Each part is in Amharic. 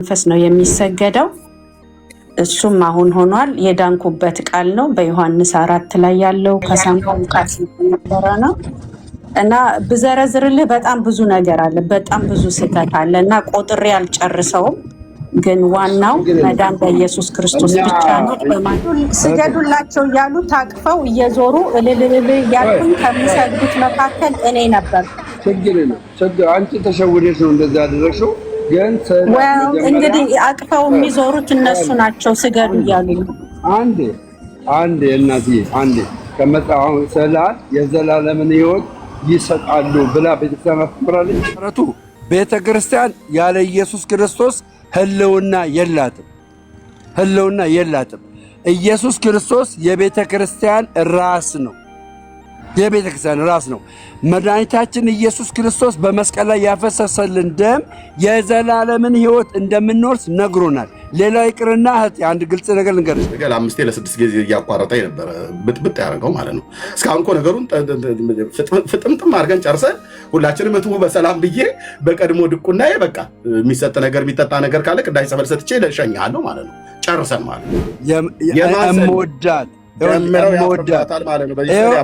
መንፈስ ነው የሚሰገደው። እሱም አሁን ሆኗል። የዳንኩበት ቃል ነው በዮሐንስ 4 ላይ ያለው ከሰማው ቃል ነበረ ነው እና ብዘረዝርልህ በጣም ብዙ ነገር አለ፣ በጣም ብዙ ስህተት አለ እና ቆጥሬ አልጨርሰውም። ግን ዋናው መዳን በኢየሱስ ክርስቶስ ብቻ ነው። ስገዱላቸው እያሉ ታቅፈው እየዞሩ እልልልል እያልኩኝ ከሚሰግዱት መካከል እኔ ነበር። ችግር አንቺ ተሸውደሽ ነው እንደዛ ያደረግሽው። ግን እንግዲህ አቅፈው የሚዞሩት እነሱ ናቸው ስገዱ እያሉ። አንዴ እናትዬ አንዴ ከመጣው ሰላም የዘላለምን ሕይወት ይሰጣሉ ብላ ቤተክርስቲያን አስተምራለች። ቤተክርስቲያን ያለ ኢየሱስ ክርስቶስ ህልውና የላትም። ኢየሱስ ክርስቶስ የቤተክርስቲያን ራስ ነው። የቤተክርስቲያን ራስ ነው። መድኃኒታችን ኢየሱስ ክርስቶስ በመስቀል ላይ ያፈሰሰልን ደም የዘላለምን ሕይወት እንደምንወርስ ነግሮናል። ሌላው ይቅርና አንድ ግልጽ ነገር ልንገርሽ። ገና 5 ለ6 ጊዜ እያቋረጠ የነበረ ብጥብጥ ያደረገው ማለት ነው። እስካሁን እኮ ነገሩን ፍጥምጥም አድርገን ጨርሰን ሁላችንም እትሙ በሰላም ብዬ በቀድሞ ድቁናዬ በቃ የሚሰጥ ነገር የሚጠጣ ነገር ካለ ቅዳሴ ጸበል ሰጥቼ እሸኝሃለሁ ማለት ነው። ጨርሰን ማለት ነው። የምወዳት ያፈርዳታል ማለት ነው።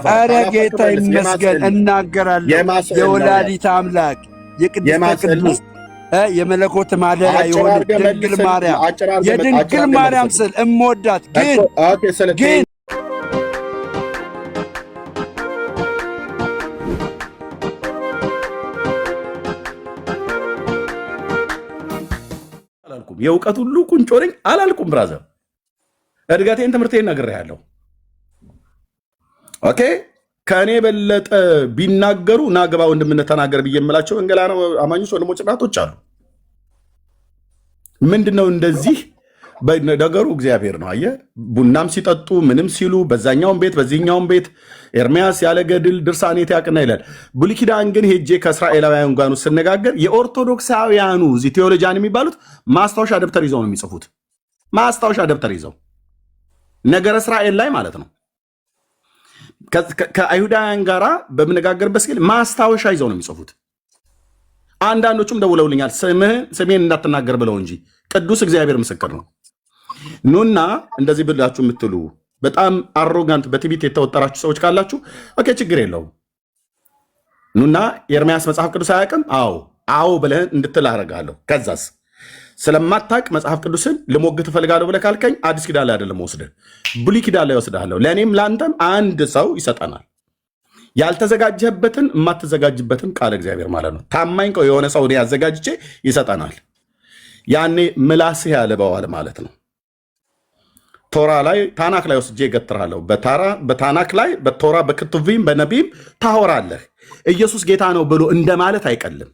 ኧረ ጌታ ይመስገን እናገራለሁ። የወላዲተ አምላክ የቅድስተ ቅዱስ የመለኮት ማደሪያ የሆነ ድንግል ማርያም የድንግል ማርያም ስል እምወዳት ግን አላልኩም። የእውቀት ሁሉ ቁንጮ ነኝ አላልኩም። ብራዘር እድገቴን ትምህርቴን ነግሬሃለሁ። ኦኬ ከእኔ በለጠ ቢናገሩ ናግባ ወንድምነት ተናገር ብዬ የምላቸው ወንጌላ አማኞች ወንድሞች እናቶች አሉ። ምንድነው እንደዚህ ነገሩ? እግዚአብሔር ነው። አየህ ቡናም ሲጠጡ ምንም ሲሉ በዛኛውም ቤት በዚህኛውም ቤት ኤርምያስ ያለ ገድል ድርሳኔት ያቅና ይላል። ብሉይ ኪዳን ግን ሄጄ ከእስራኤላውያን ጋር ስነጋገር የኦርቶዶክሳውያኑ እዚህ ቴዎሎጂያን የሚባሉት ማስታወሻ ደብተር ይዘው ነው የሚጽፉት። ማስታወሻ ደብተር ይዘው ነገረ እስራኤል ላይ ማለት ነው። ከአይሁዳውያን ጋራ በምነጋገርበት ስል ማስታወሻ ይዘው ነው የሚጽፉት። አንዳንዶቹም ደውለውልኛል ስሜን እንዳትናገር ብለው እንጂ ቅዱስ እግዚአብሔር ምስክር ነው። ኑና እንደዚህ ብላችሁ የምትሉ በጣም አሮጋንት በትዕቢት የተወጠራችሁ ሰዎች ካላችሁ ኦኬ ችግር የለውም። ኑና የኤርምያስ መጽሐፍ ቅዱስ አያውቅም አዎ ብለህ እንድትል አደርጋለሁ። ከዛስ ስለማታቅ መጽሐፍ ቅዱስን ልሞግት እፈልጋለሁ ብለህ ካልከኝ አዲስ ኪዳን ላይ አይደለም ወስደህ ብሉይ ኪዳን ላይ ወስደሃለሁ። ለእኔም ለአንተም አንድ ሰው ይሰጠናል። ያልተዘጋጀህበትን የማትዘጋጅበትን ቃል እግዚአብሔር ማለት ነው። ታማኝ የሆነ ሰው ያዘጋጅቼ ይሰጠናል። ያኔ ምላስህ ያልበዋል ማለት ነው። ቶራ ላይ ታናክ ላይ ወስጄ እገትርሃለሁ። በታናክ ላይ በቶራ በክቱቪም በነቢም ታወራለህ። ኢየሱስ ጌታ ነው ብሎ እንደማለት አይቀልም።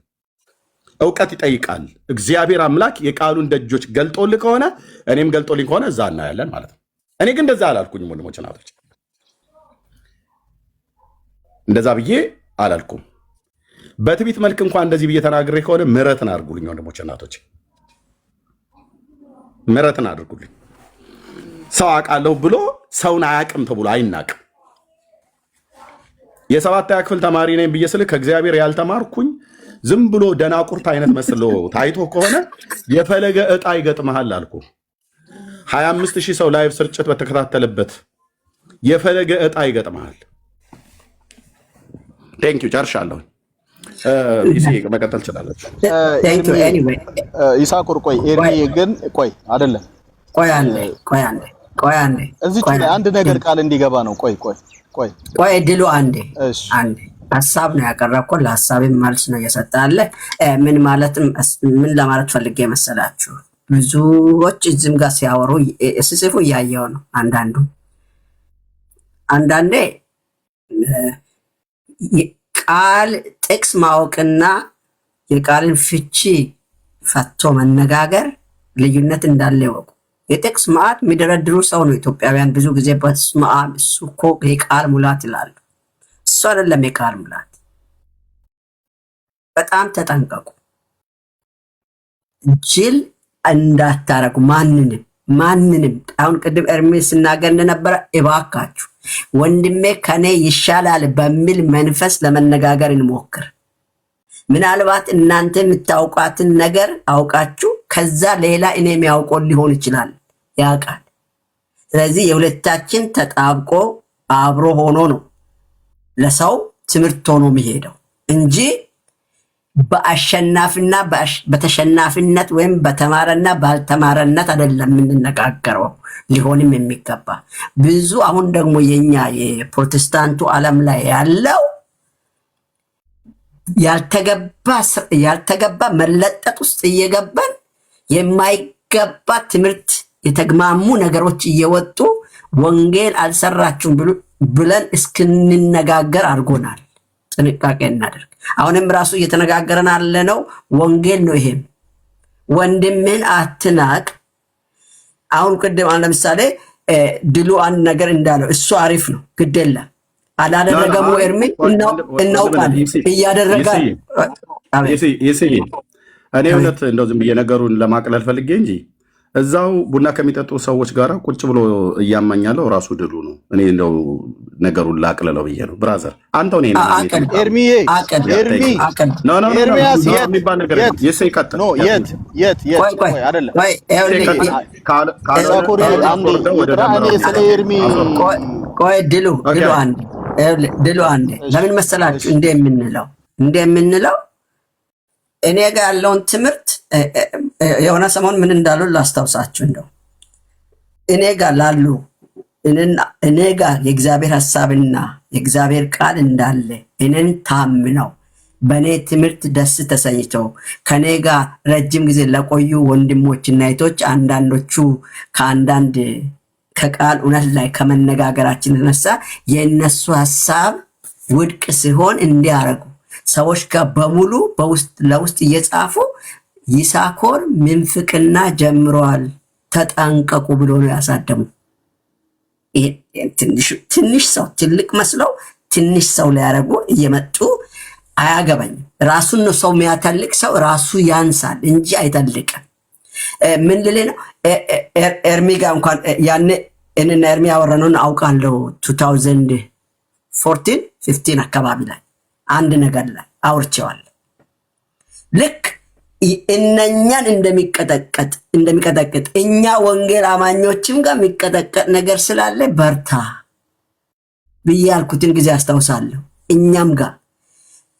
እውቀት ይጠይቃል። እግዚአብሔር አምላክ የቃሉን ደጆች ገልጦልህ ከሆነ እኔም ገልጦልኝ ከሆነ እዛ እናያለን ማለት ነው። እኔ ግን እንደዛ አላልኩኝም ወንድሞች እናቶች፣ እንደዛ ብዬ አላልኩም። በትዕቢት መልክ እንኳን እንደዚህ ብዬ ተናግሬ ከሆነ ምሕረትን አድርጉልኝ ወንድሞች እናቶች፣ ምሕረትን አድርጉልኝ። ሰው አውቃለሁ ብሎ ሰውን አያውቅም ተብሎ አይናቅም። የ7ኛ ክፍል ተማሪ ነኝ ብዬ ስልክ ከእግዚአብሔር ያልተማርኩኝ ዝም ብሎ ደናቁርት አይነት መስሎ ታይቶ ከሆነ የፈለገ ዕጣ ይገጥመሃል አልኩ። 25,000 ሰው ላይቭ ስርጭት በተከታተለበት የፈለገ ዕጣ ይገጥመሃል። ቴንክ ዩ ጨርሻለሁ። መቀጠል ትችላለች። ይሳቁር ቆይ ኤርሚ ግን ቆይ አይደለም ቆይ አንዴ እዚህ አንድ ነገር ቃል እንዲገባ ነው። ቆይ ድሉ አንዴ ሐሳብ ነው ያቀረብኩት። ለሐሳቤ መልስ ነው እየሰጣለ። ምን ለማለት ፈልጌ መሰላችሁ? ብዙዎች እዚህም ጋር ሲያወሩ ሲጽፉ እያየው ነው። አንዳንዴ ቃል ጥቅስ ማወቅና የቃልን ፍቺ ፈቶ መነጋገር ልዩነት እንዳለ ይወቁ። የጥቅስ ማዕት የሚደረድሩ ሰው ነው ኢትዮጵያውያን ብዙ ጊዜ በስመ አብ እሱ እኮ የቃል ሙላት ይላሉ። እሱ አይደለም የቃል ሙላት። በጣም ተጠንቀቁ። ጅል እንዳታረጉ ማንንም። አሁን ቅድም ኤርሚያስ ሲናገር እንደነበረ እባካችሁ ወንድሜ ከኔ ይሻላል በሚል መንፈስ ለመነጋገር እንሞክር። ምናልባት እናንተ የምታውቋትን ነገር አውቃችሁ ከዛ ሌላ እኔ የሚያውቀው ሊሆን ይችላል ያውቃል። ስለዚህ የሁለታችን ተጣብቆ አብሮ ሆኖ ነው ለሰው ትምህርት ሆኖ የሚሄደው እንጂ በአሸናፊና በተሸናፊነት ወይም በተማረና ባልተማረነት አይደለም የምንነጋገረው። ሊሆንም የሚገባ ብዙ አሁን ደግሞ የኛ የፕሮቴስታንቱ ዓለም ላይ ያለው ያልተገባ መለጠጥ ውስጥ እየገባን የማይገባ ትምህርት የተግማሙ ነገሮች እየወጡ ወንጌል አልሰራችሁም ብለን እስክንነጋገር አድርጎናል። ጥንቃቄ እናደርግ። አሁንም ራሱ እየተነጋገረን ያለነው ወንጌል ነው። ይሄም ወንድምህን አትናቅ። አሁን ቅድም ለምሳሌ ድሉ አንድ ነገር እንዳለው እሱ አሪፍ ነው፣ ግድ የለም አላደረገም። ኤርሚ እናውቃለን እያደረገ እኔ እውነት እንደው ዝም ብዬ ነገሩን ለማቅለል ፈልጌ እንጂ እዛው ቡና ከሚጠጡ ሰዎች ጋር ቁጭ ብሎ እያማኛለው ራሱ ድሉ ነው። እኔ እንደው ነገሩን ላቅልለው ብዬ ነው። ብራዘር አንተው ነህ ድሉ አንዴ ለምን መሰላችሁ እንደምንለው እኔ ጋር ያለውን ትምህርት የሆነ ሰሞን ምን እንዳሉ ላስታውሳችሁ። እንደው እኔ ጋር ላሉ እኔ ጋር የእግዚአብሔር ሐሳብና የእግዚአብሔር ቃል እንዳለ እኔን ታምነው በእኔ ትምህርት ደስ ተሰኝተው ከኔ ጋር ረጅም ጊዜ ለቆዩ ወንድሞችና እህቶች አንዳንዶቹ ከአንዳንድ ከቃል እውነት ላይ ከመነጋገራችን የተነሳ የእነሱ ሐሳብ ውድቅ ሲሆን እንዲያረጉ ሰዎች ጋር በሙሉ ለውስጥ እየጻፉ ይሳኮር ምንፍቅና ጀምረዋል ተጠንቀቁ ብሎ ነው ያሳደሙ። ትንሽ ሰው ትልቅ መስለው ትንሽ ሰው ሊያረጉ እየመጡ አያገባኝም። ራሱን ነው ሰው የሚያተልቅ ሰው ራሱ ያንሳል እንጂ አይተልቅም። ምን ልል ነው ኤርሚ ጋር እንኳን ያኔ እኔና ኤርሚ ያወራነውን አውቃለሁ። 2014-15 አካባቢ ላይ አንድ ነገር ላይ አውርቼዋለሁ። ልክ እነኛን እንደሚቀጠቅጥ እኛ ወንጌል አማኞችም ጋር የሚቀጠቀጥ ነገር ስላለ በርታ ብዬ ያልኩትን ጊዜ አስታውሳለሁ። እኛም ጋር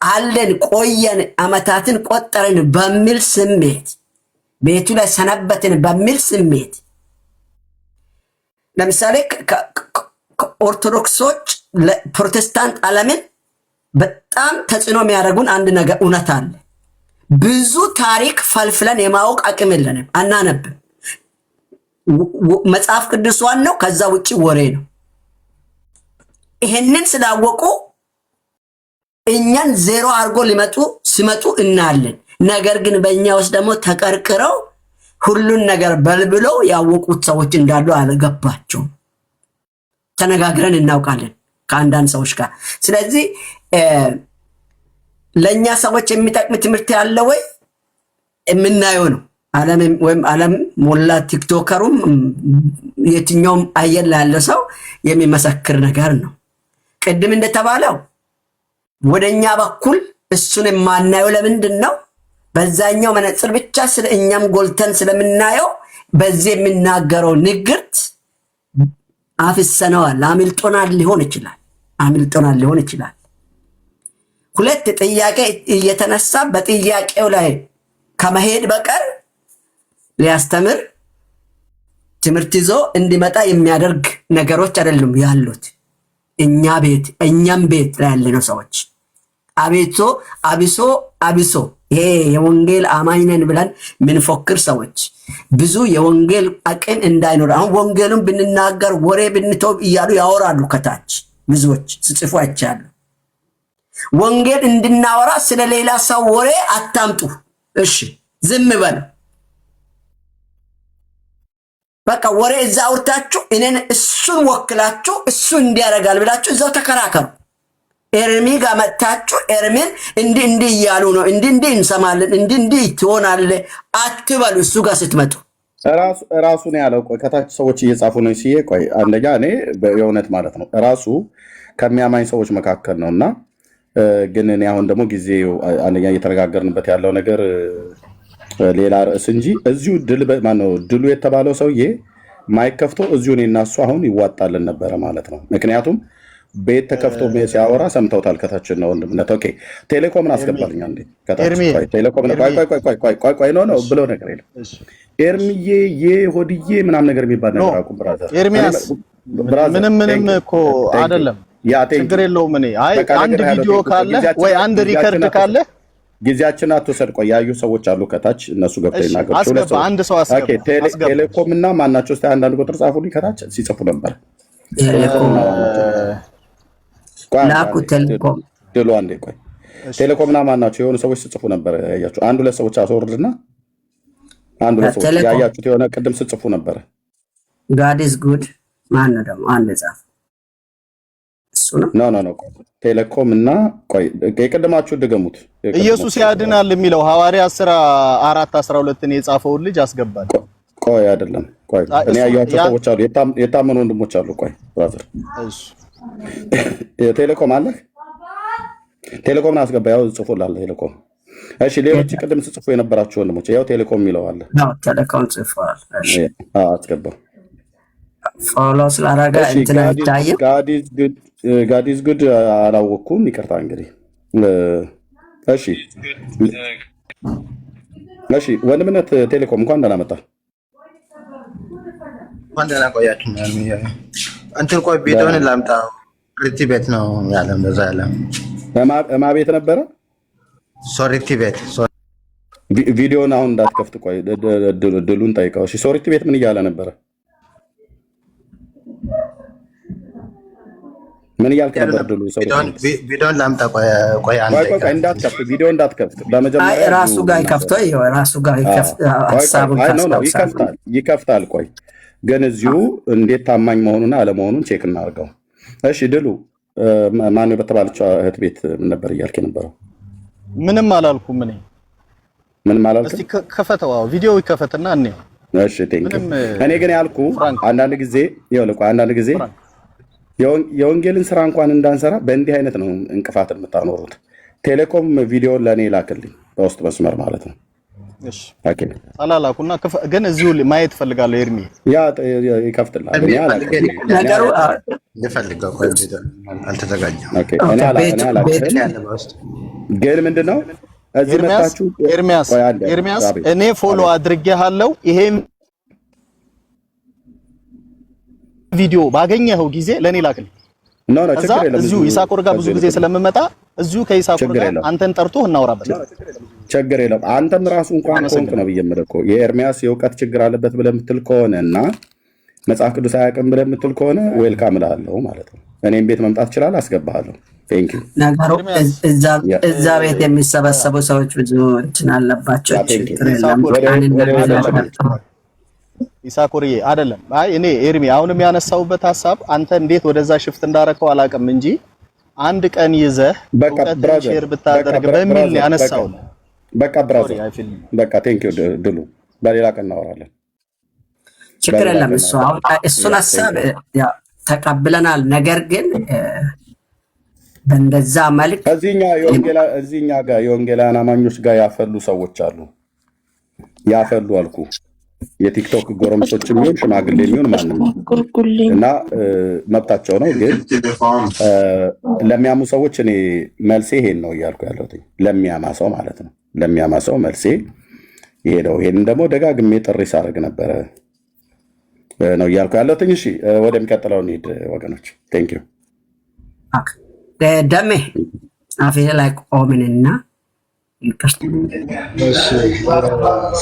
አለን ቆየን፣ አመታትን ቆጠርን በሚል ስሜት ቤቱ ላይ ሰነበትን በሚል ስሜት ለምሳሌ ኦርቶዶክሶች ለፕሮቴስታንት ዓለምን በጣም ተጽዕኖ የሚያደርጉን አንድ ነገር እውነት አለ። ብዙ ታሪክ ፈልፍለን የማወቅ አቅም የለንም፣ አናነብም። መጽሐፍ ቅዱስዋን ነው፣ ከዛ ውጭ ወሬ ነው። ይሄንን ስላወቁ እኛን ዜሮ አድርጎ ሲመጡ እናያለን። ነገር ግን በእኛ ውስጥ ደግሞ ተቀርቅረው ሁሉን ነገር በልብለው ያወቁት ሰዎች እንዳሉ አልገባቸውም። ተነጋግረን እናውቃለን ከአንዳንድ ሰዎች ጋር። ስለዚህ ለእኛ ሰዎች የሚጠቅም ትምህርት ያለ ወይ የምናየው ነው። ዓለም ሞላ ቲክቶከሩም የትኛውም አየር ላይ ያለ ሰው የሚመሰክር ነገር ነው። ቅድም እንደተባለው ወደኛ በኩል እሱን የማናየው ለምንድን ነው? በዛኛው መነጽር ብቻ ስለ እኛም ጎልተን ስለምናየው በዚህ የሚናገረው ንግርት አፍሰነዋል። አምልጦናል ሊሆን ይችላል። ሁለት ጥያቄ እየተነሳ በጥያቄው ላይ ከመሄድ በቀር ሊያስተምር ትምህርት ይዞ እንዲመጣ የሚያደርግ ነገሮች አይደሉም ያሉት። እኛም ቤት ላይ ያለነው ሰዎች አቢሶ ይሄ የወንጌል አማኝ ነን ብለን ምንፎክር ሰዎች ብዙ የወንጌል አቅም እንዳይኖር አሁን ወንጌሉን ብንናገር ወሬ ብንተው እያሉ ያወራሉ። ከታች ብዙዎች ጽፎ አይቻሉ። ወንጌል እንድናወራ ስለሌላ ሰው ወሬ አታምጡ። እሺ ዝም በሉ በቃ። ወሬ እዛ አውርታችሁ እኔን እሱን ወክላችሁ እሱ እንዲያረጋል ብላችሁ እዛው ተከራከሩ። ኤርሚ ጋር መጥታችሁ ኤርሚን እንዲህ እያሉ ነው እንዲህ እንሰማለን እንዲህ ትሆናለህ አትበሉ። እሱ ጋር ስትመጡ ራሱ ነው ያለው። ቆይ ከታች ሰዎች እየጻፉ ነው ሲዬ ቆይ አንደኛ እኔ የእውነት ማለት ነው ራሱ ከሚያማኝ ሰዎች መካከል ነውና ግን እኔ አሁን ደግሞ ጊዜው አንደኛ እየተነጋገርንበት ያለው ነገር ሌላ ርዕስ እንጂ እዚሁ ማነው ድሉ የተባለው ሰውዬ ማይክ ከፍቶ እዚሁ እኔ እና እሱ አሁን ይዋጣልን ነበረ ማለት ነው። ምክንያቱም ቤት ተከፍቶ ሲያወራ ሰምተውታል። ከታችን ነው ወንድምነት። ኦኬ ቴሌኮምን አስገባልኝ አንዴ ከታች። ቴሌኮምን ቆይ ነው ብሎ ነገር የለም። ኤርሚዬ የሆድዬ ምናምን ነገር የሚባል ነገር አቁም ብራዘር። ኤርሚያስ ምንም እኮ አይደለም፣ ችግር የለውም። እኔ አይ አንድ ቪዲዮ ካለ ወይ አንድ ሪከርድ ካለ ጊዜያችን አትወሰድ። ቆይ ያዩ ሰዎች አሉ ከታች እነሱ ገብተው ይናገሩ። አስገባ አንድ ሰው አስገባ። ኦኬ ቴሌኮም እና ማናቸው እስቲ አንዳንድ ቁጥር ጻፉልኝ ከታች ሲጽፉ ነበር። ላኩ ቴሌኮም ድሉ አንዴ ቆይ ቴሌኮም እና ማናቸው የሆኑ ሰዎች ሲጽፉ ነበር ያያችሁ። አንድ ሁለት ሰዎች አስወርድና አንድ ሁለት ሰዎች ያያችሁት የሆነ ቅድም ሲጽፉ ነበር። God is good ማን ነው ደግሞ አንድ ጻፍ እሱ ነው። ኖ ቴሌኮም እና ቆይ የቀደማችሁ ድገሙት። ኢየሱስ ያድናል የሚለው ሐዋርያ 14:12 የጻፈውን ልጅ አስገባል። ቆይ አይደለም ቆይ እኔ ያያችሁ ሰዎች አሉ፣ የታመኑ ወንድሞች አሉ። ቆይ ብራዘር እሺ ቴሌኮም አለ ቴሌኮምን አስገባ። ያው ጽፎላል ቴሌኮም። እሺ ሌሎች ቅድም ጽፎ የነበራችሁ ወንድሞች ያው ቴሌኮም የሚለው አለ። ቴሌኮም ጽፏል። እሺ አስገባ። ፎሎ ስላደረገ እንትን አይታይም። God is good አላወኩም፣ ይቅርታ እንግዲህ። እሺ ወንድምነት ቴሌኮም እንኳን ደህና መጣ። እንኳን ደህና ቆያችሁ። እንትን ቆይ ቪዲዮውን ላምጣ። ሪቲ ቤት ነው ያለ እንደዛ ያለ እማ ቤት ነበረ። ሶሪቲ ቤት ቪዲዮውን አሁን እንዳትከፍት ቆይ ድሉን ጠይቀው። እሺ ሶሪቲ ቤት ምን እያለ ነበረ? ምን እያልክ ነበር? ድሉ ቪዲዮውን ላምጣ። ቆይ እንዳትከፍት፣ ቪዲዮ እንዳትከፍት። በመጀመሪያ ራሱ ጋር ይከፍተው ራሱ ጋር ይከፍታል። ቆይ ግን እዚሁ እንዴት ታማኝ መሆኑና አለመሆኑን ቼክ እናድርገው። እሺ ድሉ ማነው በተባለችው እህት ቤት ምን ነበር እያልክ የነበረው? ምንም አላልኩም። ምንም አላልኩም። እስቲ ከፈተው ቪዲዮ ይከፈትና እንየው። እሺ እኔ ግን ያልኩ አንዳንድ ጊዜ የወንጌልን ስራ እንኳን እንዳንሰራ በእንዲህ አይነት ነው እንቅፋት የምታኖሩት። ቴሌኮም ቪዲዮ ለእኔ ላክልኝ በውስጥ መስመር ማለት ነው። እሺ አላላኩና ግን እዚሁ ማየት ፈልጋለሁ። ኤርሚ ያ ይከፍትልሃል። ነገሩ ልፈልገው አልተዘጋጀም። ግን ምንድነው እዚህ መጣችሁ ኤርሚያስ እኔ ፎሎ አድርጌሃለሁ። ይሄ ቪዲዮ ባገኘኸው ጊዜ ለኔ ላክልኝ። ችግር የለም። እዚሁ ይሳቆር ጋር ብዙ ጊዜ ስለምመጣ እዚሁ ከይሳቆር ጋር አንተን ጠርቶ እናወራበት። ችግር የለም። አንተም ራሱ እንኳን ኮንክ ነው ብዬምልህ እኮ የኤርሚያስ የእውቀት ችግር አለበት ብለህ የምትል ከሆነ እና መጽሐፍ ቅዱስ አያውቅም ብለህ የምትል ከሆነ ዌልካም እልሃለሁ ማለት ነው። እኔም ቤት መምጣት ይችላል፣ አስገባሃለሁ። ቴንክ ዩ። ነገሩ እዛ ቤት የሚሰበሰቡ ሰዎች ብዙ እንትን አለባቸው። ይሳቆርዬ አይደለም። አይ እኔ ኤርሚ አሁንም ያነሳውበት ሐሳብ አንተ እንዴት ወደዛ ሽፍት እንዳረከው አላውቅም እንጂ አንድ ቀን ይዘህ በቃ ሼር ብታደርግ በሚል ያነሳው ነው። በቃ ብራዘር በቃ ቴንክ ዩ ድሉ። በሌላ ቀን እናወራለን። ችግር የለም። እሱን ሐሳብ ተቀብለናል። ነገር ግን በእንደዛ መልክ እዚህኛ ጋር የወንጌላውያን አማኞች ጋር ያፈሉ ሰዎች አሉ። ያፈሉ አልኩ የቲክቶክ ጎረምሶች የሚሆን ሽማግሌ የሚሆን ማንም እና መብታቸው ነው። ግን ለሚያሙ ሰዎች እኔ መልሴ ይሄን ነው እያልኩ ያለሁት። ለሚያማ ሰው ማለት ነው። ለሚያማ ሰው መልሴ ይሄ ነው። ይሄንን ደግሞ ደጋግሜ ጥሪ ሳደርግ ነበረ ነው እያልኩ ያለሁት። እሺ ወደሚቀጥለው እንሂድ ወገኖች። ቴንክ ዩ። ደሜ አፌ ላይ ቆምንና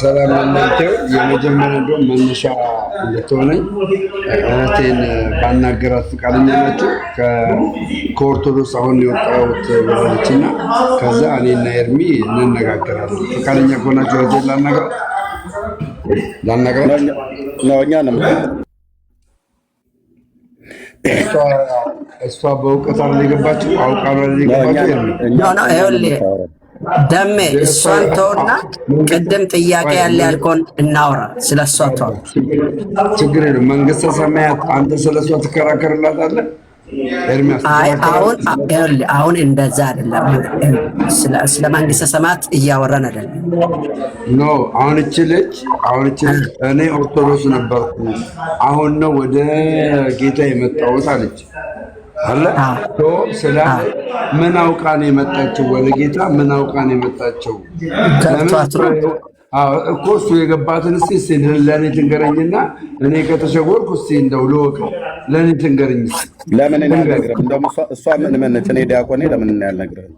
ሰላም እናንተው። የመጀመሪያ እንደውም መነሻ እንድትሆነኝ እህቴን ባናገራት ፈቃደኛ ናቸው። ከኦርቶዶክስ አሁን የወጣሁት ብላለችና ከዛ እኔና ኤርሚ እንነጋገራለን። ፈቃደኛ ከሆናችሁ እህቴን ላናግራት ነው። እኛ ነው እሷ በእውቀት አለ የገባችው አውቃ ነው የገባችው። ደሜ እሷን ተውና ቅድም ጥያቄ ያለ ያልከውን እናውራ። ስለሷ ተው፣ ችግር የለም። መንግስተ ሰማያት አንተ ስለሷ ትከራከርላታለህ። አሁን እንደዛ አይደለም። ስለ መንግስተ ሰማያት እያወራን አይደለም። ኖ አሁን እቺ ልጅ እኔ ኦርቶዶክስ ነበርኩ አሁን ነው ወደ ጌታ የመጣሁት አለች አለ ስለ ምን አውቃ ነው የመጣችው? ወደ ጌታ ምን አውቃ ነው የመጣችው? እኮ እሱ የገባትን እስኪ ለእኔ ትንገረኝና እኔ ከተሸወርኩ እስኪ እንደው ልወቀው። ለእኔ ትንገረኝ። ለምን እኔ አልነግርህም? እንደውም እሷ ምን መነች? እኔ ዲያቆኔ ለምን እኔ አልነግርህም?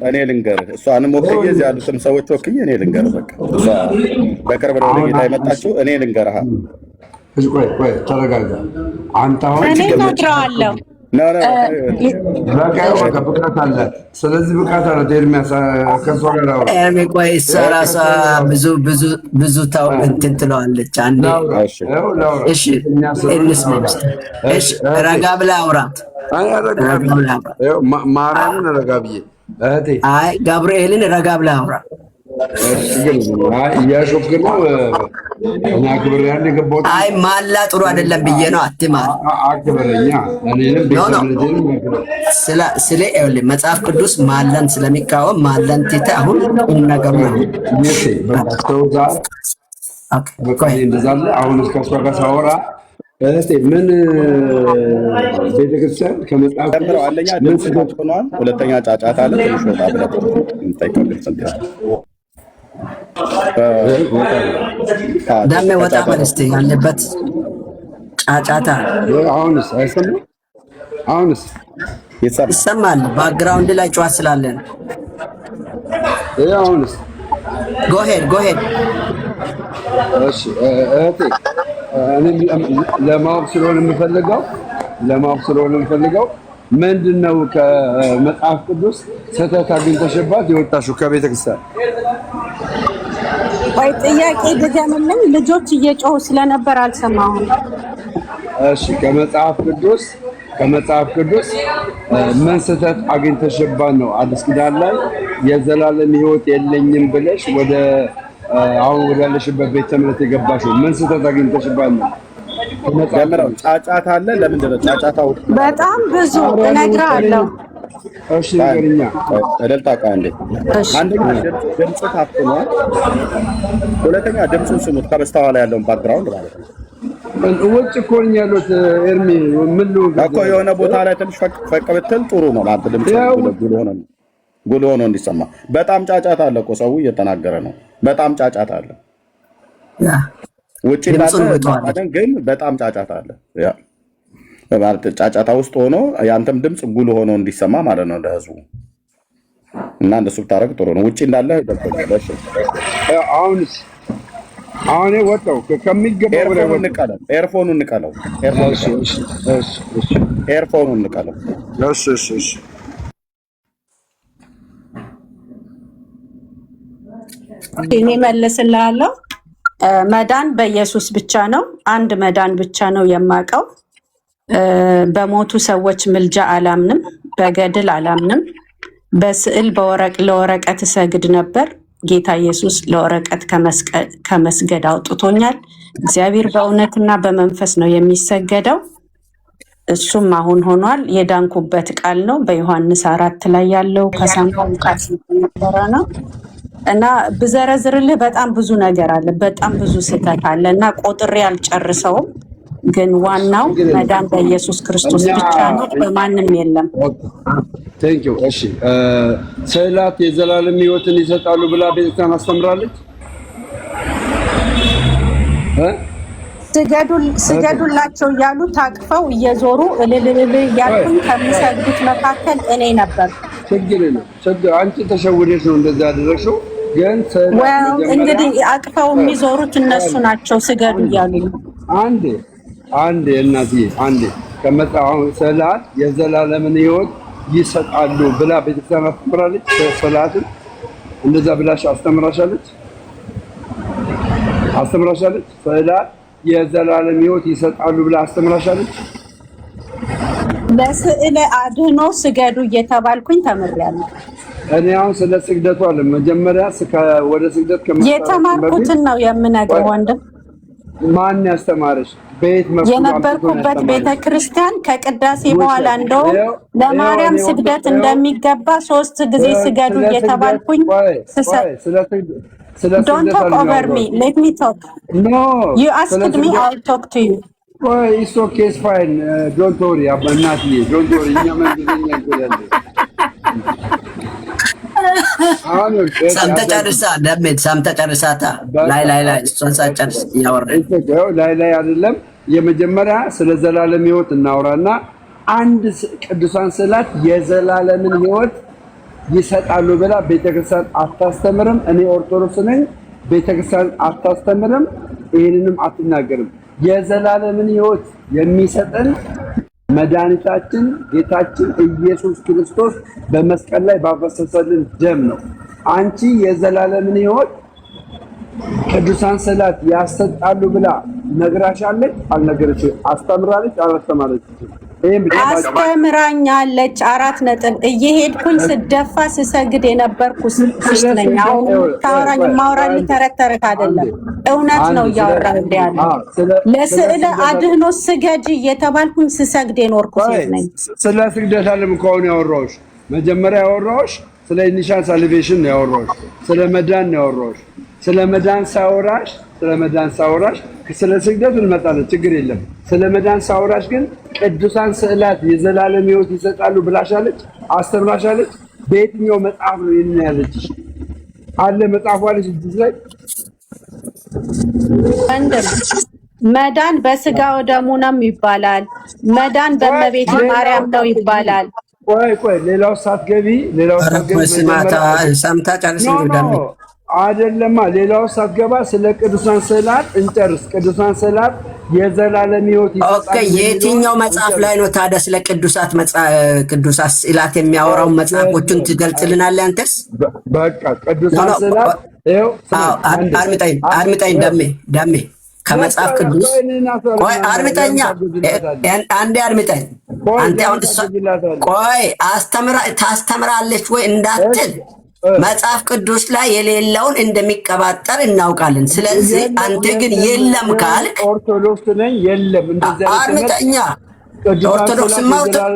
እኔ ልንገርህ። እሷንም ወክዬ እዚህ ያሉትም ሰዎች ወክዬ እኔ ልንገርህ። በቃ እሷ በቅርብ ነው ወደ ጌታ የመጣችው። እኔ ልንገርህ። ቆይ ተረጋጋ። አንተ አሁን እኔ እነግረዋለሁ። ብቃት አለ። ስለዚህ ብቃት አለ። ኤርሚያስ ከእሷ ጋር አውራ። ቆይ እሷ እራሷ ብዙ ታው እንትን ትለዋለች። አንዴ እሺ እንስማ። እሺ ረጋ ብለህ አውራት። ማርያምን ረጋ ብዬ እህቴ። አይ ገብርኤልን ረጋ ብለህ አውራ። እያሾፍክ ነው። እኔ አክብሬ አንድ የገባሁት አይ ማላ ጥሩ አይደለም ብዬ ነው። አትማል አክብረኛ። እኔንም ቤተሰብ ስለ መጽሐፍ ቅዱስ ማለን ስለሚቃወም ማለን ትተህ አሁን ቁም ነገሩ ነው። እንደዛለ አሁን እስከ እሷ ጋር ሳወራ ምን ቤተክርስቲያን ከመጽሐፍ አንደኛ ድምፅ ሆኗል፣ ሁለተኛ ጫጫታ አለ። ትንሽ ወጣ ብለህ ዳሜ ወጣ በለስቴ ያለበት ጫጫታ። አሁንስ አይሰማም? አሁንስ ይሰማል። ባክግራውንድ ላይ ጨዋታ ስላለን አሁንስ ጎሄድ እሺ እህቴ እኔ ለማወቅ ስለሆነ የምፈልገው ምንድነው ከመጽሐፍ ቅዱስ ስህተት አግኝተሽባት የወጣሽው ከቤተ ክርስቲያን? ወይ ጥያቄ ድገምልኝ። ልጆች እየጮሁ ስለነበር አልሰማሁም። እሺ ከመጽሐፍ ቅዱስ ምን ስህተት አግኝተሽባት ነው አዲስ ኪዳን ላይ የዘላለም ሕይወት የለኝም ብለሽ አሁን ወዳለሽበት ቤተ እምነት የገባሽው? ምን ስህተት አግኝተሽባት ነው? ጫጫታ አለ። ለምንድን ነው ጫጫታው? በጣም ብዙ እነግርሃለሁ። እሺ ንገሪኛ። እልልታ አንዴ። አንደኛ ድምፅ ታፍኗል። ሁለተኛ ድምፁን ስሙት፣ ከበስተኋላ ያለውን ባክግራውንድ ማለት ነው። ውጭ እኮ ነኝ ያሉት ኤርሚ። ምን እኮ የሆነ ቦታ ላይ ትንሽ ፈቅ ብትል ጥሩ ነው። ለአንተ ድምፅ ጉልህ ሆኖ እንዲሰማ። በጣም ጫጫታ አለ እኮ ሰው እየተናገረ ነው። በጣም ጫጫታ አለ። ውጭ እንዳለ ግን በጣም ጫጫታ አለ። ማለት ጫጫታ ውስጥ ሆኖ ያንተም ድምፅ ጉልህ ሆኖ እንዲሰማ ማለት ነው ለህዝቡ። እና እንደሱ ብታረግ ጥሩ ነው። ውጭ እንዳለ ይደብቃል። እሺ አሁን ወጣው ከሚገባው ላይ ወጣው። ኤርፎኑን ንቀለው። ኤርፎኑን ንቀለው። እሺ እኔ መልስልሃለሁ። መዳን በኢየሱስ ብቻ ነው። አንድ መዳን ብቻ ነው የማውቀው። በሞቱ ሰዎች ምልጃ አላምንም፣ በገድል አላምንም። በስዕል ለወረቀት እሰግድ ነበር። ጌታ ኢየሱስ ለወረቀት ከመስገድ አውጥቶኛል። እግዚአብሔር በእውነትና በመንፈስ ነው የሚሰገደው። እሱም አሁን ሆኗል። የዳንኩበት ቃል ነው። በዮሐንስ 4 ላይ ያለው ከሰማው ቃል ነበረ ነው እና ብዘረዝርልህ በጣም ብዙ ነገር አለ። በጣም ብዙ ስህተት አለ እና ቆጥሬ አልጨርሰውም። ግን ዋናው መዳን በኢየሱስ ክርስቶስ ብቻ ነው፣ በማንም የለም። ቴንኪው። እሺ ስዕላት የዘላለም ሕይወትን ይሰጣሉ ብላ ቤተክርስቲያን አስተምራለች። ስገዱላቸው እያሉ ታቅፈው እየዞሩ እልልልል እያልኩኝ ከሚሰግዱት መካከል እኔ ነበር። ችግር የለም። አንቺ ተሸውደሽ ነው እንደዛ ያደረግሽው። ግን እንግዲህ አቅፈው የሚዞሩት እነሱ ናቸው ስገዱ እያሉ። አንዴ እናትዬ ከመጽሐፉ ስዕላት የዘላለምን ሕይወት ይሰጣሉ ብላ ቤተክርስቲያን አስተምራለች። ስዕላትን እንደዛ ብላሽ አስተምራሻለች። ስዕላት የዘላለም ሕይወት ይሰጣሉ ብላ አስተምራሻለች። ለስዕለ አድኖ ስገዱ እየተባልኩኝ ተምሬያለሁ። እኔ አሁን ስለ ስግደቱ አለ መጀመሪያ ወደ ስግደት የተማርኩትን ነው የምነግርህ ወንድም። ማን ያስተማረሽ? በየት መፍቱ የነበርኩበት ቤተክርስቲያን ከቅዳሴ በኋላ እንደው ለማርያም ስግደት እንደሚገባ 3 ጊዜ ስገዱ እየተባልኩኝ Don't talk over me. Let me talk. No. You asked me, I'll talk to you. Well, it's okay, it's fine. Don't worry, I'm not here. Don't worry. ሰምተ ጨርሳ ደምት ሰምተ ጨርሳታ ላይ እሷን ሳጨርስ ያወራል ላይ አይደለም። የመጀመሪያ ስለ ዘላለም ሕይወት እናውራና አንድ ቅዱሳን ስዕላት የዘላለምን ሕይወት ይሰጣሉ ብላ ቤተክርስቲያን አታስተምርም። እኔ ኦርቶዶክስ ነኝ። ቤተክርስቲያን አታስተምርም፣ ይሄንንም አትናገርም። የዘላለምን ሕይወት የሚሰጠን መድኃኒታችን ጌታችን ኢየሱስ ክርስቶስ በመስቀል ላይ ባፈሰሰልን ደም ነው። አንቺ የዘላለምን ሕይወት ቅዱሳን ስዕላት ያሰጣሉ ብላ ነግራሻለች? አልነገረችም? አስተምራለች? አላስተማረችም? አስተምራኛለች። 4 ነጥብ እየሄድኩኝ ስደፋ ስሰግድ የነበርኩ ነኝ። አሁን ታወራኝ ማውራኝ ተረተረክ አይደለም፣ እውነት ነው እያወራን ያለ። ለስዕለ አድህኖ ስገድ እየተባልኩኝ ስሰግድ የኖርኩ ነኝ። ስለ ስግደት አለም ከሆነ ያወራሁሽ መጀመሪያ ያወራሁሽ ስለ ኢኒሻል ሳልቬሽን ነው ያወራሁሽ። ስለ መዳን ነው ያወራሁሽ። ስለ መዳን ሳወራሽ ስለ ስግደት እንመጣለን፣ ችግር የለም። ስለ መዳን ሳወራሽ ግን ቅዱሳን ስዕላት የዘላለም ሕይወት ይሰጣሉ ብላሻለች? አስተምራሻለች? በየትኛው መጽሐፍ ነው ይሄን ያለችሽ? አለ መጽሐፉ አለች እዚህ ላይ መዳን በስጋው ደሙ ነው ይባላል። መዳን በእመቤት ማርያም ነው ይባላል። ቆይ ሌላው ሳትገቢ ስማታ ሰምታ ጨርስ እንደም አይደለማ። ሌላው ሳትገባ ስለ ቅዱሳን ስዕላት እንጨርስ። ቅዱሳን ስዕላት የዘላለም ሕይወት ይሰጣሉ። ኦኬ፣ የትኛው መጽሐፍ ላይ ነው ታዲያ ስለ ቅዱሳት ስዕላት የሚያወራው? መጽሐፎቹን ትገልጽልናለህ አንተስ? በቃ ቅዱሳን ስዕላት ይኸው አድምጠኝ ደሜ ከመጽሐፍ ቅዱስ ቆይ አድምጠኛ አንዴ አድምጠኝ። አንተ አሁን ቆይ ታስተምራለች ወይ እንዳትል መጽሐፍ ቅዱስ ላይ የሌለውን እንደሚቀባጠር እናውቃለን። ስለዚህ አንተ ግን የለም ካልክ ኦርቶዶክስ ነኝ የለም እንደዚህ አድምጠኛ ኦርቶዶክስ ማውጣት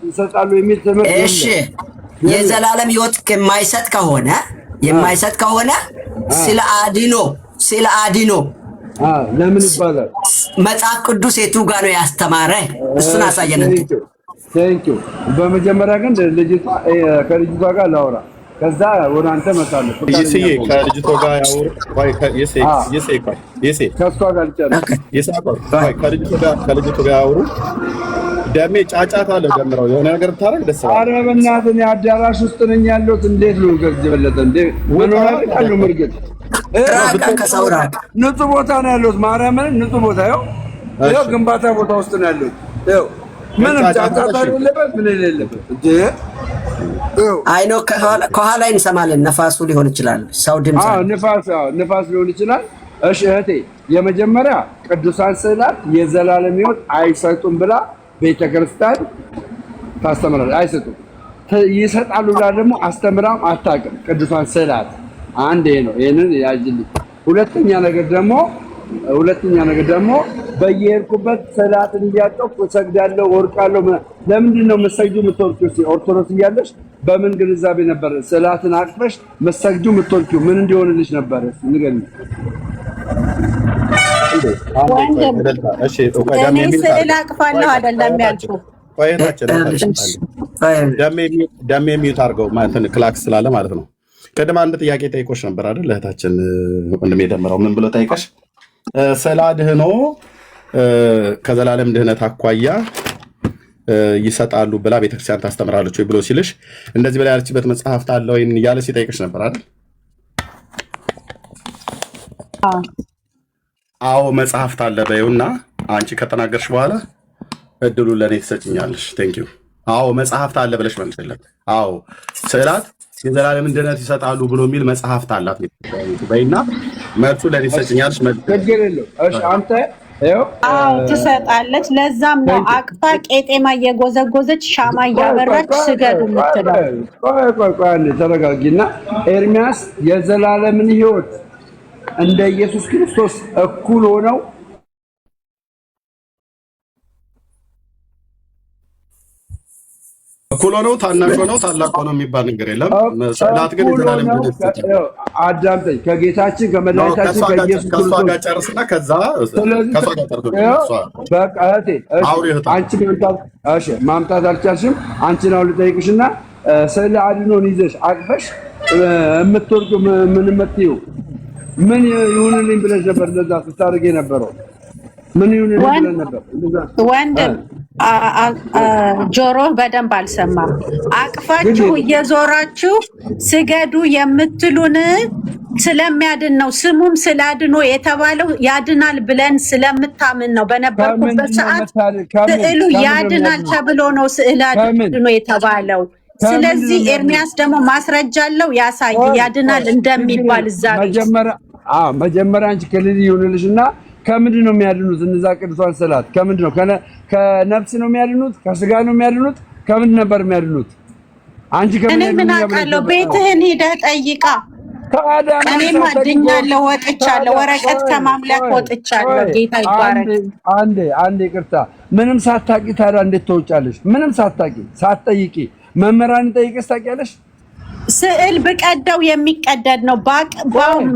ይሰጣሉ የሚል ትምህርት እሺ፣ የዘላለም ሕይወት የማይሰጥ ከሆነ ስለ አድኖ ለምን ይባላል? መጽሐፍ ቅዱስ የቱ ጋር ነው ያስተማረ? እሱን አሳየን። ቴንክ ዩ። በመጀመሪያ ግን ከልጅቷ ጋር ላውራ፣ ከዛ ወደ አንተ መጣለሁ። ከልጅቷ ጋር ያውሩ። ከእሷ ጋር ከልጅቷ ጋር ያውሩ። ደሜ ጫጫታ አለ ጀምረው የሆነ ነገር ታረግ ደስ ይላል። ኧረ በእናትህ እኔ አዳራሽ ውስጥ ነኝ ያለሁት። እንዴት ነው ከዚህ በለጠ እንዴ? ምን ሆነ? ምርግጥ ንጹህ ቦታ ነው ያለሁት። ማርያምን ንጹህ ቦታ ይኸው ግንባታ ቦታ ውስጥ ነው ያለሁት። ይኸው ምንም ጫጫታ የሌለበት ምን የሌለበት እንዴ። አይ ነው ከኋላ እንሰማለን። ነፋሱ ሊሆን ይችላል፣ ሰው ድምጽ። ንፋስ ሊሆን ይችላል። እሺ እህቴ፣ የመጀመሪያ ቅዱሳን ስዕላት የዘላለም ሕይወት አይሰጡም ብላ ቤተክርስቲያን ታስተምራለች። አይሰጡም። ይሰጣሉ ብላ ደግሞ አስተምራም አታውቅም። ቅዱሳን ስዕላት አንድ ይሄ ነው። ይሄንን ያጅልኝ። ሁለተኛ ነገር ደግሞ በየሄድኩበት ስዕላትን እያጠፉ እሰግዳለሁ፣ ወርቃለሁ። ለምንድን ነው የምትሰግጂው የምትወርቂው? ኦርቶዶክስ እያለሽ በምን ግንዛቤ ነበር ስዕላትን አቅፈሽ የምትሰግጂው የምትወርቂው? ምን እንዲሆንልሽ ነበር? ንገሪኝ። እኔ ስዕል አቅፋለሁ አይደለም ያልኩህ። ደሜ የሚዩት አድርገው ክላክስ ስላለ ማለት ነው። ቅድም አንድ ጥያቄ ጠይቆሽ ነበር አይደል? እህታችን ወንድሜ ደምረው ምን ብሎ ጠይቀሽ? ስለ አድህኖ ከዘላለም ድህነት አኳያ ይሰጣሉ ብላ ቤተክርስቲያን ታስተምራለች ወይ ብሎ ሲልሽ እንደዚህ ብላ ያለችበት መጽሐፍት አለ ወይ እያለ ሲጠይቅሽ ነበር አይደል? አዎ መጽሐፍት አለ በይውና አንቺ ከተናገርሽ በኋላ እድሉ ለእኔ ትሰጭኛለሽ። ቴንክ ዩ። አዎ መጽሐፍት አለ ብለሽ መልስለት። አዎ ስዕላት የዘላለምን ድህነት ይሰጣሉ ብሎ የሚል መጽሐፍት አላት በይና መልሱ ለእኔ ትሰጭኛለሽ። ችግር የለውም። እሺ አንተ አዎ ትሰጣለች። ለዛም ነው አቅፋ ቄጤማ እየጎዘጎዘች ሻማ እያበራች ስገዱ የምትለው። ቆይ ተረጋጊና፣ ኤርሚያስ የዘላለምን ሕይወት እንደ ኢየሱስ ክርስቶስ እኩል ሆነው እኩል ሆነው ታናሽ ሆነው ታላቅ ሆነው የሚባል ነገር የለም። ስዕላት ግን የዘላለም አዳምጠኝ። ከጌታችን ከመድኃኒታችን ከኢየሱስ ከእሷ ጋር ጨርስና ከዛ ከእሷ ጋር ጨርስ። በቃ እህቴ አንቺ ማምጣት አልቻልሽም። አንቺን አሁን ልጠይቅሽና ስዕለ አድኖን ይዘሽ አቅፈሽ የምትወርዱ ምን የምትይው ምን ይሁንልኝ ብለሽ ነበር? እንደዛ ስታደርግ የነበረው ምን ይሁንልኝ ብለሽ ነበር? ወንድም ጆሮህ በደንብ አልሰማም። አቅፋችሁ እየዞራችሁ ስገዱ የምትሉን ስለሚያድን ነው። ስሙም ስላድኖ የተባለው ያድናል ብለን ስለምታምን ነው። በነበርኩበት ሰዓት ስዕሉ ያድናል ተብሎ ነው ስዕል አድኖ የተባለው። ስለዚህ ኤርሚያስ ደግሞ ማስረጃ አለው ያሳይ ያድናል እንደሚባል እዛ መጀመሪያ አንቺ ክልል ይሁንልሽና ከምንድን ነው የሚያድኑት? እነዛ ቅዱሳን ስዕላት ከምንድን ነው? ከነፍስ ነው የሚያድኑት? ከስጋ ነው የሚያድኑት? ከምንድን ነበር የሚያድኑት? አንቺ እኔ ምን አውቃለሁ? ቤትህን ሄደህ ጠይቃ። እኔም አድኛለሁ፣ ወጥቻለሁ፣ ወረቀት ከማምለክ ወጥቻለሁ። ጌታ ይባረክ። አንዴ ይቅርታ። ምንም ሳታቂ ታዲያ እንዴት ትወጫለሽ? ምንም ሳታቂ ሳትጠይቂ መምህራን ጠይቀሽ ታውቂያለሽ? ስዕል ብቀደው የሚቀደድ ነው።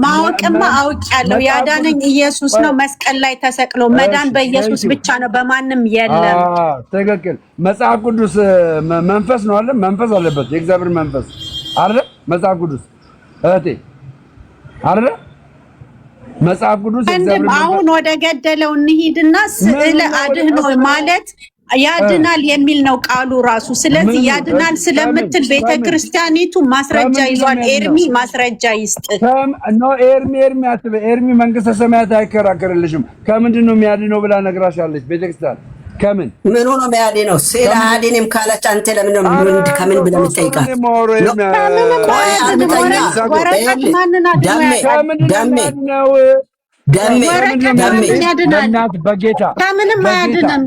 ማወቅማ አውቄያለሁ። ያዳነኝ ኢየሱስ ነው፣ መስቀል ላይ ተሰቅሎ። መዳን በኢየሱስ ብቻ ነው፣ በማንም የለም። ትክክል። መጽሐፍ ቅዱስ መንፈስ ነው አለ፣ መንፈስ አለበት፣ የእግዚአብሔር መንፈስ አይደል? መጽሐፍ ቅዱስ እህቴ አይደል? መጽሐፍ ቅዱስ የእግዚአብሔር መንፈስ። አሁን ወደ ገደለው እንሂድና ስዕል አድህኖ ማለት ያድናል የሚል ነው ቃሉ ራሱ። ስለዚህ ያድናል ስለምትል ቤተክርስቲያኒቱ ማስረጃ ይዟል። ኤርሚ ማስረጃ ይስጥ። ኤርሚ መንግስተ ሰማያት አይከራከርልሽም። ከምንድን ነው የሚያድነው ብላ ነግራሻለች ቤተክርስቲያን። ከምን ምን ሆኖ የሚያድነው? ስለ አድንም ካለች አንተ ለምን ነው ከምን ብለህ የምትጠይቃት?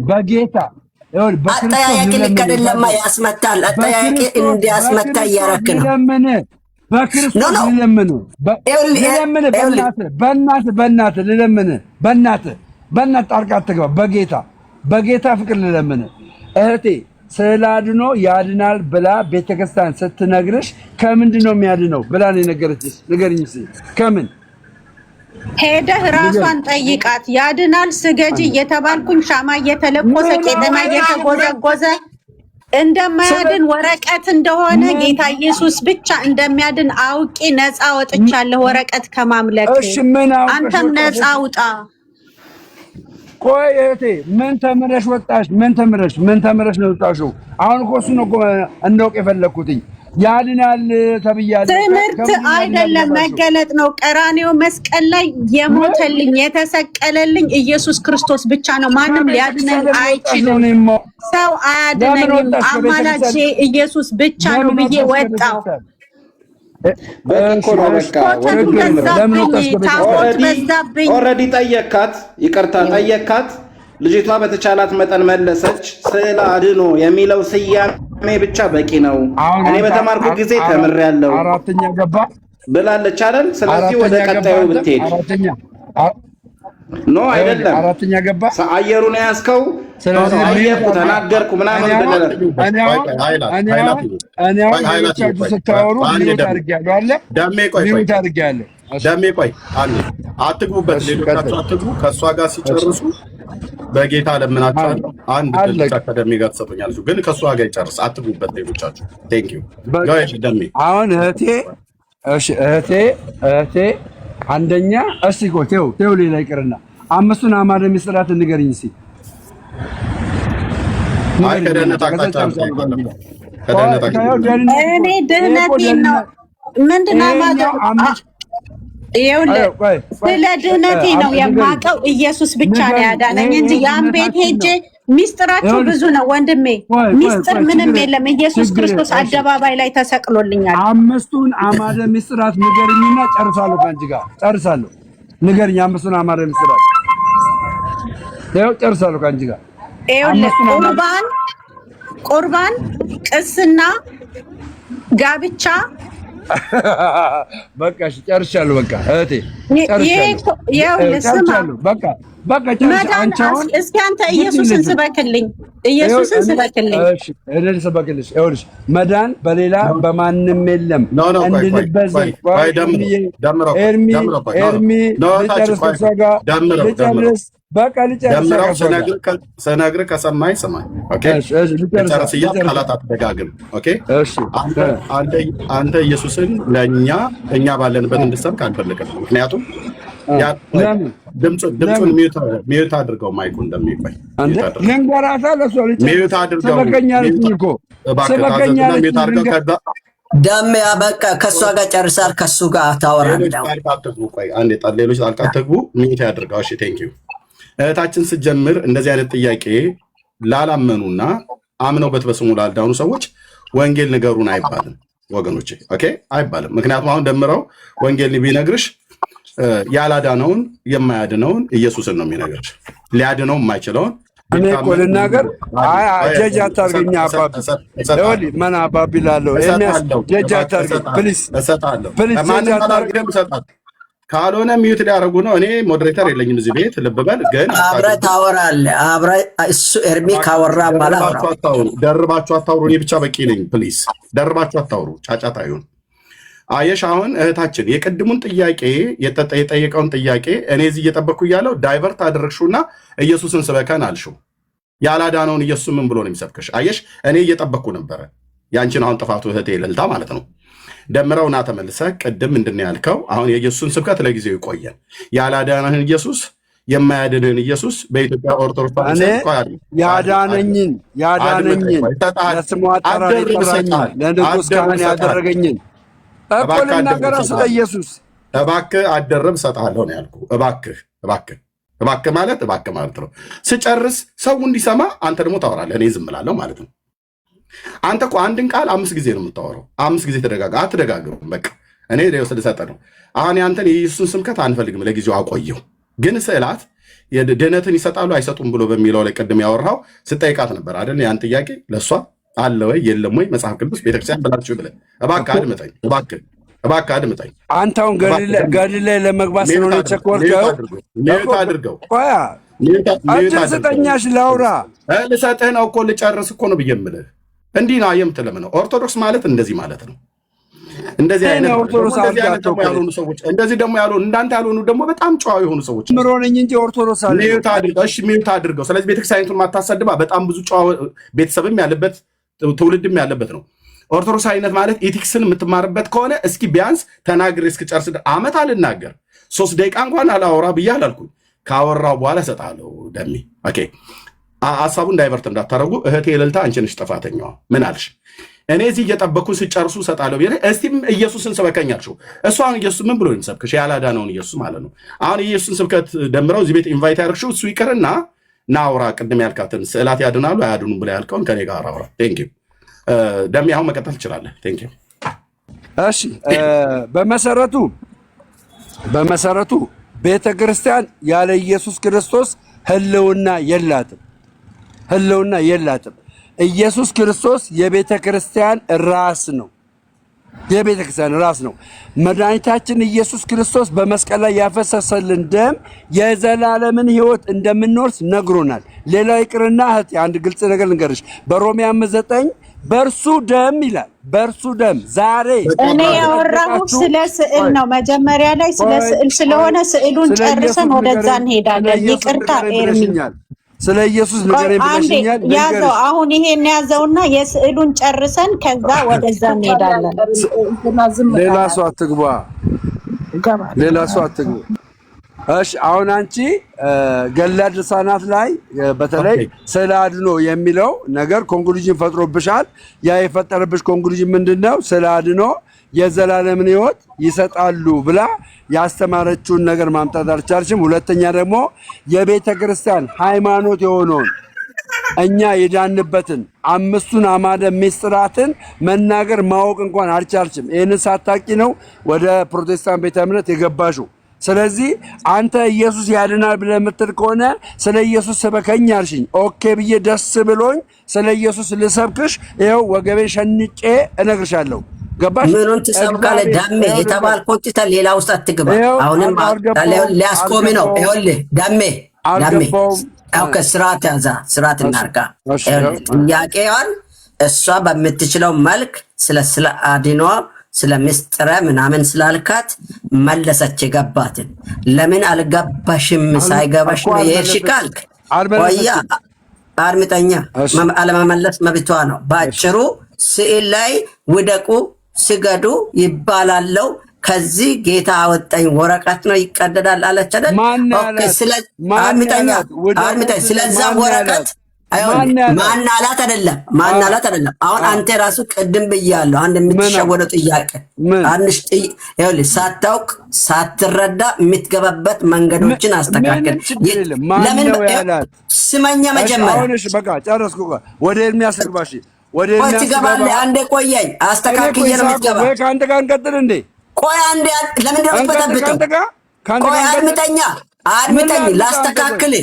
በጌታ አጠያያቂ ልክ አይደለም። ያስመታል። አጠያያቂ እንዲያስመታ እያደረክ ነው። በክርስቶስ በእናትህ ጣልቃ አትግባ። በጌታ ፍቅር ልለምን እህቴ። ስዕለ አድኖ ያድናል ብላ ቤተክርስቲያን ስትነግርሽ ከምንድን ነው የሚያድነው ብላ ነው የነገረችሽ? ንገሪኝ እስኪ ከምን ሄደህ ራሷን ጠይቃት። ያድናል ስገጂ እየተባልኩኝ ሻማ እየተለኮሰ ቄጠማ እየተጎዘጎዘ እንደማያድን ወረቀት እንደሆነ ጌታ ኢየሱስ ብቻ እንደሚያድን አውቄ ነፃ ወጥቻለሁ ወረቀት ከማምለክ። አንተም ነፃ ውጣ። ቆይ እህቴ ምን ተምረሽ ወጣሽ? ምን ተምረሽ ነው ወጣሽው? አሁን እኮ እሱን እኮ እንዳውቅ የፈለኩትኝ ያድናል ተብያለሁ። ትምህርት አይደለም መገለጥ ነው። ቀራኔው መስቀል ላይ የሞተልኝ የተሰቀለልኝ ኢየሱስ ክርስቶስ ብቻ ነው። ማንም ሊያድነኝ አይችልም። ሰው አያድነኝም። አማላጅ ኢየሱስ ብቻ ነው ብዬ ወጣው። ኦልሬዲ ጠየካት፣ ይቅርታ ጠየካት። ልጅቷ በተቻላት መጠን መለሰች። ስዕለ አድኖ የሚለው ስያሜ ብቻ በቂ ነው፣ እኔ በተማርኩ ጊዜ ተምሬያለሁ ብላለች አይደል? ስለዚህ ወደ ቀጣዩ ብትሄድ ኖ አይደለም፣ አየሩን ያዝከው አየኩ ተናገርኩ ምናምን ብለህ ደሜ ቆይ አትግቡበት፣ ሌሎቻችሁ አትግቡ። ከእሷ ጋር ሲጨርሱ በጌታ ለምናችኋለሁ። አንድ ደቂቃ ከደሜ ጋር ትሰጡኛላችሁ፣ ግን ከእሷ ጋር ይጨርስ። አትግቡበት ሌሎቻችሁ። ቴንክ ዩ ደሜ። አሁን እህቴ አንደኛ እስቲ ቆይ ተው ሌላ ይቅርና አምስቱን አዕማደ ምስጢራት ንገሪኝ እስቲ። አይ ከደህንነት አቅጣጫ እኔ ድህነቴን ነው ምንድን ነው የማውቀው? ይኸውልህ ስለ ድህነቴ ነው የማውቀው። ኢየሱስ ብቻ ነው ያዳነኝ እንጂ ያን ቤት ሄጄ ሚስጥራቸው ብዙ ነው ወንድሜ። ሚስጥር ምንም የለም። ኢየሱስ ክርስቶስ አደባባይ ላይ ተሰቅሎልኛል። አምስቱን አዕማደ ምስጢራት ንገሪኝና ጨርሳለሁ። ከአንቺ ጋር ጨርሳለሁ። ንገሪኝ አምስቱን አዕማደ ምስጢራት። ይኸው ጨርሳለሁ ከአንቺ ጋር። ይኸውልህ ቁርባን፣ ቅስና፣ ጋብቻ፣ በቃ እሺ ጨርሻለሁ። በቃ እህቴ ጨርሻለሁ። በቃ አንቺ አሁን እስኪ አንተ ኢየሱስን ስበክልኝ፣ ኢየሱስን ስበክልኝ። እሺ እኔን ስበክልሽ። ይኸውልሽ መዳን በሌላ በማንም የለም እንድንበዘን። ኤርሚ ልጨርስ ከሰጋ ልጨርስ በቃ ልጨርስ። ስነግርህ ከሰማኝ ስማኝ። ኦኬ ልጨርስ እያልክ ቃላት አትደጋግም። ኦኬ አንተ ኢየሱስን ለእኛ ባለንበት እንድሰብክ አንፈልግም። ምክንያቱም ድምፁን ሚዩት አድርገው፣ ማይኩ እንደሚቆይ ሚዩት አድርገው። ደም በቃ ከእሷ ጋር ጨርሳል። ከሱ ጋር ታወራለህ። ሌሎች ጣልቃ አትግቡ። ሚዩት ያድርገው። እሺ ቴንኪው። እህታችን ስትጀምር እንደዚህ አይነት ጥያቄ ላላመኑና አምነውበት በስሙ ላልዳኑ ሰዎች ወንጌል ንገሩን አይባልም ወገኖቼ። ኦኬ አይባልም። ምክንያቱም አሁን ደምረው ወንጌል ቢነግርሽ ያላዳነውን የማያድነውን ኢየሱስን ነው የሚነግርሽ። ሊያድነው የማይችለውን እኔ እኮ ልናገር። ጀጅ አታርገኝ አባቢ። ይኸውልህ ምን አባቢ ላለው ጀጅ አታርገኝ ፕሊስ፣ ካልሆነ ሚዩት ሊያደርጉ ነው። እኔ ሞዴሬተር የለኝም እዚህ ቤት። ልብ በል ግን አብረህ ታወራለህ። እሱ ኤርሚ ካወራ በኋላ ደርባችሁ አታውሩ። እኔ ብቻ በቂ ነኝ። ፕሊስ ደርባችሁ አታውሩ። ጫጫታ ይሁን። አየሽ አሁን እህታችን የቅድሙን ጥያቄ የጠየቀውን ጥያቄ እኔ እዚህ እየጠበቅኩ እያለው ዳይቨርት አደረግሽውና ኢየሱስን ስበከን አልሽው። ያላዳነውን ኢየሱስ ምን ብሎ ነው የሚሰብክሽ? አየሽ እኔ እየጠበቅኩ ነበረ ያንቺን አሁን ጥፋቱ እህቴ እልልታ ማለት ነው። ደምረውና ተመልሰህ ቅድም ምንድን ነው ያልከው? አሁን የኢየሱስን ስብከት ለጊዜው ይቆየን። ያላዳነህን ኢየሱስ የማያድንህን ኢየሱስ በኢትዮጵያ ኦርቶዶክስ ያዳነኝን ለስሙ አጠራር የጠራኝን ለንጉሥ ካህን ያደረገኝን እኮ ልናገር ስለ ኢየሱስ። እባክህ አደረብ እሰጥሃለሁ ነው ያልኩህ። እባክህ ማለት ነው። ስጨርስ ሰው እንዲሰማ አንተ ደግሞ ታወራለህ፣ እኔ ዝም እላለሁ ማለት ነው። አንተ እኮ አንድን ቃል 5 ጊዜ ነው የምታወራው። 5 ጊዜ አትደጋግሩም። በቃ እኔ ልሰጠህ ነው። አሁን ያንተን የኢየሱስን ስብከት አንፈልግም፣ ለጊዜው አቆየው። ግን ስዕላት ድህነትን ይሰጣሉ አይሰጡም ብሎ በሚለው ላይ ቅድም ያወራው ስጠይቃት ነበር አይደል? ያን ጥያቄ ለእሷ አለ ወይ የለም ወይ መጽሐፍ ቅዱስ ቤተክርስቲያን ብላችሁ ብለህ እባክህ አድምጠኝ። አንተ አሁን ገድል ላይ ለመግባት ስለሆነ ቸኮልከው። ሚዩት አድርገው። አጭር ስጠኛሽ ላውራ። ልሰጥህ ነው እኮ ልጨርስ እኮ ነው ብዬ የምልህ። እንዲህ ነው የምትለምነው። ኦርቶዶክስ ማለት እንደዚህ ማለት ነው። እንደዚህ አይነት ያልሆኑ ሰዎች እንደዚህ ደግሞ ያልሆኑ እንዳንተ ያልሆኑ ደግሞ በጣም ጨዋ የሆኑ ሰዎች ምሮነኝ እንጂ ኦርቶዶክስ አለ። ሚዩት አድርገው። እሺ ሚዩት አድርገው። ስለዚህ ቤተክርስቲያኒቱን ማታሰድባ። በጣም ብዙ ጨዋ ቤተሰብም ያለበት ትውልድም ያለበት ነው። ኦርቶዶክሳዊነት ማለት ኤቲክስን የምትማርበት ከሆነ እስኪ ቢያንስ ተናግሬ እስክጨርስ ዓመት አልናገር 3 ደቂቃ እንኳን አላወራ ብዬ አላልኩኝ። ካወራው በኋላ እሰጥሃለሁ ደሜ። ኦኬ ሀሳቡን ዳይቨርት እንዳታረጉ። እህቴ እልልታ አንቺ ነሽ ጥፋተኛዋ። ምን አልሽ? እኔ እዚህ እየጠበኩ ስጨርሱ እሰጣለሁ ብዬ እስቲም ኢየሱስን ስበከኝ አልሽው። እሱ አሁን ኢየሱስ ምን ብሎ የሚሰብክሽ? ያላዳነውን ኢየሱስ ማለት ነው። አሁን ኢየሱስን ስብከት ደምረው እዚህ ቤት ኢንቫይት ያደርግሽው እሱ ይቅርና ናውራ ቅድም ያልካትን ስዕላት ያድናሉ አያድኑም ብላ ያልከውን ከኔ ጋር አውራ። ቴንኪው ደሜ። አሁን መቀጠል ትችላለህ። ቴንኪው። እሺ በመሰረቱ ቤተ ክርስቲያን ያለ ኢየሱስ ክርስቶስ ህልውና የላትም። ኢየሱስ ክርስቶስ የቤተ ክርስቲያን ራስ ነው። መድኃኒታችን ኢየሱስ ክርስቶስ በመስቀል ላይ ያፈሰሰልን ደም የዘላለምን ሕይወት እንደምንወርስ ነግሮናል። ሌላው ይቅርና እህት አንድ ግልጽ ነገር ልንገርሽ። በሮሜ 5:9 በእርሱ ደም ይላል። በእርሱ ደም ዛሬ እኔ ያወራሁት ስለ ስዕል ነው። መጀመሪያ ላይ ስለ ስዕል ስለሆነ ስዕሉን ጨርሰን ወደዛ እንሄዳለን። ይቅርታ ኤርሚ፣ ስለ ኢየሱስ ንገረኝ ብለሽኛል። ያዘው አሁን ይሄን ያዘውና የስዕሉን ጨርሰን ከዛ ወደዛ እንሄዳለን። ሌላ ሰው አትግባ። እሺ አሁን አንቺ ገድለ ድርሳናት ላይ በተለይ ስለ አድኖ የሚለው ነገር ኮንክሉዥን ፈጥሮብሻል። ያ የፈጠረብሽ ኮንክሉዥን ምንድነው? ስለ አድኖ የዘላለምን ሕይወት ይሰጣሉ ብላ ያስተማረችውን ነገር ማምጣት አልቻልሽም። ሁለተኛ ደግሞ የቤተ ክርስቲያን ሃይማኖት የሆነውን እኛ የዳንበትን 5ቱን አዕማደ ምስጢራትን መናገር ማወቅ እንኳን አልቻልሽም። ይህንን ሳታቂ ነው ወደ ፕሮቴስታንት ቤተ እምነት የገባሽው። ስለዚህ አንተ ኢየሱስ ያድናል ብለህ የምትል ከሆነ ስለ ኢየሱስ ስበከኝ አልሽኝ። ኦኬ ብዬ ደስ ብሎኝ ስለ ኢየሱስ ልሰብክሽ ይኸው ወገቤ ሸንጬ እነግርሻለሁ። ገባሽ? ምኑን ትሰብካለህ? ዳሜ የተባልከው ትተህ ሌላ ውስጥ አትግባ። አሁንም ሊያስቆም ነው። ይኸውልህ ዳሜ ስርዓት ያዛ፣ ስርዓት እናርጋ። ጥያቄዋን እሷ በምትችለው መልክ ስለ አድኗ ስለ ምስጢረ ምናምን ስላልካት መለሰች። የገባትን ለምን አልገባሽም? ሳይገባሽ ነው የሄድሽ ካልክ ቆያ አድምጠኛ። አለመመለስ መብቷ ነው። በአጭሩ ስዕል ላይ ውደቁ ስገዱ ይባላለው። ከዚህ ጌታ አወጣኝ ወረቀት ነው ይቀደዳል አለች አይደል? አድምጠኝ። ስለዛ ወረቀት ማን አላት አይደለም፣ ማን አላት አይደለም። አሁን አንተ ራሱ ቅድም ብያለሁ፣ አንድ የምትሸወደው ጥያቄ አንሽ ይኸውልህ፣ ሳታውቅ ሳትረዳ የምትገባበት መንገዶችን አስተካከል። ለምን ስመኛ መጀመሪያ አሁንሽ በቃ ጨረስኩ። ወደ ኤርሚያስ ግባሽ፣ ወደ ኤርሚያስ ትገባለህ። አንዴ ቆየኝ፣ አስተካክዬ ነው የምትገባ። ወይ ከአንተ ጋር እንቀጥል እንዴ? ቆይ አንዴ፣ ለምንድን ነው የምትበጠብጠው? ቆይ አድምጠኝ፣ ላስተካክል።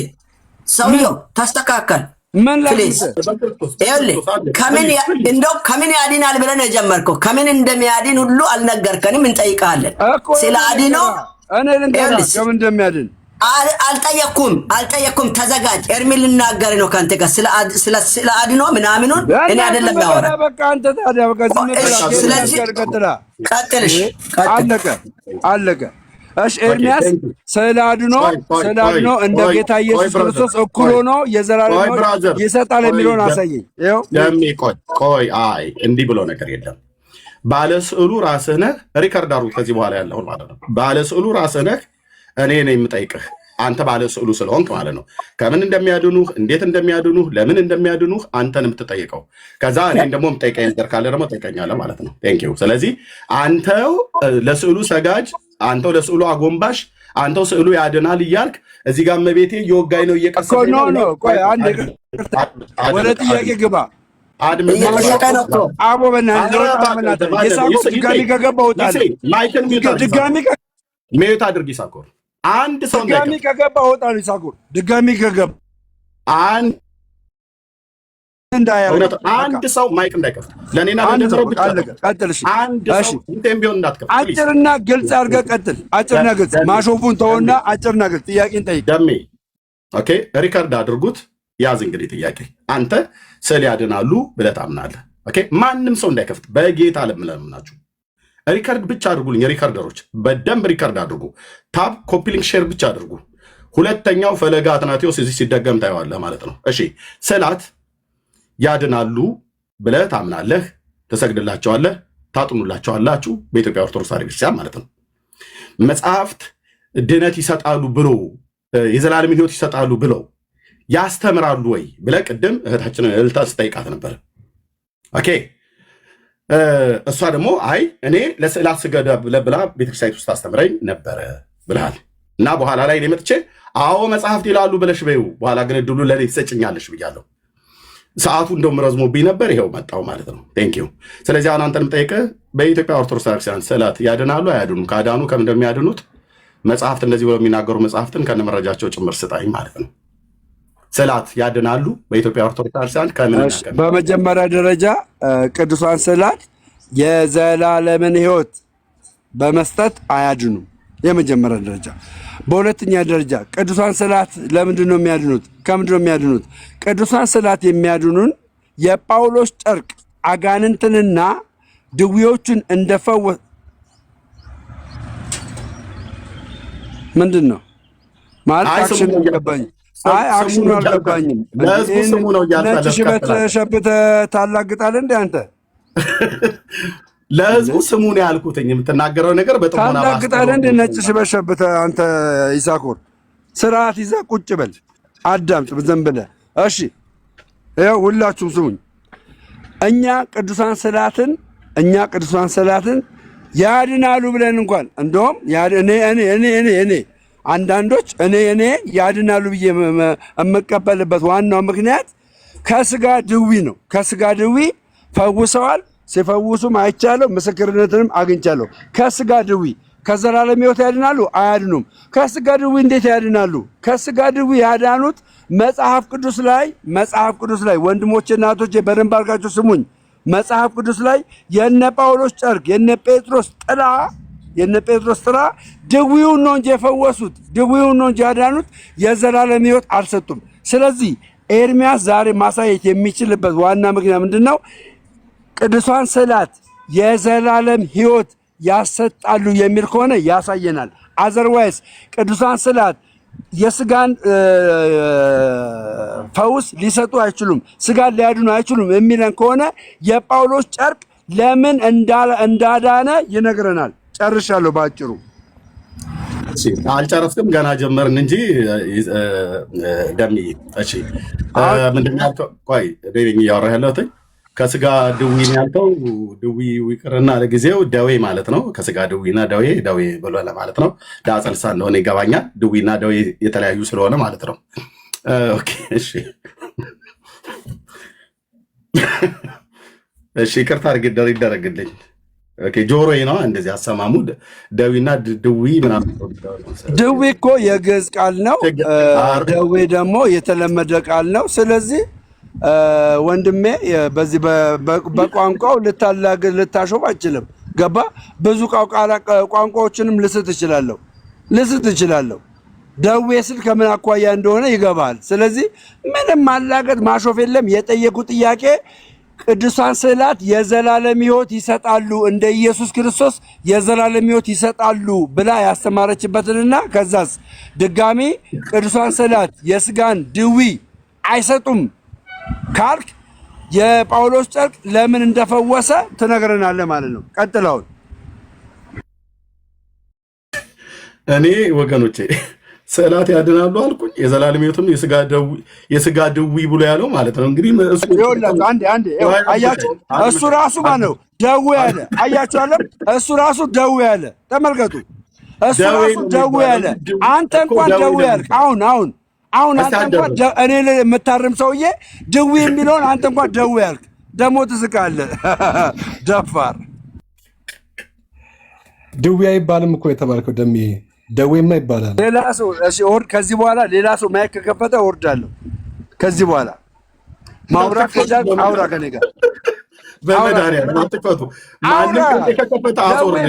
ሰውየው ተስተካከል ፕሊዝ። ይኸውልህ ከምን ያድናል ብለን የጀመርከው ከምን እንደሚያድን ሁሉ አልነገርከንም። እንጠይቃለን ስለ አድኖ። ከምን እንደሚያድን አልጠየኩም። ተዘጋጅ። ኤርሚ ልናገር ነው ከአንተ ጋር ስለ አድኖ ምናምኑን እኔ አይደለም ያወራ። ስለዚህ ቀጥልሽ። አለቀ። እሺ ኤርሚያስ ስለ አድኖ እንደ ጌታ ኢየሱስ ክርስቶስ እኩል ሆኖ የዘላለም ሕይወት ይሰጣል የሚለውን አሳየኝ። ቆይ አይ እንዲህ ብሎ ነገር የለም። ባለ ስዕሉ ራስህ ነህ። ሪከርድ አድርጉት ከዚህ በኋላ ያለውን ማለት ነው። ባለ ስዕሉ ራስህ ነህ። እኔ ነኝ የምጠይቅህ አንተ ባለ ስዕሉ ስለሆንክ ማለት ነው። ከምን እንደሚያድኑህ፣ እንዴት እንደሚያድኑህ፣ ለምን እንደሚያድኑህ አንተን የምትጠይቀው። ከዛ እኔን ደግሞ የምጠይቀኝ ነገር ካለ ደግሞ ጠይቀኛለህ ማለት ነው። ቴንኪው። ስለዚህ አንተው ለስዕሉ ሰጋጅ፣ አንተው ለስዕሉ አጎንባሽ፣ አንተው ስዕሉ ያድናል እያልክ እዚህ ጋር መቤቴ እየወጋኝ ነው እየቀሰቀኝ ነው። ቆይ አንዴ ወደ ጥያቄ ግባ። አቦ በእናትህ ድጋሚ ከገባህ እወጣለሁ። ድጋሚ ሜዩት አድርግ ይሳኮር። አንድ ሰው ድጋሚ ከገባ እወጣለሁ። ይሳኮር ድጋሚ ከገባ አንድ ሰው ማይክ እንዳይከፍት ለኔና ለነዘሮ ብቻ ቀጥልሽ። አንድ ሰው እንትን ቢሆን እንዳትከፍት። አጭርና ግልጽ አድርገህ ቀጥል። አጭርና ግልጽ ማሾፉን ተውና አጭርና ግልጽ ጥያቄን ጠይቅ። ደሜ ኦኬ፣ ሪከርድ አድርጉት። ያዝ እንግዲህ ጥያቄ አንተ ስዕል ያድናሉ ብለህ ታምናለህ? ኦኬ፣ ማንም ሰው እንዳይከፍት በጌታ ለምናችሁ ሪከርድ ብቻ አድርጉልኝ። ሪከርደሮች በደንብ ሪከርድ አድርጉ። ታብ ኮፒ ሊንክ ሼር ብቻ አድርጉ። ሁለተኛው ፈለገ አትናቴዎስ እዚህ ሲደገም ታየዋለህ ማለት ነው። እሺ ስዕላት ያድናሉ ብለህ ታምናለህ፣ ትሰግድላቸዋለህ፣ ታጥኑላቸዋላችሁ በኢትዮጵያ ኦርቶዶክስ ቤተክርስቲያን ማለት ነው። መጽሐፍት ድነት ይሰጣሉ ብሎ የዘላለም ሕይወት ይሰጣሉ ብለው ያስተምራሉ ወይ ብለህ ቅድም እህታችንን እልልታ ስጠይቃት ነበር። ኦኬ እሷ ደግሞ አይ እኔ ለስዕላት ስገድ ብላ ቤተክርስቲያን ውስጥ አስተምረኝ ነበረ ብለሃል። እና በኋላ ላይ እኔ መጥቼ አዎ መጽሐፍት ይላሉ ብለሽ በይው፣ በኋላ ግን እድሉ ለእኔ ትሰጭኛለሽ ብያለሁ። ሰዓቱ እንደውም ረዝሞብኝ ነበር፣ ይኸው መጣው ማለት ነው። ቴንኪው። ስለዚህ አሁን አንተንም ጠይቀህ በኢትዮጵያ ኦርቶዶክስ ቤተክርስቲያን ስዕላት ያድናሉ አያድኑም? ካዳኑ ከምን እንደሚያድኑት መጽሐፍት እንደዚህ ብለው የሚናገሩ መጽሐፍትን ከነመረጃቸው ጭምር ስጣኝ ማለት ነው። ስዕላት ያድናሉ በኢትዮጵያ ኦርቶዶክስ ቤተክርስቲያን ከምን? በመጀመሪያ ደረጃ ቅዱሳን ስዕላት የዘላለምን ሕይወት በመስጠት አያድኑም። የመጀመሪያ ደረጃ። በሁለተኛ ደረጃ ቅዱሳን ስዕላት ለምንድን ነው የሚያድኑት? ከምንድን ነው የሚያድኑት? ቅዱሳን ስዕላት የሚያድኑን የጳውሎስ ጨርቅ አጋንንትንና ድዌዎችን እንደፈወሰ ምንድን ነው ማለት አክሽን አልገባኝም። አይ አክሽኑ አልገባኝም። ነጭ ሽበት ሸብተህ ታላግጣለህ እንደ አንተ ለህዝቡ ስሙን ያልኩትኝ የምትናገረው ነገር በጥሞና ታላግጣለህ እንደ ነጭ ሽበት ሸብተህ አንተ ይሳኮር ስርዓት ይዘህ ቁጭ በል አዳምጥ ዝም ብለህ። እሺ ይኸው ሁላችሁም ስሙኝ። እኛ ቅዱሳን ስዕላትን ያድናሉ ብለን እንኳን እንደውም እኔ አንዳንዶች እኔ ያድናሉ ብዬ የምቀበልበት ዋናው ምክንያት ከስጋ ድዊ ነው። ከስጋ ድዊ ፈውሰዋል። ሲፈውሱም አይቻለሁ፣ ምስክርነትንም አግኝቻለሁ። ከስጋ ድዊ ከዘላለም ሕይወት ያድናሉ አያድኑም? ከስጋ ድዊ እንዴት ያድናሉ? ከስጋ ድዊ ያዳኑት መጽሐፍ ቅዱስ ላይ ወንድሞቼ እናቶቼ በደንብ አድርጋችሁ ስሙኝ። መጽሐፍ ቅዱስ ላይ የነ ጳውሎስ ጨርቅ የነ ጴጥሮስ ጥላ ድውዩን ነው እንጂ የፈወሱት፣ ድውዩን ነው እንጂ ያዳኑት፣ የዘላለም ሕይወት አልሰጡም። ስለዚህ ኤርሚያስ ዛሬ ማሳየት የሚችልበት ዋና ምክንያት ምንድነው? ቅዱሳን ስዕላት የዘላለም ሕይወት ያሰጣሉ የሚል ከሆነ ያሳየናል። አዘርዋይስ ቅዱሳን ስዕላት የስጋን ፈውስ ሊሰጡ አይችሉም፣ ስጋን ሊያድኑ አይችሉም የሚለን ከሆነ የጳውሎስ ጨርቅ ለምን እንዳዳነ ይነግረናል። ጨርሻለሁ ባጭሩ። አልጨረስክም፣ ገና ጀመርን እንጂ ደምዬ። እሺ ምንድን ነው ያልከው? ቆይ እያወራህ ያለሁት ከስጋ ድዊ ነው ያልከው። ድዊ ይቅርና ለጊዜው ደዌ ማለት ነው። ከስጋ ድዊና ደዌ ብሎ ለማለት ነው። ዳጸልሳ እንደሆነ ይገባኛል። ድዊና ደዌ የተለያዩ ስለሆነ ማለት ነው። ኦኬ እሺ እሺ፣ ይቅርታ ይደረግልኝ። ኦኬ ጆሮዬ ነው እንደዚህ አሰማሙ። ደዊና ድዊ ምናምን። ድዊ እኮ የግዕዝ ቃል ነው። ደዌ ደግሞ የተለመደ ቃል ነው። ስለዚህ ወንድሜ በዚህ በቋንቋው ልታሾፍ አይችልም። ገባ? ብዙ ቋንቋዎችንም ልስት እችላለሁ። ደዌ ስል ከምን አኳያ እንደሆነ ይገባል። ስለዚህ ምንም ማላገጥ ማሾፍ የለም። የጠየቁ ጥያቄ ቅዱሳን ስዕላት የዘላለም ሕይወት ይሰጣሉ፣ እንደ ኢየሱስ ክርስቶስ የዘላለም ሕይወት ይሰጣሉ ብላ ያስተማረችበትንና ከዛስ ድጋሚ ቅዱሳን ስዕላት የስጋን ድዊ አይሰጡም ካልክ የጳውሎስ ጨርቅ ለምን እንደፈወሰ ትነግረናለህ ማለት ነው። ቀጥለውን እኔ ወገኖቼ ስዕላት ያድናሉ አልኩኝ። የዘላለም ሕይወትም የስጋ ድዊ ብሎ ያለው ማለት ነው። እንግዲህ አንዴ አያችሁ፣ እሱ ራሱ ማለት ነው ደዌ ያለ አያችሁ አለ። እሱ ራሱ ደዌ ያለ ተመልከቱ። እሱ ራሱ ደዌ ያለ አንተ እንኳን ደዌ ያልክ አሁን አንተ እንኳን እኔ የምታርም ሰውዬ ድዊ የሚለውን አንተ እንኳን ደዌ ያልክ ደግሞ ትስቃለህ። ደፋር ድዊ አይባልም እኮ የተባልከው ደሜ ደዌማ ይባላል። ሌላ ሰው ከዚህ በኋላ ሌላ ሰው ማይክ ከከፈተ እወርዳለሁ። ከዚህ በኋላ ማውራት ከቻልክ አውራ ከኔ ጋር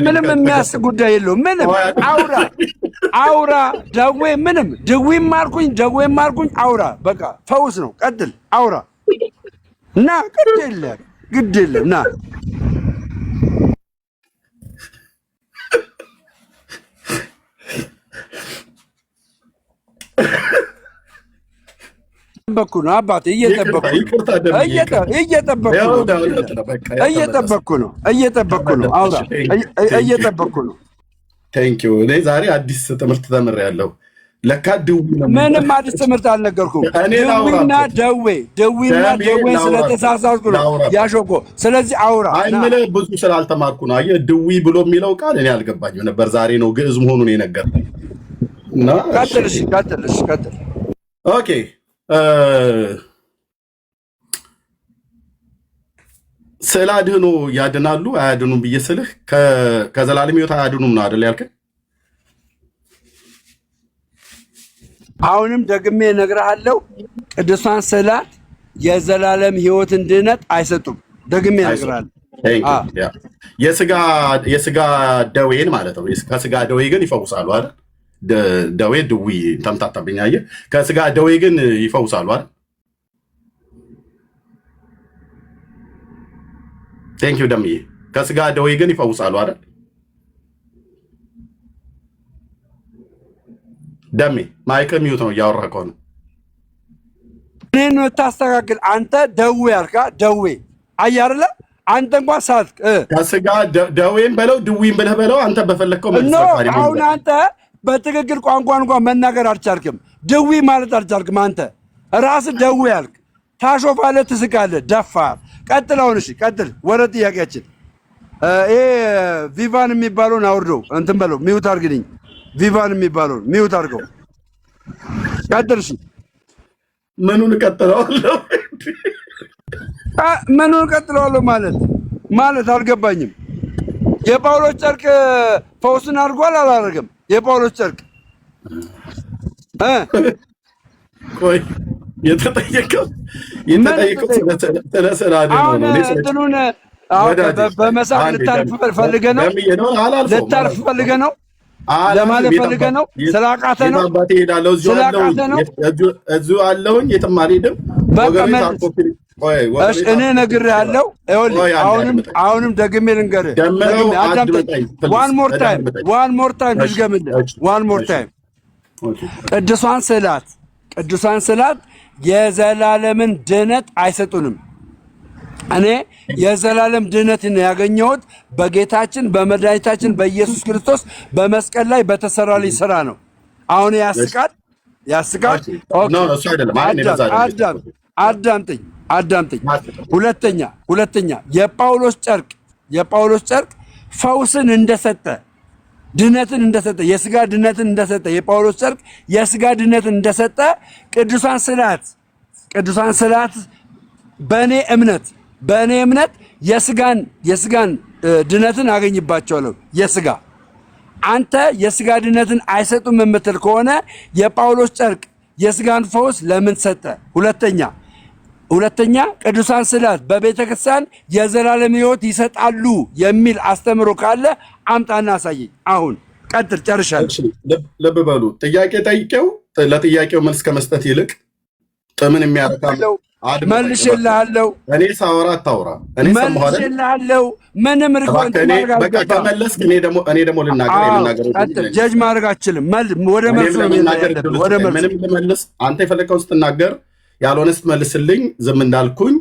ምንም የሚያስቅ ጉዳይ የለውም። ምንም አውራ ደዌ ምንም ድዊም አልኩኝ አውራ በቃ ፈውስ ነው። ቀጥል አውራ እና ግድ የለም ና እየጠበኩ ነው አባቴ፣ እየጠበኩ ነው። አውራ እየጠበኩ ነው። ቴንኪው። እኔ ዛሬ አዲስ ትምህርት ተምሬያለሁ። ለካ ምንም አዲስ ትምህርት አልነገርኩም። ድዊና ደዌ ስለተሳሳትኩ ነው ያሾኮ። ስለዚህ አውራ አይምለ ብዙ ስላልተማርኩ ነው። አየህ ድዊ ብሎ የሚለው ቃል እኔ አልገባኝም ነበር። ዛሬ ነው ግዕዝ መሆኑን የነገረኝ። እና ቀጥል። ኦኬ ስዕል አድህኖ ያድናሉ አያድኑም ብዬ ስልህ ከዘላለም ሕይወት አያድኑም ነው አይደል ያልከኝ? አሁንም ደግሜ እነግርሃለሁ፣ ቅዱሳን ስዕላት የዘላለም ሕይወትን ድነት አይሰጡም። ደግሜ እነግርሃለሁ። የስጋ ደዌን ማለት ነው። ከስጋ ደዌ ግን ይፈውሳሉ አይደል? ደዌ ድዊ ተምታታብኝ። አየህ፣ ከስጋ ደዌ ግን ይፈውሳሉ አይደል? ቴንኪው ደምዬ። ከስጋ ደዌ ግን ይፈውሳሉ አይደል? ደሜ ማይክ ሚዩት ነው እያወራህ ከሆነ እኔን የምታስተካክል አንተ ደዌ ያልካ ደዌ አየህ አይደለ? አንተ እንኳን ሳትክ ከስጋ ደዌን በለው ድዊን ብለህ በለው አንተ በፈለግከው መልስ። አሁን አንተ በትክክል ቋንቋን እንኳን መናገር አልቻልክም። ድዊ ማለት አልቻልክም። አንተ ራስህ ደዌ ያልክ ታሾፋለህ፣ ትስቃለህ። ደፋር። ቀጥል። አሁን እሺ ቀጥል። ወደ ጥያቄያችን ይሄ ቪቫን የሚባለውን አውርደው እንትን በለው፣ ሚውት አድርግልኝ። ቪቫን የሚባለውን ሚውት አድርገው። ቀጥል። እሺ ምኑን እቀጥለዋለሁ? ምኑን እቀጥለዋለሁ ማለት አልገባኝም። የጳውሎስ ጨርቅ ፈውስን አድርጓል አላደረገም? የጳውሎስ ጨርቅ ቆይ የተጠየቀው ስለ ስለ አድኖ ነው። እንትኑን በመሳቅ ልታርፍ ፈልገህ ነው? ልታርፍ ፈልገህ ነው? ለማለት ፈልገህ ነው? ስላቃተ ነው? ስላቃተ ነው? እዚሁ አለሁኝ፣ የትም አልሄድም። እሺ እኔ ነግሬሃለሁ። አሁንም ደግሜ ልንገርህ። ዋን ሞር ታይም ልድገምልህ። ዋን ሞር ታይም ቅዱሳን ስዕላት የዘላለምን ድህነት አይሰጡንም። እኔ የዘላለም ድህነትን ያገኘሁት በጌታችን በመድኃኒታችን በኢየሱስ ክርስቶስ በመስቀል ላይ በተሰራልኝ ስራ ነው። አሁን ያስቃል። አዳምጠኝ። ሁለተኛ የጳውሎስ ጨርቅ ፈውስን እንደሰጠ ድህነትን እንደሰጠ የስጋ ድህነትን እንደሰጠ የጳውሎስ ጨርቅ የስጋ ድህነትን እንደሰጠ ቅዱሳን ስዕላት በእኔ እምነት የስጋን ድህነትን አገኝባቸዋለሁ። የስጋ አንተ የስጋ ድህነትን አይሰጡም የምትል ከሆነ የጳውሎስ ጨርቅ የስጋን ፈውስ ለምን ሰጠ? ሁለተኛ ቅዱሳን ስዕላት በቤተ ክርስቲያን የዘላለም ሕይወት ይሰጣሉ የሚል አስተምሮ ካለ አምጣና አሳየኝ። አሁን ቀጥል፣ ጨርሻለሁ። ልብ በሉ። ጥያቄ ጠይቄው ለጥያቄው መልስ ከመስጠት ይልቅ ጥምን የሚያረካለው መልሼልሃለሁ። እኔ ሳወራ አታውራ። እኔ መልሼልሃለሁ። ምንም ሪኮንት በቃ ከመለስክ እኔ ደግሞ ልናገር ጀጅ ማድረግ አልችልም። ወደ መልስ ነው ምንም ልመልስ። አንተ የፈለከውን ስትናገር ያልሆነ ስትመልስልኝ ዝም እንዳልኩኝ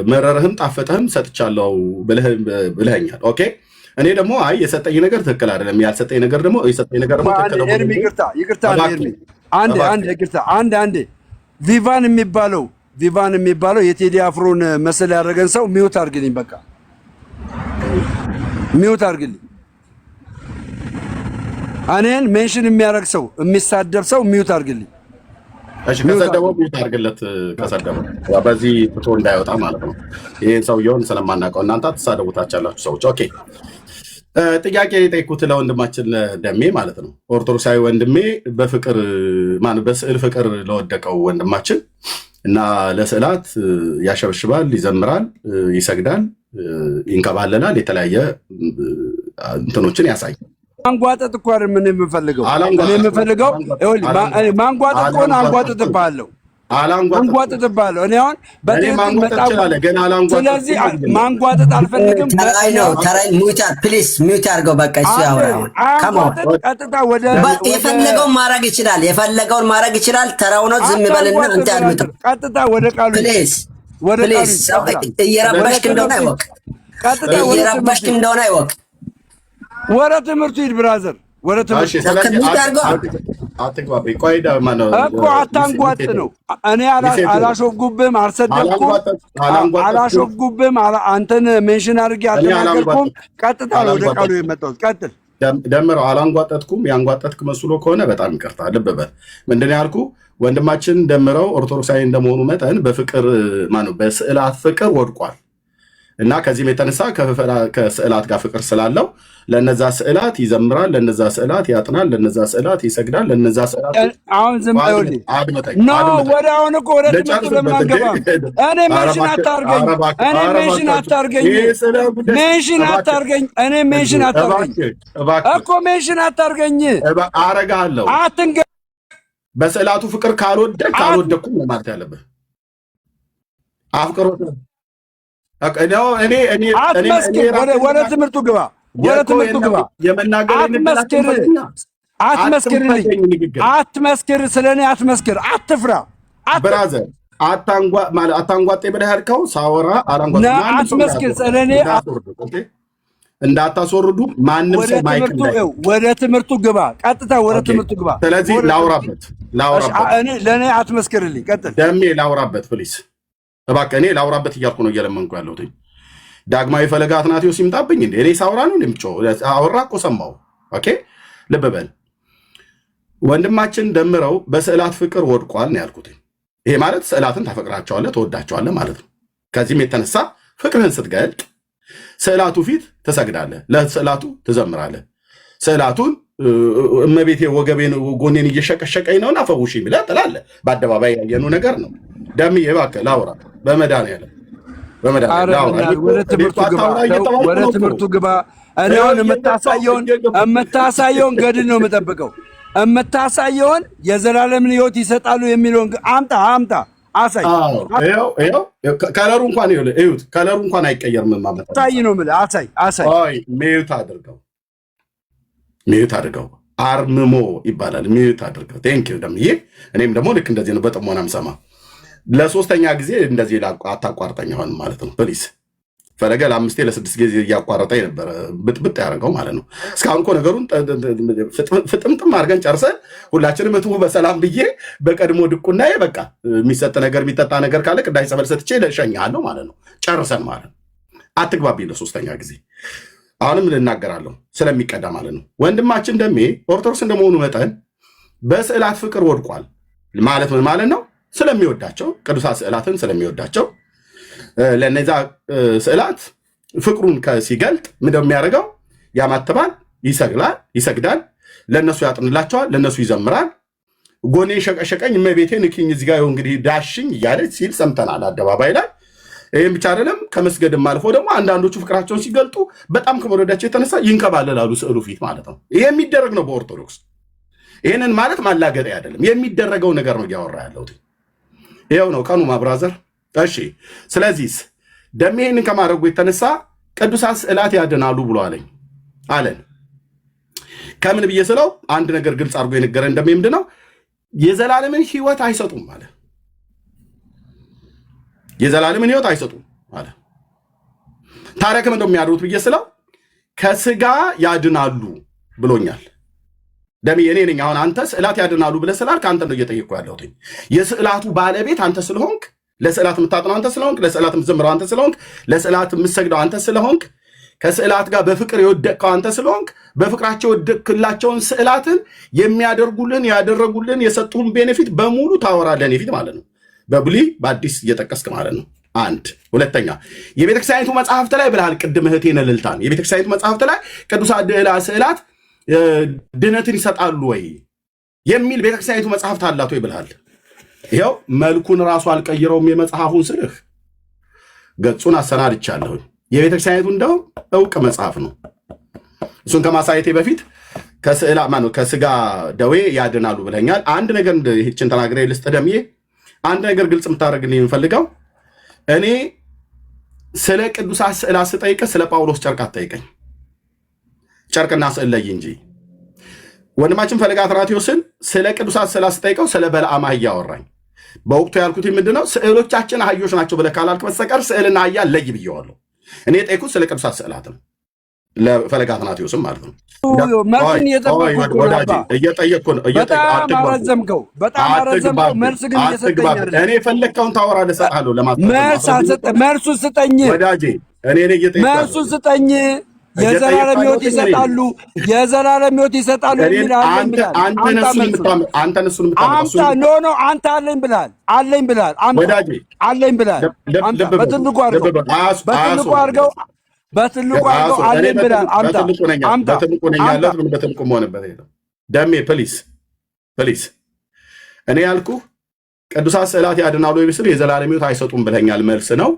መረረህም ጣፈጠህም ሰጥቻለሁ ብለኸኛል። ኦኬ እኔ ደግሞ አይ የሰጠኝ ነገር ትክክል አይደለም፣ ያልሰጠኝ ነገር ደግሞ የሰጠኝ ነገር ደግሞ ትክክል ነው። ይቅርታ አንዴ ቪቫን የሚባለው የቴዲ አፍሮን መሰል ያደረገን ሰው ሚውት አድርግልኝ። በቃ ሚውት አድርግልኝ። እኔን ሜንሽን የሚያደርግ ሰው የሚሳደብ ሰው ሚውት አድርግልኝ። እሺ ከሰደበው ሚውት አድርግለት። ከሰደበው በዚህ ፍቶ እንዳይወጣ ማለት ነው። ይሄን ሰውየውን ስለማናውቀው እናንተ ተሳደቡታቻላችሁ ሰዎች። ኦኬ ጥያቄ የጠየኩት ለወንድማችን ደሜ ማለት ነው። ኦርቶዶክሳዊ ወንድሜ በስዕል ፍቅር ለወደቀው ወንድማችን እና ለስዕላት ያሸበሽባል፣ ይዘምራል፣ ይሰግዳል፣ ይንከባለላል፣ የተለያየ እንትኖችን ያሳይ። ማንጓጠጥ እኮ አይደል ምን የምፈልገው? እኔ የምፈልገው ማንጓጠጥ ከሆነ አንጓጥጥብሃለሁ። እኔ አሁን በትክክል መጣሁ። ስለዚህ ማንጓጠጥ አልፈልግም። ተራይ ሚውት አድርገው። በቃ እሱ ያወራው ቀጥታ ወደ የፈለገውን ማድረግ ይችላል። ተራው ነው። ዝም በልና አንተ አድምጥ። ቀጥታ ወደ ቃሉ እየረበሽክ እንደሆነ አይወቅ። ወደ ትምህርቱ ሂድ ብራዘር፣ ወደ ትምህርቱ እኮ አታንጓጥ ነው። እኔ አላሾፍጉብህም፣ አላሾፍጉብህም፣ አንተን ሜንሽን አድርጌ አልተናገርኩም። ቀጥታ ወደ ቃሉ የመጣሁት። ቀጥል። ደምረው አላንጓጠጥኩም። ያንጓጠጥክ መስሎ ከሆነ በጣም ይቅርታ። ልብ በል። ምንድን ነው ያልኩህ? ወንድማችን ደምረው ኦርቶዶክሳዊ እንደመሆኑ መጠን በስዕላት ፍቅር ወድቋል እና ከዚህም የተነሳ ከስዕላት ጋር ፍቅር ስላለው ለነዛ ስዕላት ይዘምራል፣ ለነዛ ስዕላት ያጥናል፣ ለነዛ ስዕላት ይሰግዳል፣ ለነዛ ስዕላት አሁን ዝም ብለህ ወደ አሁን እኮ ወደ ትምህርቱ ለምን አንገባም? እኔ ሜንሽን አታርገኝ። እኔ ሜንሽን አታርገኝ አረጋለሁ። በስዕላቱ ፍቅር ካልወደኩም ነው ማለት ያለብህ። አፍቅሮ ወደ ትምህርቱ ግባ። አትመስክር፣ ስለኔ አትመስክር፣ አትፍራ። ብራዘር አታንጓጤ ብለህ ያልከው ሳወራ አትመስክር፣ ስለኔ እንዳታስወርዱ ማንም ሰው ማይክ ወደ ትምህርቱ ግባ። ቀጥታ ወደ ትምህርቱ ግባ። ስለዚህ ላውራበት ለእኔ አትመስክርልኝ። ቀጥል ደሜ፣ ላውራበት ፕሊስ እባክህ። እኔ ላውራበት እያልኩ ነው እየለመንኩ ያለሁት። ዳግማዊ ፈለገ አትናቴዎስ ይምጣብኝ እንዴ? እኔ ሳውራ ነው እንደምጮህ? አወራ እኮ ሰማሁ። ኦኬ ልብ በል። ወንድማችን ደምረው በስዕላት ፍቅር ወድቋል ነው ያልኩት። ይሄ ማለት ስዕላትን ታፈቅራቸዋለህ፣ ትወዳቸዋለህ ማለት ነው። ከዚህም የተነሳ ፍቅርህን ስትገልጥ ስዕላቱ ፊት ትሰግዳለህ፣ ለስዕላቱ ትዘምራለህ፣ ስዕላቱን እመቤቴ ወገቤን ጎኔን እየሸቀሸቀኝ ነውና ፈውሺ ብለህ ትላለህ። በአደባባይ ያየኑ ነገር ነው። ደምዬ እባክህ ላውራ በመድኃኒዓለም ወደ ትምህርቱ ግባ። እኔ አሁን የምታሳየውን ገድል ነው የምጠብቀው። የምታሳየውን የዘላለምን ሕይወት ይሰጣሉ የሚለውን አምጣ አሳይ። ከለሩ እንኳን ይኸውልህ፣ ከለሩ እንኳን አይቀየርም። አሳይ ነው የምልህ። አሳይ። ሚዩት አድርገው። አርምሞ ይባላል። ሚዩት አድርገው። ቴንኪው ደምዬ። እኔም ደግሞ ልክ እንደዚህ ነው በጥሞና የምሰማ። ለሶስተኛ ጊዜ እንደዚህ አታቋርጠኝ አሁን ማለት ነው ፕሊስ። ፈለገ ለ5 ለ6 ጊዜ እያቋረጠ የነበረ ብጥብጥ ያደርገው ማለት ነው። እስካሁን እኮ ነገሩን ፍጥምጥም አድርገን ጨርሰን ሁላችንም እትቡ በሰላም ብዬ በቀድሞ ድቁናዬ በቃ የሚሰጥ ነገር የሚጠጣ ነገር ካለ ቅዳሴ ጸበል ሰጥቼ እሸኝሃለሁ ማለት ነው። ጨርሰን ማለት ነው። አትግባብኝ ለሶስተኛ ጊዜ። አሁንም ልናገራለሁ ስለሚቀዳ ማለት ነው። ወንድማችን ደሜ ኦርቶዶክስ እንደመሆኑ መጠን በስዕላት ፍቅር ወድቋል ማለት ምን ማለት ነው? ስለሚወዳቸው ቅዱሳት ስዕላትን ስለሚወዳቸው ለነዛ ስዕላት ፍቅሩን ሲገልጥ ምንድነው የሚያደርገው? ያማትባል፣ ይሰግዳል፣ ለነሱ ያጥንላቸዋል፣ ለነሱ ይዘምራል። ጎኔ ሸቀሸቀኝ እመቤቴ ንኪኝ እዚህ ጋር እንግዲህ ዳሽኝ እያለች ሲል ሰምተናል አደባባይ ላይ። ይህም ብቻ አይደለም፣ ከመስገድም አልፎ ደግሞ አንዳንዶቹ ፍቅራቸውን ሲገልጡ በጣም ከመውደዳቸው የተነሳ ይንከባለላሉ ስዕሉ ፊት ማለት ነው። ይሄ የሚደረግ ነው በኦርቶዶክስ። ይህንን ማለት ማላገጥ አይደለም፣ የሚደረገው ነገር ነው እያወራ ያለሁት። ይኸው ነው ቀኑ ማብራዘር። እሺ፣ ስለዚህ ደሜ ይህንን ከማድረጉ የተነሳ ቅዱሳት ስዕላት ያድናሉ ብሎ አለን። ከምን ብዬ ስለው አንድ ነገር ግልጽ አድርጎ የነገረን ደሜ ምንድን ነው? የዘላለምን ሕይወት አይሰጡም አለ። የዘላለምን ሕይወት አይሰጡም አለ። ታዲያ ከምን እንደሚያድሩት ብዬ ስለው ከስጋ ያድናሉ ብሎኛል። ደሜ እኔ ነኝ። አሁን አንተ ስዕላት ያድናሉ ብለህ ስላልክ አንተ ነው እየጠየቅኩ ያለሁት። የስዕላቱ ባለቤት አንተ ስለሆንክ፣ ለስዕላት የምታጥነው አንተ ስለሆንክ፣ ለስዕላት የምትዘምረው አንተ ስለሆንክ፣ ለስዕላት የምትሰግደው አንተ ስለሆንክ፣ ከስዕላት ጋር በፍቅር የወደቅከው አንተ ስለሆንክ፣ በፍቅራቸው የወደቅክላቸውን ስዕላትን የሚያደርጉልን ያደረጉልን የሰጡህን ቤኔፊት በሙሉ ታወራለህ እኔ ፊት ማለት ነው። በብሉይ በአዲስ እየጠቀስክ ማለት ነው። አንድ ሁለተኛ የቤተክርስቲያኒቱ መጽሐፍት ላይ ብለሃል። ቅድም እህቴን እልልታን የቤተክርስቲያኒቱ መጽሐፍት ላይ ቅዱሳት ስዕላት ድነትን ይሰጣሉ ወይ የሚል ቤተክርስቲያኒቱ መጽሐፍት አላት ወይ ብለሃል። ይኸው መልኩን ራሱ አልቀይረውም የመጽሐፉን ስልህ ገጹን አሰናድቻለሁ። የቤተክርስቲያኒቱ እንደው እውቅ መጽሐፍ ነው። እሱን ከማሳየቴ በፊት ከስጋ ደዌ ያድናሉ ብለኛል። አንድ ነገር ይህችን ተናግሬ ልስጥ ደምዬ። አንድ ነገር ግልጽ የምታደርግልኝ የምፈልገው እኔ ስለ ቅዱሳት ስዕላት ስጠይቅህ ስለ ጳውሎስ ጨርቅ አትጠይቀኝ። ጨርቅና ስዕል ላይ እንጂ ወንድማችን ፈለገ አትናቴዎስን ስለ ቅዱሳት ስዕላት ስጠይቀው ስለ በለዓም አህያ አወራኝ። በወቅቱ ያልኩት ምንድነው? ስዕሎቻችን አህዮች ናቸው ብለህ ካላልክ በስተቀር ስዕልና አህያ ለይ ብየዋለሁ። እኔ የጠየኩት ስለ ቅዱሳት ስዕላት ነው፣ ለፈለገ አትናቴዎስም ማለት ነው። መልስን እየጠየቅኩ ነው። በጣም አረዘምከው። መልስ ግን እየሰጠኝ አይደለም። እኔ የፈለግከውን ታወራለህ፣ እሰጥሃለሁ። መልሱን ስጠኝ ወዳጄ። መልሱን ስጠኝ። የዘላለም ሕይወት ይሰጣሉ፣ የዘላለም ሕይወት ይሰጣሉ የሚል አለኝ ብላል። አንተ አለኝ ብላል፣ አለኝ ብላል፣ አለኝ ብላል። በትልቁ አድርገው አለኝ ብላል። በትልቁ መሆንበት ደሜ ፕሊስ። እኔ ያልኩህ ቅዱሳት ስዕላት ያድናሉ ወይ የዘላለም ሕይወት አይሰጡም ብለኛል። መልስ ነው።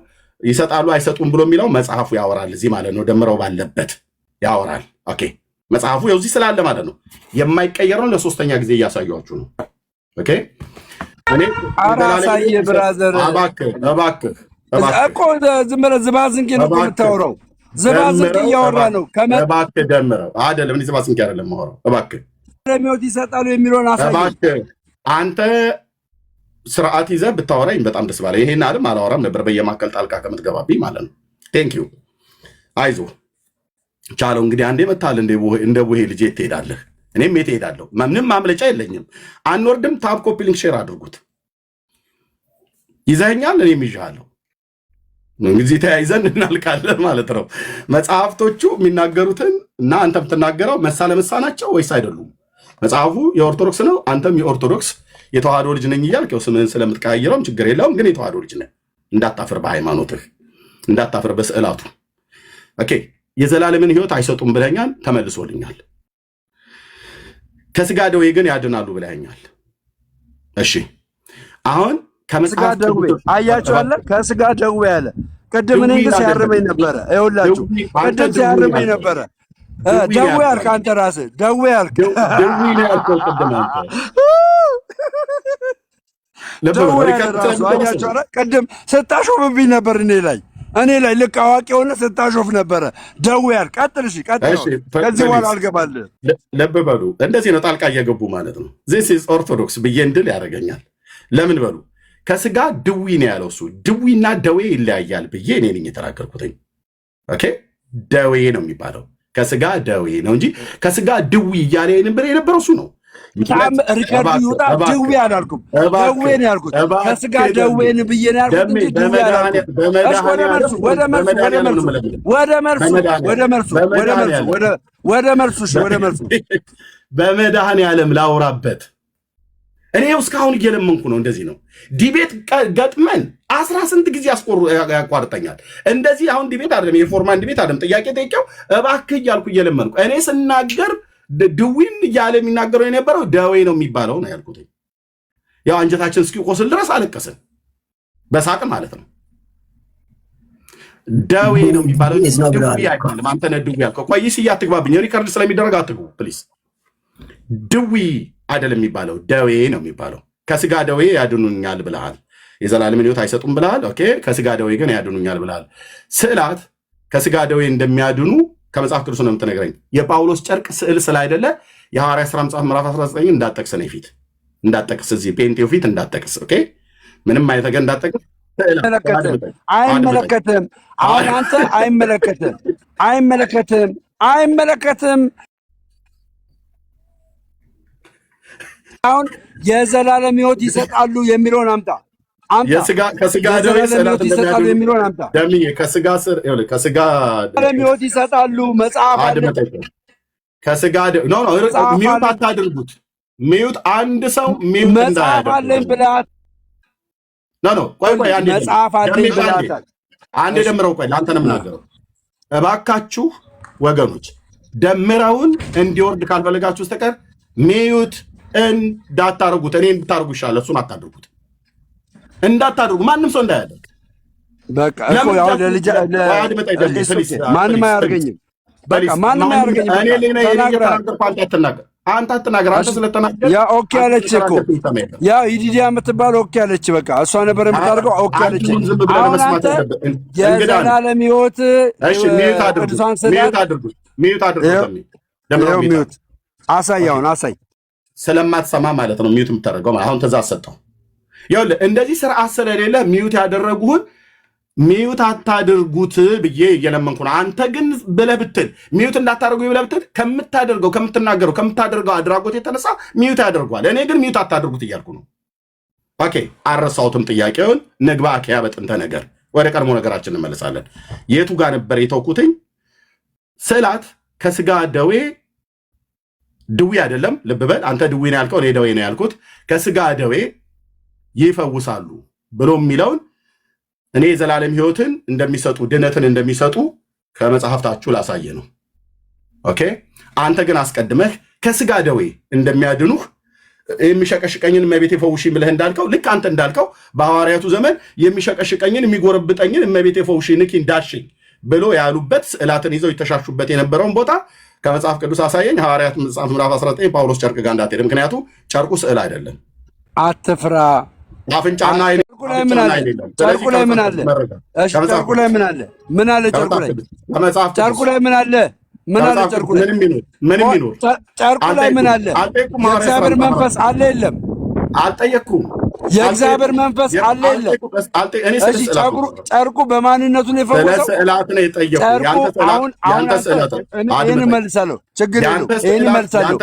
ይሰጣሉ አይሰጡም ብሎ የሚለው መጽሐፉ ያወራል። እዚህ ማለት ነው ደምረው ባለበት ያወራል። ኦኬ መጽሐፉ ያው እዚህ ስላለ ማለት ነው የማይቀየረው ለሶስተኛ ጊዜ እያሳያችሁ ነው። ኦኬ እኔ አራሳየ ብራዘር እባክህ እኮ ዝም ብለህ ዝባዝንኬ ነው የምታወራው። ዝባዝንኬ እያወራ ነው። እባክህ ደምረው አይደለም። እኔ ዝባዝንኬ አይደለም የማወራው። እባክህ ለሚወት ይሰጣሉ የሚለውን አሳይ። እባክህ አንተ ስርዓት ይዘህ ብታወራኝ በጣም ደስ ባለ። ይሄን አይደል አላወራም ነበር በየማከል ጣልቃ ከምትገባብኝ ማለት ነው። ቴንኪዩ አይዞህ ቻለው። እንግዲህ አንዴ መታል እንደ ቡሄ ልጄ ትሄዳለህ፣ እኔም የት እሄዳለሁ። ምንም ማምለጫ የለኝም። አንወርድም። ታፕ ኮፒ ሊንክ ሼር አድርጉት። ይዘኸኛል፣ እኔም ይዤሃለሁ። እንግዲህ ተያይዘን እናልቃለን ማለት ነው። መጽሐፍቶቹ የሚናገሩትን እና አንተ የምትናገረው መሳ ለመሳ ናቸው ወይስ አይደሉም? መጽሐፉ የኦርቶዶክስ ነው፣ አንተም የኦርቶዶክስ የተዋህዶ ልጅ ነኝ እያልክ ስምህን ስለምትቀያየረውም ችግር የለውም። ግን የተዋህዶ ልጅ ነህ። እንዳታፍር በሃይማኖትህ፣ እንዳታፍር በስዕላቱ። ኦኬ የዘላለምን ሕይወት አይሰጡም ብለኛል፣ ተመልሶልኛል። ከስጋ ደዌ ግን ያድናሉ ብለኸኛል። እሺ አሁን ከስጋ ደዌ አያችኋለ፣ ከስጋ ደዌ ያለ ቅድም እኔን ግን ሲያርመኝ ነበረ። ይኸውላችሁ ቅድም ሲያርመኝ ነበረ። ደዌ ያልክ አንተ ራስህ ደዌ ያልክ ደዌ ነው ያልከው ቅድም አንተ ቅድም ስታሾፍብኝ ነበር እኔ ላይ ልክ አዋቂ ሆነ ስታሾፍ ነበረ። ደዌ ያልክ ቀጥል። እሺ ቀጥል። ከዚህ በኋላ አልገባልህም። ልብ በሉ። እንደዚህ ነው ጣልቃ እየገቡ ማለት ነው። ዚስ ኢዝ ኦርቶዶክስ ብዬ እንድል ያደርገኛል። ለምን በሉ ከስጋ ድዊ ነው ያለው እሱ። ድዊና ደዌ ይለያያል ብዬ እኔ ነኝ የተናገርኩትኝ። ኦኬ ደዌ ነው የሚባለው ከስጋ ደዌ ነው እንጂ ከስጋ ድዊ እያለ የነበረው እሱ ነው። ሪከርድ ይውጣ። ድዊ አላልኩም፣ ደዌ ነው ያልኩት። ከስጋ ደዌን ብዬ ነው ያልኩት እንጂ ድዊ አላልኩም። ወደ መልሱ በመድኃኔዓለም ላውራበት። እኔ እስካሁን እየለመንኩ ነው። እንደዚህ ነው ዲቤት ገጥመን 18 ጊዜ ያቋርጠኛል። እንደዚህ አሁን ዲቤት አይደለም፣ የፎርማን ዲቤት አይደለም። ጥያቄ ጠይቄው እባክህ እያልኩ እየለመንኩ እኔ ስናገር ድዊን እያለ የሚናገረው የነበረው ደዌ ነው የሚባለው ነው ያልኩት። ያው አንጀታችን እስኪቆስል ድረስ አለቀስን በሳቅ ማለት ነው። ደዌ ነው የሚባለው ድዊ አይባልም። አንተ ነህ ድዊ ያልከው። ቆይ እስኪ አትግባብኝ፣ ሪከርድ ስለሚደረግ አትግቡ ፕሊዝ። ድዊ አይደለም የሚባለው ደዌ ነው የሚባለው። ከስጋ ደዌ ያድኑኛል ብለሃል፣ የዘላለም ሕይወት አይሰጡም ብለሃል። ኦኬ ከስጋ ደዌ ግን ያድኑኛል ብለሃል። ስዕላት ከስጋ ደዌ እንደሚያድኑ ከመጽሐፍ ቅዱስ ነው የምትነግረኝ። የጳውሎስ ጨርቅ ስዕል ስላይደለ የሐዋርያት ሥራ መጽሐፍ ምዕራፍ 19 እንዳጠቅስ ነው ፊት እንዳጠቅስ እዚህ ፔንቴው ፊት እንዳጠቅስ። ኦኬ ምንም አይነት ነገር እንዳጠቅስ አይመለከትም። አሁን አንተ አይመለከትም። አሁን የዘላለም ሕይወት ይሰጣሉ የሚለውን አምጣ። ከስጋ ደዌ ይሰጣሉ የሚለውን አምጣ። ከስጋ ሕይወት ይሰጣሉ መጽሐፍ አለ። ከስጋ ሚዩት አታድርጉት። ሚዩት አንድ ሰው ሚዩት መጽሐፍ አለኝ ብላት ቆይ መጽሐፍ አለኝ ብላታል። አንድ ደምረው ቆይ ለአንተ ነው የምናገረው። እባካችሁ ወገኖች ደምረውን እንዲወርድ ካልፈለጋችሁ በስተቀር ሚዩት እንዳታደርጉት። እኔ እንድታደርጉ ይሻላል። እሱን አታድርጉት፣ እንዳታደርጉ። ማንም ሰው እንዳያደርግ። በቃ እኮ ያው ማንም አያደርገኝም። በቃ ማንም አያደርገኝም። አንተ አትናገር። አንተ ስለተናገር ያ ኦኬ አለች እኮ ያ ይዲዲያ የምትባል ኦኬ አለች። በቃ እሷ ነበር የምታደርገው። ኦኬ አለች። አሁን አንተ የዘላለም ሕይወት ሚዩት አሳይ፣ አሁን አሳይ። ስለማትሰማ ማለት ነው ሚዩት የምታደርገው። አሁን ትእዛዝ ሰጠው። ይኸውልህ እንደዚህ ስርዓት ስለሌለ ሚዩት ያደረጉህን ሚዩት አታድርጉት ብዬ እየለመንኩ ነው። አንተ ግን ብለህ ብትል ሚዩት እንዳታደርጉ ብለህ ብትል ከምታደርገው አድራጎት የተነሳ ሚዩት ያደርጓል። እኔ ግን ሚዩት አታድርጉት እያልኩ ነው። ኦኬ አልረሳሁትም ጥያቄውን። ንግባ አኪያ በጥንተ ነገር ወደ ቀድሞ ነገራችን እንመለሳለን። የቱ ጋር ነበር የተውኩትኝ? ስዕላት ከስጋ ደዌ ድዊ አይደለም። ልብ በል አንተ ድዊ ነው ያልከው፣ እኔ ደዌ ነው ያልኩት። ከስጋ ደዌ ይፈውሳሉ ብሎ የሚለውን እኔ የዘላለም ሕይወትን እንደሚሰጡ ድነትን እንደሚሰጡ ከመጽሐፍታችሁ ላሳየ ነው። ኦኬ አንተ ግን አስቀድመህ ከስጋ ደዌ እንደሚያድኑህ የሚሸቀሽቀኝን እመቤቴ ፈውሺኝ ብለህ እንዳልከው ልክ አንተ እንዳልከው በሐዋርያቱ ዘመን የሚሸቀሽቀኝን የሚጎረብጠኝን እመቤቴ ፈውሺኝ ንኪኝ ዳሽኝ ብሎ ያሉበት ስዕላትን ይዘው የተሻሹበት የነበረውን ቦታ ከመጽሐፍ ቅዱስ አሳየኝ። ሐዋርያት መጽሐፍ ምዕራፍ 19 ጳውሎስ ጨርቅ ጋር እንዳትሄድ፣ ምክንያቱም ጨርቁ ስዕል አይደለም። አትፍራ። አፍንጫና ጨርቁ ላይ ምን አለ? ጨርቁ ላይ ምን አለ? ጨርቁ ላይ ምን አለ? ምን አለ? ጨርቁ ላይ ጨርቁ ላይ ምን አለ? ምን አለ? ጨርቁ ላይ ምንም ይኖር ጨርቁ ላይ ምን አለ? የእግዚአብሔር መንፈስ አለ የለም? አልጠየቅኩም። የእግዚአብሔር መንፈስ አለ የለም? እሺ ጨርቁ በማንነቱ ነው የፈወሰው። ስዕላት ነው የጠየቁ። ይህን እመልሳለሁ፣ ችግር የለውም። ይህን እመልሳለሁ።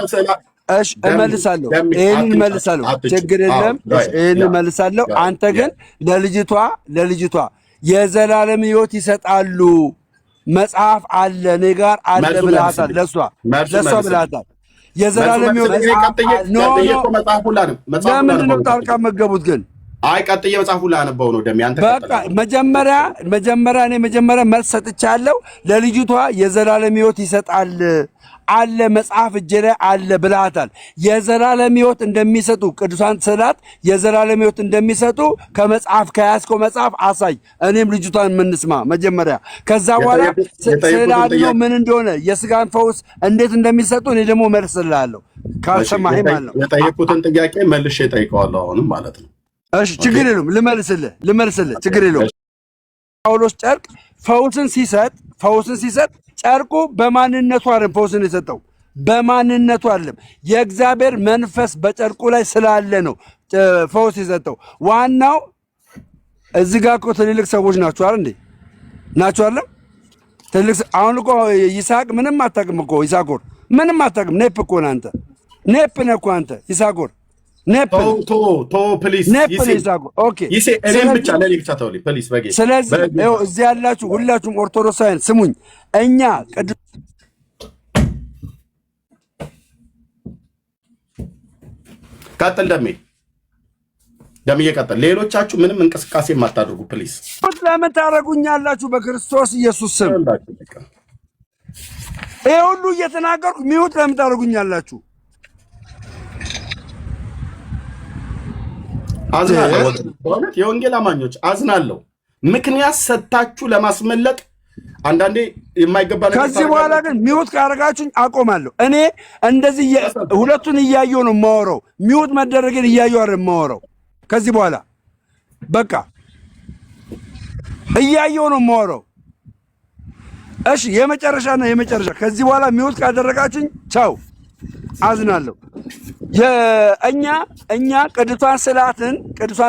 እሺ እመልሳለሁ። ይህን እመልሳለሁ፣ ችግር የለም። ይህን እመልሳለሁ። አንተ ግን ለልጅቷ የዘላለም ሕይወት ይሰጣሉ መጽሐፍ አለ እኔ ጋር አለ ብለሃታል። ለእሷ ብለሃታል። የዘላለም ሕይወት ለምንድን ነው ጣልቃ መገቡት ግን? አይ ቀጥዬ መጽሐፉን ላነበው ነው ደም ያንተ። በቃ መጀመሪያ እኔ መልስ ሰጥቻለሁ። ለልጅቷ የዘላለም ሕይወት ይሰጣል አለ መጽሐፍ እጄ ላይ አለ ብለሃታል። የዘላለም ሕይወት እንደሚሰጡ ቅዱሳን ስዕላት የዘላለም ሕይወት እንደሚሰጡ ከመጽሐፍ ከያዝከው መጽሐፍ አሳይ። እኔም ልጅቷን የምንስማ መጀመሪያ፣ ከዛ በኋላ ስዕል አድኖ ምን እንደሆነ የስጋን ፈውስ እንዴት እንደሚሰጡ እኔ ደግሞ መልስልሃለሁ ካልሰማህ ማለት ነው። የጠየቁትን ጥያቄ መልሼ እጠይቀዋለሁ አሁንም ማለት ነው። እሺ ችግር የለውም፣ ልመልስልህ ችግር የለውም። ጳውሎስ ጨርቅ ፈውስን ሲሰጥ ጨርቁ በማንነቱ አይደለም ፈውስን የሰጠው፣ በማንነቱ አይደለም። የእግዚአብሔር መንፈስ በጨርቁ ላይ ስላለ ነው ፈውስ የሰጠው። ዋናው እዚህ ጋር እኮ ትልልቅ ሰዎች ናቸው አይደል እንዴ? ናቸው አይደል? ትልልቅ አሁን እኮ ይስሐቅ ምንም አታውቅም እኮ ይሳኮር ምንም አታውቅም። ኔፕ እኮ ነህ አንተ፣ ኔፕ ነህ እኮ አንተ ይሳኮር ኔፕ ፕሊዝ ኦኬ። ስለዚህ እዚህ ያላችሁ ሁላችሁም ኦርቶዶክሳውያን ስሙኝ። እኛ ቀጥል ደምዬ ቀጥል። ሌሎቻችሁ ምንም እንቅስቃሴ የማታደርጉ ፕሊዝ። ለምን ታደርጉኛላችሁ? በክርስቶስ ኢየሱስ ስም ይሄ ሁሉ እየተናገርኩ ሚውት ለምን ታደርጉኛላችሁ? አዝናለሁ። በእውነት የወንጌል አማኞች አዝናለሁ። ምክንያት ሰጣችሁ ለማስመለጥ አንዳንዴ የማይገባ ነገር። ከዚህ በኋላ ግን ሚውት ካደረጋችሁኝ አቆማለሁ። እኔ እንደዚህ ሁለቱን እያየሁ ነው የማወራው። ሚውት መደረግን እያየሁ አይደል የማወራው። ከዚህ በኋላ በቃ እያየሁ ነው የማወራው። እሺ የመጨረሻ ከዚህ በኋላ ሚውት ካደረጋችሁኝ ቻው፣ አዝናለሁ። እኛ ቅዱሳን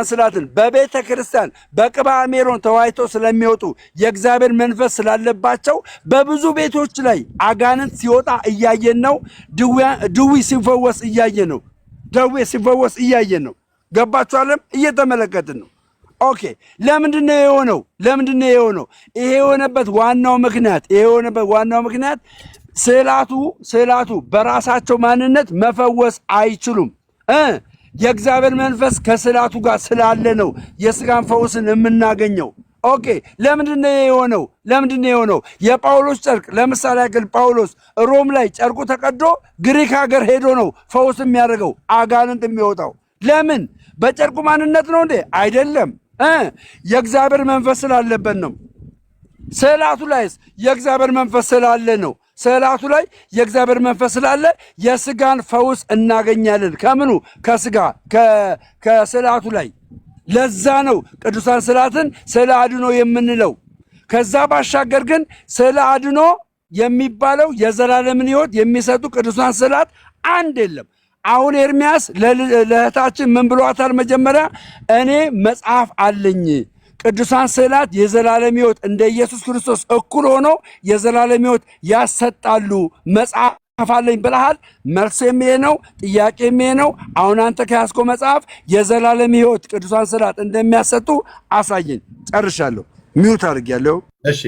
ስዕላትን በቤተ ክርስቲያን በቅባ ሜሮን ተዋይተው ስለሚወጡ የእግዚአብሔር መንፈስ ስላለባቸው በብዙ ቤቶች ላይ አጋንንት ሲወጣ እያየን ነው። ድዊ ሲፈወስ እያየን ነው። ደዌ ሲፈወስ እያየን ነው። ገባችኋለም? እየተመለከትን ነው። ኦኬ። ለምንድነው የሆነው? ይሄ የሆነበት ዋናው ምክንያት ስዕላቱ በራሳቸው ማንነት መፈወስ አይችሉም። የእግዚአብሔር መንፈስ ከስዕላቱ ጋር ስላለ ነው የስጋን ፈውስን የምናገኘው። ኦኬ። ለምንድነው የሆነው? የጳውሎስ ጨርቅ ለምሳሌ ያክል ጳውሎስ ሮም ላይ ጨርቁ ተቀዶ ግሪክ ሀገር ሄዶ ነው ፈውስ የሚያደርገው አጋንንት የሚወጣው። ለምን? በጨርቁ ማንነት ነው እንዴ? አይደለም። የእግዚአብሔር መንፈስ ስላለበት ነው። ስዕላቱ ላይስ የእግዚአብሔር መንፈስ ስላለ ነው። ስዕላቱ ላይ የእግዚአብሔር መንፈስ ስላለ የስጋን ፈውስ እናገኛለን። ከምኑ? ከስጋ ከስዕላቱ ላይ። ለዛ ነው ቅዱሳን ስዕላትን ስዕለ አድኖ የምንለው። ከዛ ባሻገር ግን ስዕለ አድኖ የሚባለው የዘላለምን ሕይወት የሚሰጡ ቅዱሳን ስዕላት አንድ የለም። አሁን ኤርሚያስ ለእህታችን ምን ብሏታል? መጀመሪያ እኔ መጽሐፍ አለኝ፣ ቅዱሳን ስዕላት የዘላለም ሕይወት እንደ ኢየሱስ ክርስቶስ እኩል ሆነው የዘላለም ሕይወት ያሰጣሉ፣ መጽሐፍ አለኝ ብለሃል። መልሴም ይሄ ነው፣ ጥያቄም ይሄ ነው። አሁን አንተ ከያዝከው መጽሐፍ የዘላለም ሕይወት ቅዱሳን ስዕላት እንደሚያሰጡ አሳየኝ። ጨርሻለሁ። ሚውት አድርጌያለሁ። እሺ፣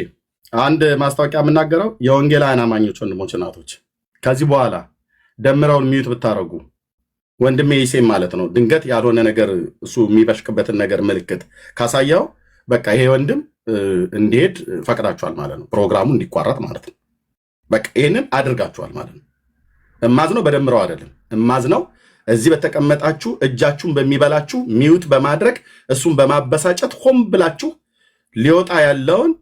አንድ ማስታወቂያ የምናገረው የወንጌላውያን አማኞች ወንድሞች፣ እናቶች ከዚህ በኋላ ደምረውን ሚዩት ብታረጉ ወንድሜ ይሴም ማለት ነው። ድንገት ያልሆነ ነገር እሱ የሚበሽቅበትን ነገር ምልክት ካሳየው በቃ ይሄ ወንድም እንዲሄድ ፈቅዳችኋል ማለት ነው። ፕሮግራሙ እንዲቋረጥ ማለት ነው። በቃ ይሄንን አድርጋችኋል ማለት ነው። እማዝነው በደምረው አይደለም። እማዝነው እዚህ በተቀመጣችሁ እጃችሁን በሚበላችሁ ሚዩት በማድረግ እሱን በማበሳጨት ሆም ብላችሁ ሊወጣ ያለውን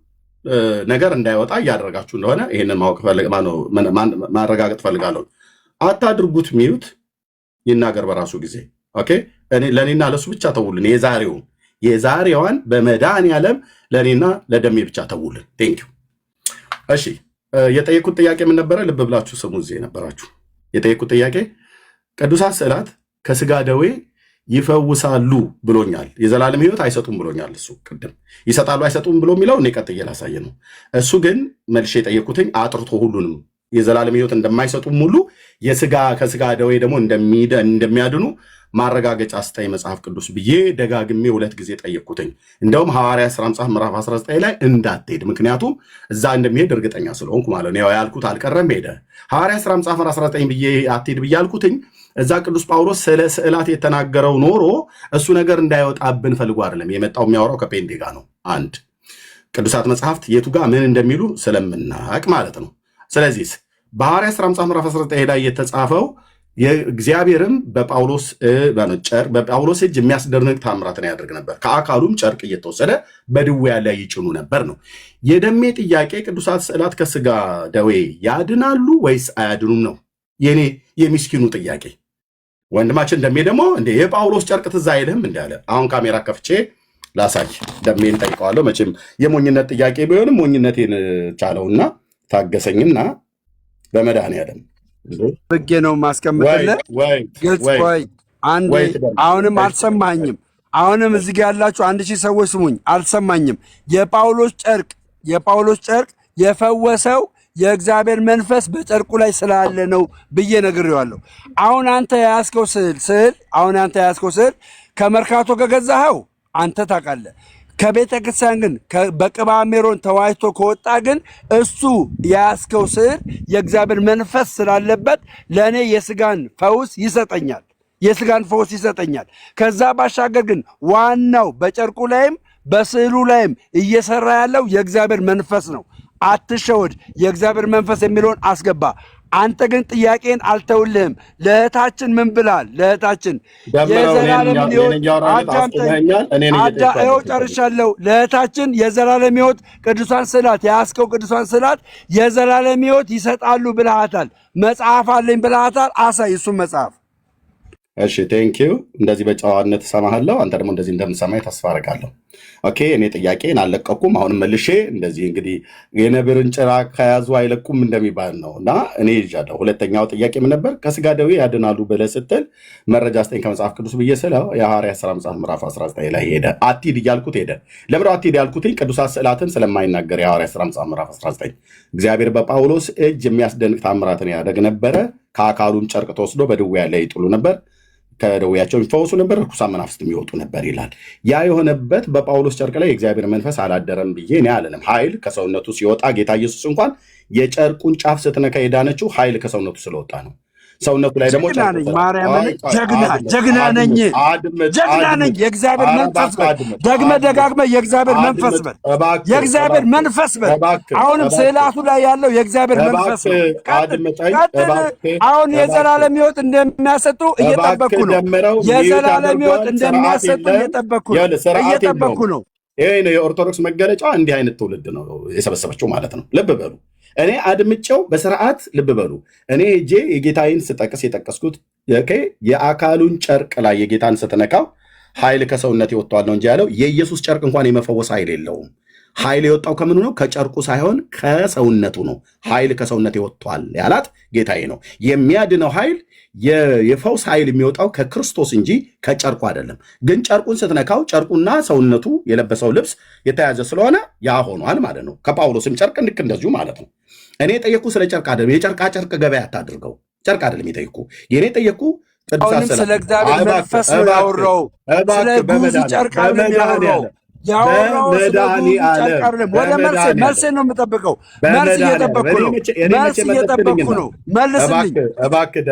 ነገር እንዳይወጣ እያደረጋችሁ እንደሆነ ይሄንን ማረጋገጥ ፈልጋለሁ። አታድርጉት። ሚዩት ይናገር በራሱ ጊዜ። ኦኬ። ለእኔና ለሱ ብቻ ተውልን። የዛሬዋን በመድኃኒዓለም ለእኔና ለደሜ ብቻ ተውልን። ቴንኪው። እሺ፣ የጠየኩት ጥያቄ ምን ነበረ? ልብ ብላችሁ ስሙ። እዚህ የነበራችሁ የጠየኩት ጥያቄ ቅዱሳት ስዕላት ከስጋ ደዌ ይፈውሳሉ ብሎኛል። የዘላለም ሕይወት አይሰጡም ብሎኛል። እሱ ቅድም ይሰጣሉ አይሰጡም ብሎ የሚለው እኔ ቀጥዬ ላሳየ ነው። እሱ ግን መልሼ የጠየኩትኝ አጥርቶ ሁሉንም የዘላለም ሕይወት እንደማይሰጡም ሁሉ ከስጋ ደዌ ደግሞ እንደሚያድኑ ማረጋገጫ ስጠኝ መጽሐፍ ቅዱስ ብዬ ደጋግሜ 2 ጊዜ ጠየቅኩትኝ። እንደውም ሐዋርያ ሥራ መጽሐፍ ምዕራፍ 19 ላይ እንዳትሄድ፣ ምክንያቱም እዛ እንደሚሄድ እርግጠኛ ስለሆንኩ ማለት ነው። ያልኩት አልቀረም፣ ሄደ። ሐዋርያ ሥራ መጽሐፍ 19 ብዬ አትሄድ ብዬ አልኩትኝ። እዛ ቅዱስ ጳውሎስ ስለ ስዕላት የተናገረው ኖሮ እሱ ነገር እንዳይወጣብን ፈልጎ አይደለም የመጣው። የሚያወራው ከፔንቴ ጋር ነው። አንድ ቅዱሳት መጽሐፍት የቱ ጋር ምን እንደሚሉ ስለምናቅ ማለት ነው። ስለዚህ በሐዋርያት ሥራ መጽሐፍ ምዕራፍ 19 ላይ የተጻፈው የእግዚአብሔርም በጳውሎስ እጅ የሚያስደንቅ ታምራትን ያደርግ ነበር፣ ከአካሉም ጨርቅ እየተወሰደ በድውያን ላይ ይጭኑ ነበር ነው። የደሜ ጥያቄ ቅዱሳት ስዕላት ከስጋ ደዌ ያድናሉ ወይስ አያድኑም ነው የኔ የሚስኪኑ ጥያቄ። ወንድማችን ደሜ ደግሞ እንደ የጳውሎስ ጨርቅ ትዝ አይልህም እንዲ አለ። አሁን ካሜራ ከፍቼ ላሳይ፣ ደሜን ጠይቀዋለሁ። መቼም የሞኝነት ጥያቄ ቢሆንም ሞኝነቴን ቻለውና ታገሰኝና በመድኃኒዓለም ብጌ ነው ማስቀምጥልህ። ግልጽ ቆይ አንዴ። አሁንም አልሰማኝም። አሁንም እዚህ ጋር ያላችሁ 1000 ሰዎች ስሙኝ፣ አልሰማኝም። የጳውሎስ ጨርቅ የፈወሰው የእግዚአብሔር መንፈስ በጨርቁ ላይ ስላለ ነው ብዬ ነግሬዋለሁ። አሁን አንተ የያዝከው ስዕል ከመርካቶ ከገዛኸው አንተ ታውቃለህ። ከቤተ ክርስቲያን ግን በቅባ ሜሮን ተዋጅቶ ከወጣ ግን እሱ የያዝከው ስዕል የእግዚአብሔር መንፈስ ስላለበት ለእኔ የስጋን ፈውስ ይሰጠኛል። ከዛ ባሻገር ግን ዋናው በጨርቁ ላይም በስዕሉ ላይም እየሰራ ያለው የእግዚአብሔር መንፈስ ነው። አትሸወድ። የእግዚአብሔር መንፈስ የሚለውን አስገባ። አንተ ግን ጥያቄን አልተውልህም። ለእህታችን ምን ብላል? ለእህታችን የዘላለም ሕይወት ይኸው ጨርሻለሁ። ለእህታችን የዘላለም ሕይወት ቅዱሳን ስዕላት የያዝከው ቅዱሳን ስዕላት የዘላለም ሕይወት ይሰጣሉ ብልሃታል። መጽሐፍ አለኝ ብልሃታል። አሳይ እሱም መጽሐፍ። እሺ ቴንኪዩ። እንደዚህ በጨዋነት እሰማሃለሁ። አንተ ደግሞ እንደዚህ እንደምሰማኝ ተስፋ አደርጋለሁ። ኦኬ እኔ ጥያቄን አልለቀኩም። አሁንም መልሼ እንደዚህ እንግዲህ የነብርን ጭራ ከያዙ አይለቁም እንደሚባል ነው እና እኔ ይዣለሁ። ሁለተኛው ጥያቄ ምን ነበር? ከስጋ ደዌ ያድናሉ ብለህ ስትል መረጃ ስጠኝ ከመጽሐፍ ቅዱስ ብዬ ስለው የሐዋርያት ሥራ መጽሐፍ ምዕራፍ 19 ላይ ሄደ። አትሂድ እያልኩት ሄደ። ለምን አትሂድ ያልኩትኝ? ቅዱሳት ስዕላትን ስለማይናገር የሐዋርያት ሥራ መጽሐፍ ምዕራፍ 19 እግዚአብሔር በጳውሎስ እጅ የሚያስደንቅ ታምራትን ያደርግ ነበረ፣ ከአካሉም ጨርቅ ተወስዶ በድውያን ላይ ይጥሉ ነበር፣ ከደዌያቸው የሚፈወሱ ነበር፣ ርኩሳን መናፍስት የሚወጡ ነበር ይላል። ያ የሆነበት በጳውሎስ ጨርቅ ላይ የእግዚአብሔር መንፈስ አላደረም ብዬ እኔ አለንም። ኃይል ከሰውነቱ ሲወጣ ጌታ ኢየሱስ እንኳን የጨርቁን ጫፍ ስትነካ የዳነችው ኃይል ከሰውነቱ ስለወጣ ነው። ሰውነቱ ላይ ደግሞ ጀግና ነኝ፣ የእግዚአብሔር መንፈስ በል። ደጋግመህ የእግዚአብሔር መንፈስ በል፣ የእግዚአብሔር መንፈስ በል። አሁንም ስዕላቱ ላይ ያለው የእግዚአብሔር መንፈስ ነው። አሁን የዘላለም ሕይወት እንደሚያሰጡ እየጠበኩ ነው። የዘላለም ሕይወት እንደሚያሰጡ እየጠበኩ ነው። ይሄ ነው የኦርቶዶክስ መገለጫ። እንዲህ አይነት ትውልድ ነው የሰበሰበችው ማለት ነው። ልብ በሉ። እኔ አድምጨው በስርዓት ልብ በሉ። እኔ ሄጄ የጌታዬን ስጠቅስ የጠቀስኩት የአካሉን ጨርቅ ላይ የጌታን ስትነካው ኃይል ከሰውነት ይወጣዋል ነው እንጂ ያለው የኢየሱስ ጨርቅ እንኳን የመፈወስ ኃይል የለውም። ኃይል የወጣው ከምኑ ነው? ከጨርቁ ሳይሆን ከሰውነቱ ነው። ኃይል ከሰውነት ይወጣዋል ያላት ጌታዬ ነው። የሚያድነው ኃይል የፈውስ ኃይል የሚወጣው ከክርስቶስ እንጂ ከጨርቁ አይደለም። ግን ጨርቁን ስትነካው ጨርቁና ሰውነቱ የለበሰው ልብስ የተያዘ ስለሆነ ያ ሆኗል ማለት ነው። ከጳውሎስም ጨርቅ ልክ እንደዚሁ ማለት ነው። እኔ የጠየቅኩ ስለ ጨርቅ አይደለም። የጨርቃ ጨርቅ ገበያ አታድርገው። ጨርቅ አይደለም የጠየቅኩ። የኔ ጠየቅኩ አሁንም ስለ እግዚአብሔር መንፈስ ነው ያወራው። ስለ ጉዚ ጨርቅ ያወራው ወደ መልስ ነው የምጠብቀው። መልስ እየጠበቅኩ ነው። መልስልኝ እባክህ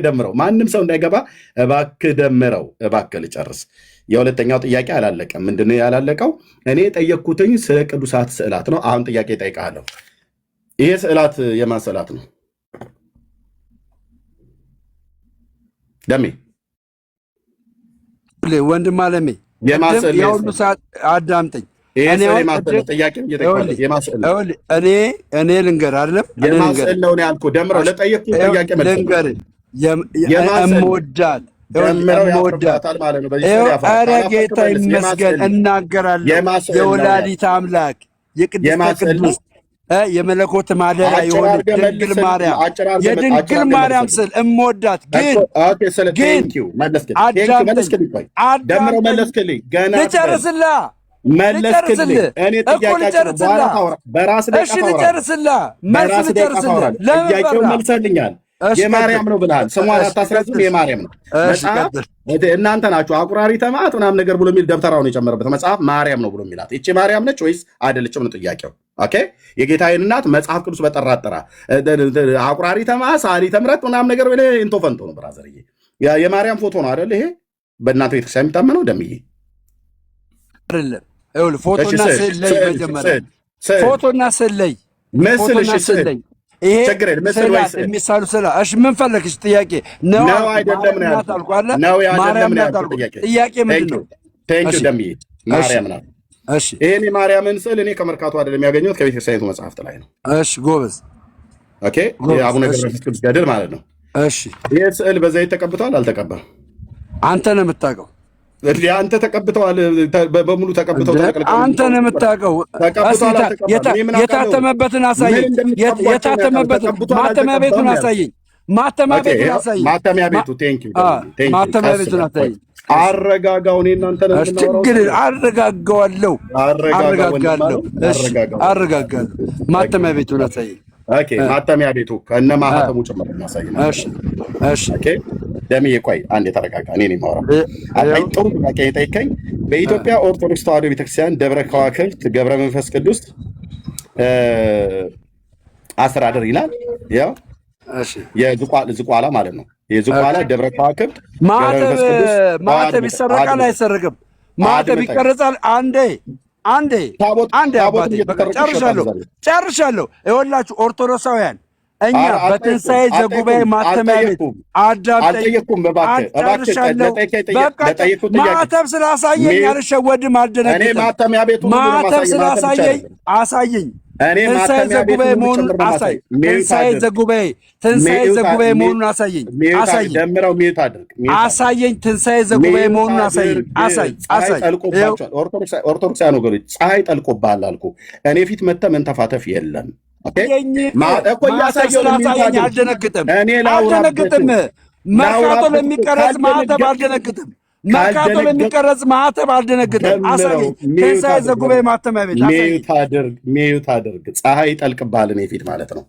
ደምረው። ማንም ሰው እንዳይገባ እባክህ ደምረው። እባክህ ልጨርስ። የሁለተኛው ጥያቄ አላለቀም። ምንድነው ያላለቀው? እኔ የጠየቅኩትኝ ስለ ቅዱሳት ስዕላት ነው። አሁን ጥያቄ እጠይቅሃለሁ። ይሄ ስዕላት የማን ስዕላት ነው? ደሜ ወንድም አለሜ የሁሉ ሰዓት አዳምጠኝ። እኔ ልንገር አይደለም ልንገር የምወዳት ኧረ ጌታ ይመስገን እናገራለሁ። የወላዲተ አምላክ የቅድስተ ቅዱስ የመለኮት ማደሪያ የሆነ ድንግል ማርያም የድንግል ማርያም ስል እምወዳት ግን ልጨርስልህ። የማርያም ነው ብለሃል። ስሟን አታስረዝም። የማርያም ነው መጽሐፍ። እናንተ ናችሁ አቁራሪ ተማት ምናምን ነገር ብሎ የሚል ደብተራውን የጨመረበት መጽሐፍ ማርያም ነው ብሎ የሚላት። ይቺ ማርያም ነች ወይስ አይደለችም ነው ጥያቄው። ኦኬ የጌታዬን እናት መጽሐፍ ቅዱስ በጠራጠራ አቁራሪ ተማ ሳሊ ተምረት ምናምን ነገር እንቶ ፈንቶ ነው። ብራዘርዬ የማርያም ፎቶ ነው አይደል? ይሄ በእናንተ ቤተክርስቲያን የሚታመነው ደምዬ አይደለም። ይኸውልህ ፎቶና ስዕል ላይ መጀመሪያ ፎቶና ስዕል ላይ ይሄ ችግር የለም። ምስል ወይ ስዕል የሚሳሉ ስዕል። እሺ ምን ፈለግሽ? ጥያቄ ነው አይደለም ነው ያልኩት። አልኩ አለ ነው አይደለም ማርያም ነው ናት ያልኩት። አልኩ። ጥያቄ ምንድን ነው? ቴንክ ዩ ደምዬ፣ ማርያም ናት። እሺ ይሄን የማርያምን ስዕል እኔ ከመርካቶ አይደለም ያገኘሁት ከቤተክርስቲያኒቱ መጽሐፍት ላይ ነው። እሺ ጎበዝ። ኦኬ የአቡነ ገብረ መንፈስ ቅዱስ ገድል ማለት ነው። እሺ ይሄ ስዕል በዘይት ተቀብቷል አልተቀባም? አንተ ነው የምታውቀው። አንተ ተቀብተዋል፣ በሙሉ ተቀብተው አንተ ነው የምታውቀው። የታተመበትን አሳየኝ። የታተመበትን ማተሚያ ቤቱን አሳየኝ። ማተሚያ ቤቱን አሳየኝ። ማተሚያ ቤቱ ቴንክ ዩ ማተሚያ ቤቱን አሳየኝ። አረጋጋው። እኔ እናንተ ነው ችግር አረጋጋዋለሁ። አረጋጋለሁ። ማተሚያ ቤቱን አሳየኝ። ኦኬ ማተሚያ ቤቱ ከነ ማህተሙ ጭምር እናሳየኝ። እሺ እሺ ኦኬ ደምዬ ቆይ አንዴ ተረጋጋ። እኔ ነኝ የማወራው። አይ ጥሩ ጥያቄ የጠየቀኝ በኢትዮጵያ ኦርቶዶክስ ተዋሕዶ ቤተክርስቲያን ደብረ ከዋክብት ገብረ መንፈስ ቅዱስ አስተዳደር ይላል። ያው እሺ የዝቋላ ማለት ነው። የዝቋላ ደብረ ከዋክብት ማተብ ይሰረቃል አይሰረቅም? ማተብ ይቀረጻል። አንዴ አባቴ በቃ ጨርሻለሁ። ይኸውላችሁ ኦርቶዶክሳውያን እኛ በትንሣኤ ዘጉባኤ ማተሚያ ቤት አልጠየኩም። ጨርሻለሁ። በቃ ማተብ ስላሳየኝ አልሸወድም፣ አልደነግጥም። ማተብ ስላሳየኝ አሳየኝ። ትንሣኤ ዘጉባኤ መሆኑን አሳይ። ትንሣኤ ዘጉባኤ መሆኑን አሳየኝ። አሳየኝ። ትንሣኤ ዘጉባኤ መሆኑን አሳየኝ። አሳይ። ኦርቶዶክሳውያን ወገኖች ፀሐይ ጠልቆብሃል አልኩ። እኔ ፊት መተህ መንተፋተፍ የለም። አልደነግጥም። መርካቶ ለሚቀረጽ ማተብ አልደነግጥም። መርካቶ ለሚቀረጽ ማተብ አልደነግጥም። አሳየኝ። ትንሣኤ ዘጉባኤ ማተሚያ ቤት ሚዩት አድርግ። ፀሐይ ይጠልቅብሃል እኔ ፊት ማለት ነው።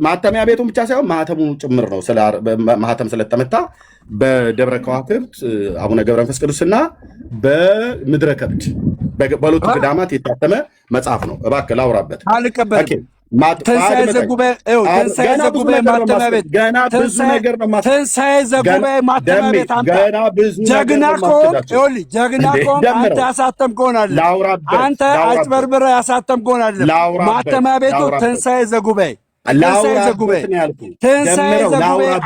ማተሚያ ቤቱን ብቻ ሳይሆን ማተሙ ጭምር ነው። ማተም ስለተመታ በደብረ ከዋክብት አቡነ ገብረ መንፈስ ቅዱስና በምድረ ከብድ በሁለቱ ገዳማት የታተመ መጽሐፍ ነው። እባክህ ላውራበት። አልቀበልም። ትንሣኤ ዘጉባኤ ማተሚያ ቤት ገና ብዙ ነገር ነው። ትንሣኤ ዘጉባኤ ማተሚያ ቤት ጀግና ከሆንክ አንተ ያሳተም ከሆናለህ። አንተ አጭበርብረህ ያሳተም ከሆናለህ። ማተሚያ ቤቱ ትንሣኤ ዘጉባኤ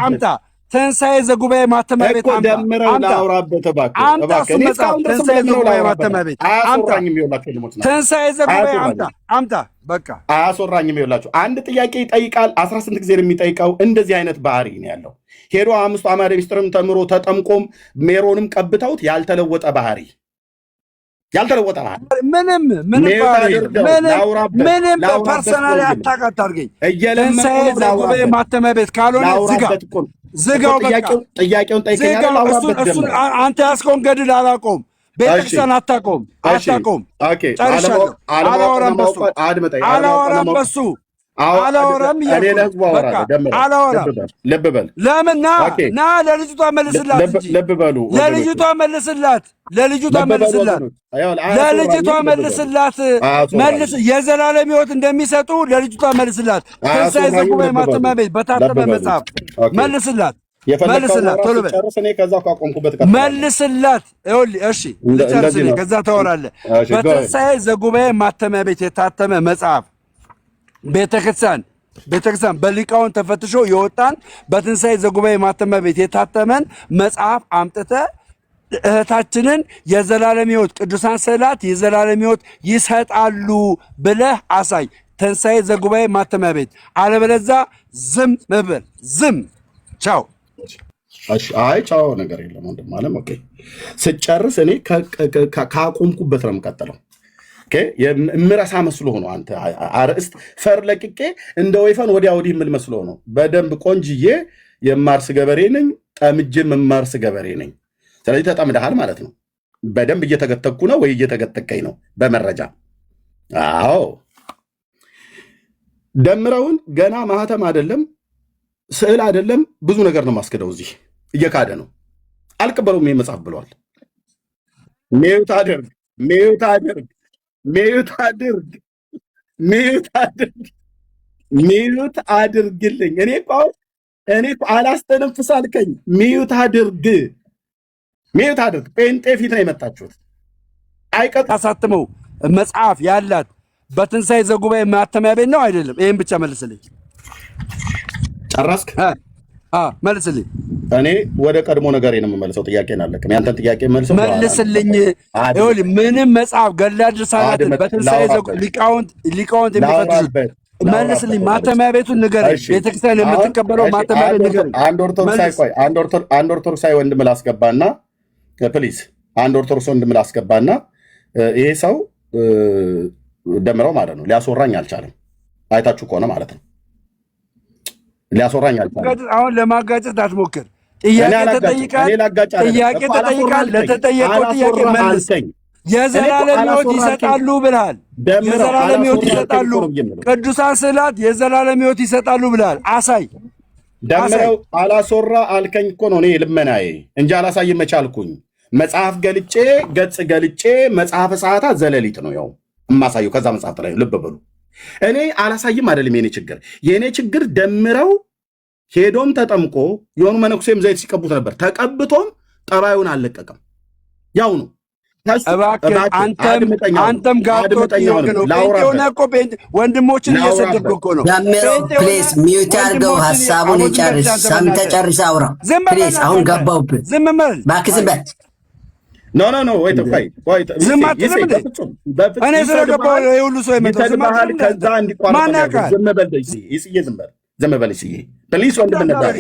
አምጣ። ትንሣኤ ዘጉባኤ ማተሚያ ቤት አምጣ። እሱ መጽሐፍ ትንሣኤ ዘጉባኤ ማተሚያ ቤት ትንሣኤ ዘጉባኤ አምጣ። በቃ አያስወራኝም። ይኸውላችሁ አንድ ጥያቄ ይጠይቃል። 18 ጊዜ ነው የሚጠይቀው። እንደዚህ አይነት ባህሪ ነው ያለው። ሄዶ 5 አዕማደ ምስጢርም ተምሮ ተጠምቆም ሜሮንም ቀብተውት ያልተለወጠ ባህሪ ምንም ፐርሰናል አታውቃት አድርገኝ። ትንሣኤ ዘጉባኤ ማተሚያ ቤት ካልሆነ ዝጋው። ጥያቄውን ጠይቀኛል። አንተ ያስከውን ገድል አላውቀውም። ቤተክርስቲያን አታውቀውም። ጨርሻለሁ። አላወራም በሱ አላወራም። ልብ በል። ለምን ና ለልጅቷ መልስላት እንጂ ለልጅቷ መልስላት። የዘላለም ሕይወት እንደሚሰጡ ለልጅቷ መልስላት። ትንሣኤ ዘጉባኤ ማተሚያ ቤት በታተመ መጽሐፍ መልስላት። ቶሎ በል መልስላት። እሺ ልጨርስ፣ ከዛ ታወራለህ። በትንሣኤ ዘጉባኤ ማተሚያ ቤት የታተመ መጽሐፍ ቤተክርስቲያን በሊቃውን ተፈትሾ የወጣን በትንሣኤ ዘጉባኤ ማተሚያ ቤት የታተመን መጽሐፍ አምጥተህ እህታችንን የዘላለም ሕይወት ቅዱሳን ስዕላት የዘላለም ሕይወት ይሰጣሉ ብለህ አሳይ። ትንሣኤ ዘጉባኤ ማተሚያ ቤት። አለበለዚያ ዝም በል። ቻው። አይ ቻው ነገር የለም ወንድም አለም። ኦኬ ስጨርስ እኔ ካቆምኩበት ነው የምቀጥለው። የምረሳ መስሎ ነው። አንተ አርእስት ፈር ለቅቄ እንደ ወይፈን ወዲያ ወዲህ የምል መስሎ ነው። በደንብ ቆንጅዬ የማርስ ገበሬ ነኝ፣ ጠምጄም የማርስ ገበሬ ነኝ። ስለዚህ ተጠምደሃል ማለት ነው። በደንብ እየተገተኩ ነው ወይ እየተገተከኝ ነው? በመረጃ አዎ። ደምረውን ገና ማህተም አይደለም ስዕል አይደለም ብዙ ነገር ነው ማስከደው። እዚህ እየካደ ነው። አልቀበለውም ይሄ መጽሐፍ ብለዋል። ሚዩት አድርግልኝ። እኔ እኮ አላስተነፍስ አልከኝ። ሚዩት አድርግ። ጴንጤ ፊት ነው የመጣችሁት። አሳትመው መጽሐፍ ያላት በትንሣኤ ዘጉባኤ ማተሚያ ቤት ነው አይደለም? ይሄን ብቻ መልስልኝ። ጨረስክ? መልስልኝ። እኔ ወደ ቀድሞ ነገር ነው የምመልሰው። ጥያቄን አለቅም። ያንተን ጥያቄ መልሰው መልስልኝ። ይኸውልህ ምንም መጽሐፍ ገድለ ድርሳናትን በትንሣኤ ሊቃውንት የሚፈትሹት መልስልኝ። ማተሚያ ቤቱን ንገረኝ። ቤተክርስቲያን የምትቀበለው ማተሚያ ቤት ንገረኝ። አንድ ኦርቶዶክሳዊ ወንድም ላስገባና ፕሊዝ፣ አንድ ኦርቶዶክስ ወንድም ላስገባና ይሄ ሰው ደምረው ማለት ነው ሊያስወራኝ አልቻለም። አይታችሁ ከሆነ ማለት ነው ሊያስወራኝ አልቻለም። አሁን ለማጋጨት አትሞክር። ጥያቄ ተጠይቃል። ለተጠየቀው ጥያቄ መልስ። የዘላለም ሕይወት ይሰጣሉ ብለሃል። የዘላለም ሕይወት ይሰጣሉ። ቅዱሳን ስዕላት የዘላለም ሕይወት ይሰጣሉ ብለሃል። አሳይ። ደምረው አላስወራ አልከኝ እኮ ነው እኔ ልመናዬ እንጂ አላሳይም መቻልኩኝ። መጽሐፍ ገልጬ ገጽ ገልጬ መጽሐፈ ሰዓታት ዘለሊት ነው ያው እማሳየው ከዛ መጽሐፍ ላይ ልብ በሉ። እኔ አላሳይም አይደለም የኔ ችግር። የኔ ችግር ደምረው ሄዶም ተጠምቆ የሆኑ መነኩሴም ዘይት ሲቀቡት ነበር። ተቀብቶም ጠባዩን አልለቀቀም። ያው ነው። አንተም ጋጦጥ ወንድሞችን እየሰደብክ እኮ ነው። ደምረው ፕሌስ ሚዩት አድርገው ሀሳቡን ይጨርስ። ሰምተህ ጨርስ አውራ ፕሌስ። አሁን ገባሁብህ። ዝም በል እባክህ ዝም በል። ኖ ወይ ተፋይ ወይ ዝም አትልም እንዴ? እኔ ስለገባሁ የሁሉ ሰው የመጣው ዝም በል። ከዛ እንዲቋረጥ ዝም በል። ይስዬ ዝም በል። ዝም በል ይስዬ ፕሊስ። ወንድም ነበር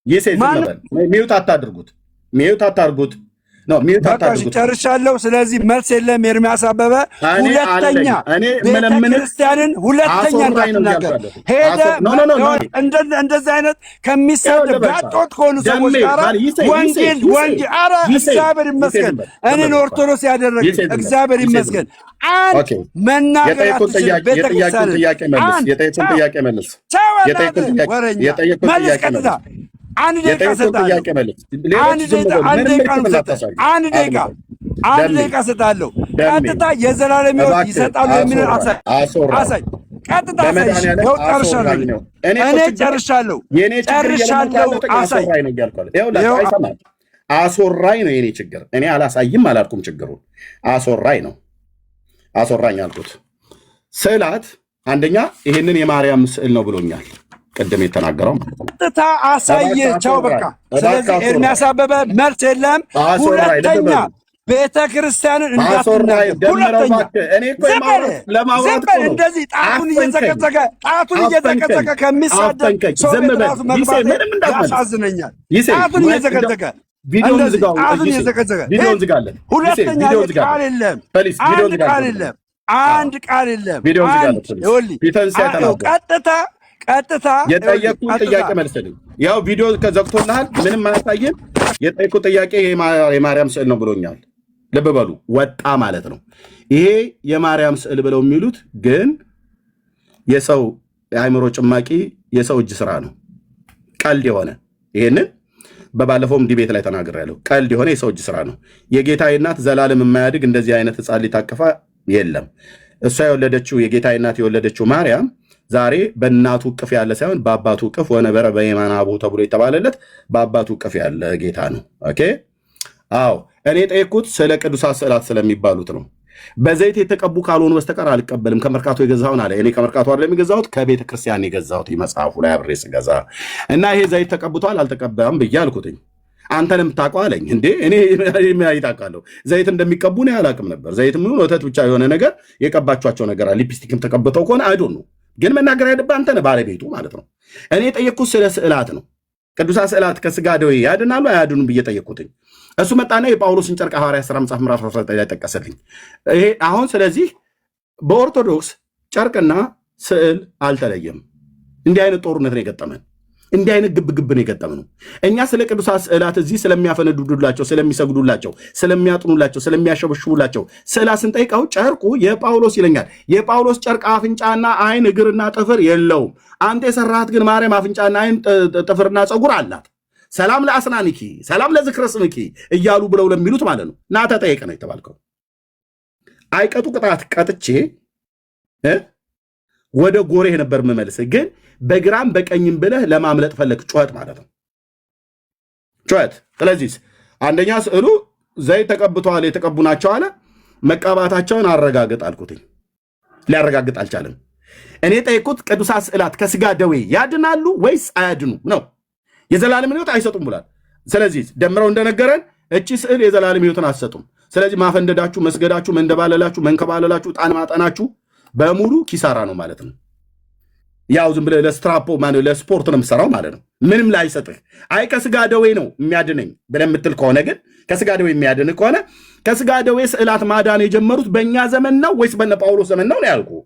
ይሴ ዝም በል። ሚዩት አታድርጉት። ሚዩት አታድርጉት። ነው ሚዩት አታድርጉት። ጨርሻለሁ። ስለዚህ መልስ የለም። ኤርሚያስ አበበ ሁለተኛ ቤተክርስቲያንን ሁለተኛ እንዳትናገር ሄደ። እንደዚህ አይነት ከሚሰደብ ጋጦት ከሆኑ ሰዎች ጋር ወንጌል ኧረ እግዚአብሔር ይመስገን እኔን ኦርቶዶክስ ያደረገ እግዚአብሔር ይመስገን። አንድ መናገር አትችልም። ቤተክርስቲያንን የጠየቁን ጥያቄ መልስ። መልስ ቀጥታ አንድ ደቂቃ ሰጣለሁ። አንድ ደቂቃ ሰጣለሁ። ቀጥታ የዘላለም ሕይወት ይሰጣሉ የሚል አሳይ። ቀጥታ ጨርሻለሁ። እኔ ጨርሻለሁ። አስወራኝ ነው የኔ ችግር። እኔ አላሳይም አላልኩም። ችግሩ አስወራኝ አልኩት። ስዕላት አንደኛ ይሄንን የማርያም ስዕል ነው ብሎኛል። ቅድም የተናገረው ቀጥታ አሳየቸው። በቃ ስለዚህ ኤርሚያስ አበበ መልስ የለም። ሁለተኛ ቤተ ክርስቲያንን እንዳትናገር። ሁለተኛ እንደዚህ ጣቱን እየዘቀዘቀ ከሚሳደብ ሰው ራሱ መግባት ያሳዝነኛል። ጣቱን እየዘቀዘቀ ሁለተኛ ቃል የለም። አንድ ቃል የለም። ቀጥታ የጠየቁን ጥያቄ መልስልኝ። ያው ቪዲዮ ከዘግቶልሃል፣ ምንም አያሳይም። የጠየቁት ጥያቄ የማርያም ስዕል ነው ብሎኛል። ልብ በሉ፣ ወጣ ማለት ነው። ይሄ የማርያም ስዕል ብለው የሚሉት ግን የሰው የአእምሮ ጭማቂ የሰው እጅ ስራ ነው። ቀልድ የሆነ ይሄንን በባለፈውም ዲቤት ላይ ተናግሬያለሁ። ቀልድ የሆነ የሰው እጅ ስራ ነው። የጌታዬ እናት ዘላለም የማያድግ እንደዚህ አይነት ሕፃን ሊታቀፋ የለም። እሷ የወለደችው የጌታዬ እናት የወለደችው ማርያም ዛሬ በእናቱ እቅፍ ያለ ሳይሆን በአባቱ እቅፍ ወነበረ በየማነ አቡሁ ተብሎ የተባለለት በአባቱ እቅፍ ያለ ጌታ ነው። ኦኬ። አዎ እኔ ጠየቅኩት ስለ ቅዱሳት ስዕላት ስለሚባሉት ነው። በዘይት የተቀቡ ካልሆኑ በስተቀር አልቀበልም። ከመርካቶ የገዛውን አለ። እኔ ከመርካቶ አይደለም የገዛሁት ከቤተ ክርስቲያን የገዛሁት መጽሐፉ ላይ አብሬ ስገዛ እና ይሄ ዘይት ተቀብቷል አልተቀባም ብዬ አልኩትኝ። አንተን የምታውቀው አለኝ። እንዴ እኔ ይታውቃለሁ ዘይት እንደሚቀቡ እኔ አላውቅም ነበር። ዘይት ምን ወተት ብቻ የሆነ ነገር የቀባቿቸው ነገር ሊፕስቲክም ተቀብተው ከሆነ አይዶን ነው ግን መናገር ያለብህ አንተ ነህ ባለቤቱ ማለት ነው። እኔ የጠየቅኩት ስለ ስዕላት ነው። ቅዱሳት ስዕላት ከስጋ ደዌ ያድናሉ አያድኑም ብዬ ጠየቅኩትኝ። እሱ መጣና የጳውሎስን ጨርቅ ሐዋርያት ሥራ መጽሐፍ ምዕራፍ 19 ላይ ጠቀሰልኝ። ይሄ አሁን ስለዚህ በኦርቶዶክስ ጨርቅና ስዕል አልተለየም። እንዲህ አይነት ጦርነት ነው የገጠመን። እንዲህ አይነት ግብግብ ነው የገጠመን። እኛ ስለ ቅዱሳት ስዕላት እዚህ ስለሚያፈነዱላቸው፣ ስለሚሰግዱላቸው፣ ስለሚያጥኑላቸው፣ ስለሚያሸበሽቡላቸው ስዕላት ስንጠይቀው ጨርቁ የጳውሎስ ይለኛል። የጳውሎስ ጨርቅ አፍንጫና አይን እግርና ጥፍር የለውም። አንተ የሰራሃት ግን ማርያም አፍንጫና አይን ጥፍርና ፀጉር አላት። ሰላም ለአስናኒኪ ሰላም ለዝክረ ስምኪ እያሉ ብለው ለሚሉት ማለት ነው። ና ተጠየቅ ነው የተባልከው። አይቀጡ ቅጣት ቀጥቼ ወደ ጎሬህ ነበር የምመልስህ፣ ግን በግራም በቀኝም ብለህ ለማምለጥ ፈለግ። ጩኸት ማለት ነው ጩኸት። ስለዚህ አንደኛ ስዕሉ ዘይት ተቀብተዋል የተቀቡ ናቸው አለ። መቀባታቸውን አረጋግጥ አልኩትኝ። ሊያረጋግጥ አልቻለም። እኔ ጠይቁት ቅዱሳት ስዕላት ከስጋ ደዌ ያድናሉ ወይስ አያድኑ ነው። የዘላለም ሕይወት አይሰጡም ብሏል። ስለዚህ ደምረው እንደነገረን እቺ ስዕል የዘላለም ሕይወትን አትሰጡም። ስለዚህ ማፈንደዳችሁ፣ መስገዳችሁ፣ መንደባለላችሁ፣ መንከባለላችሁ፣ ጣን ማጠናችሁ በሙሉ ኪሳራ ነው ማለት ነው። ያው ዝም ብለህ ለስትራፖ ማለት ለስፖርት ነው የምሰራው ማለት ነው። ምንም ላይሰጥህ። አይ ከስጋ ደዌ ነው የሚያድነኝ ብለህ የምትል ከሆነ ግን ከስጋ ደዌ የሚያድን ከሆነ ከስጋ ደዌ ስዕላት ማዳን የጀመሩት በእኛ ዘመን ነው ወይስ በነ ጳውሎስ ዘመን ነው ያልኩህ?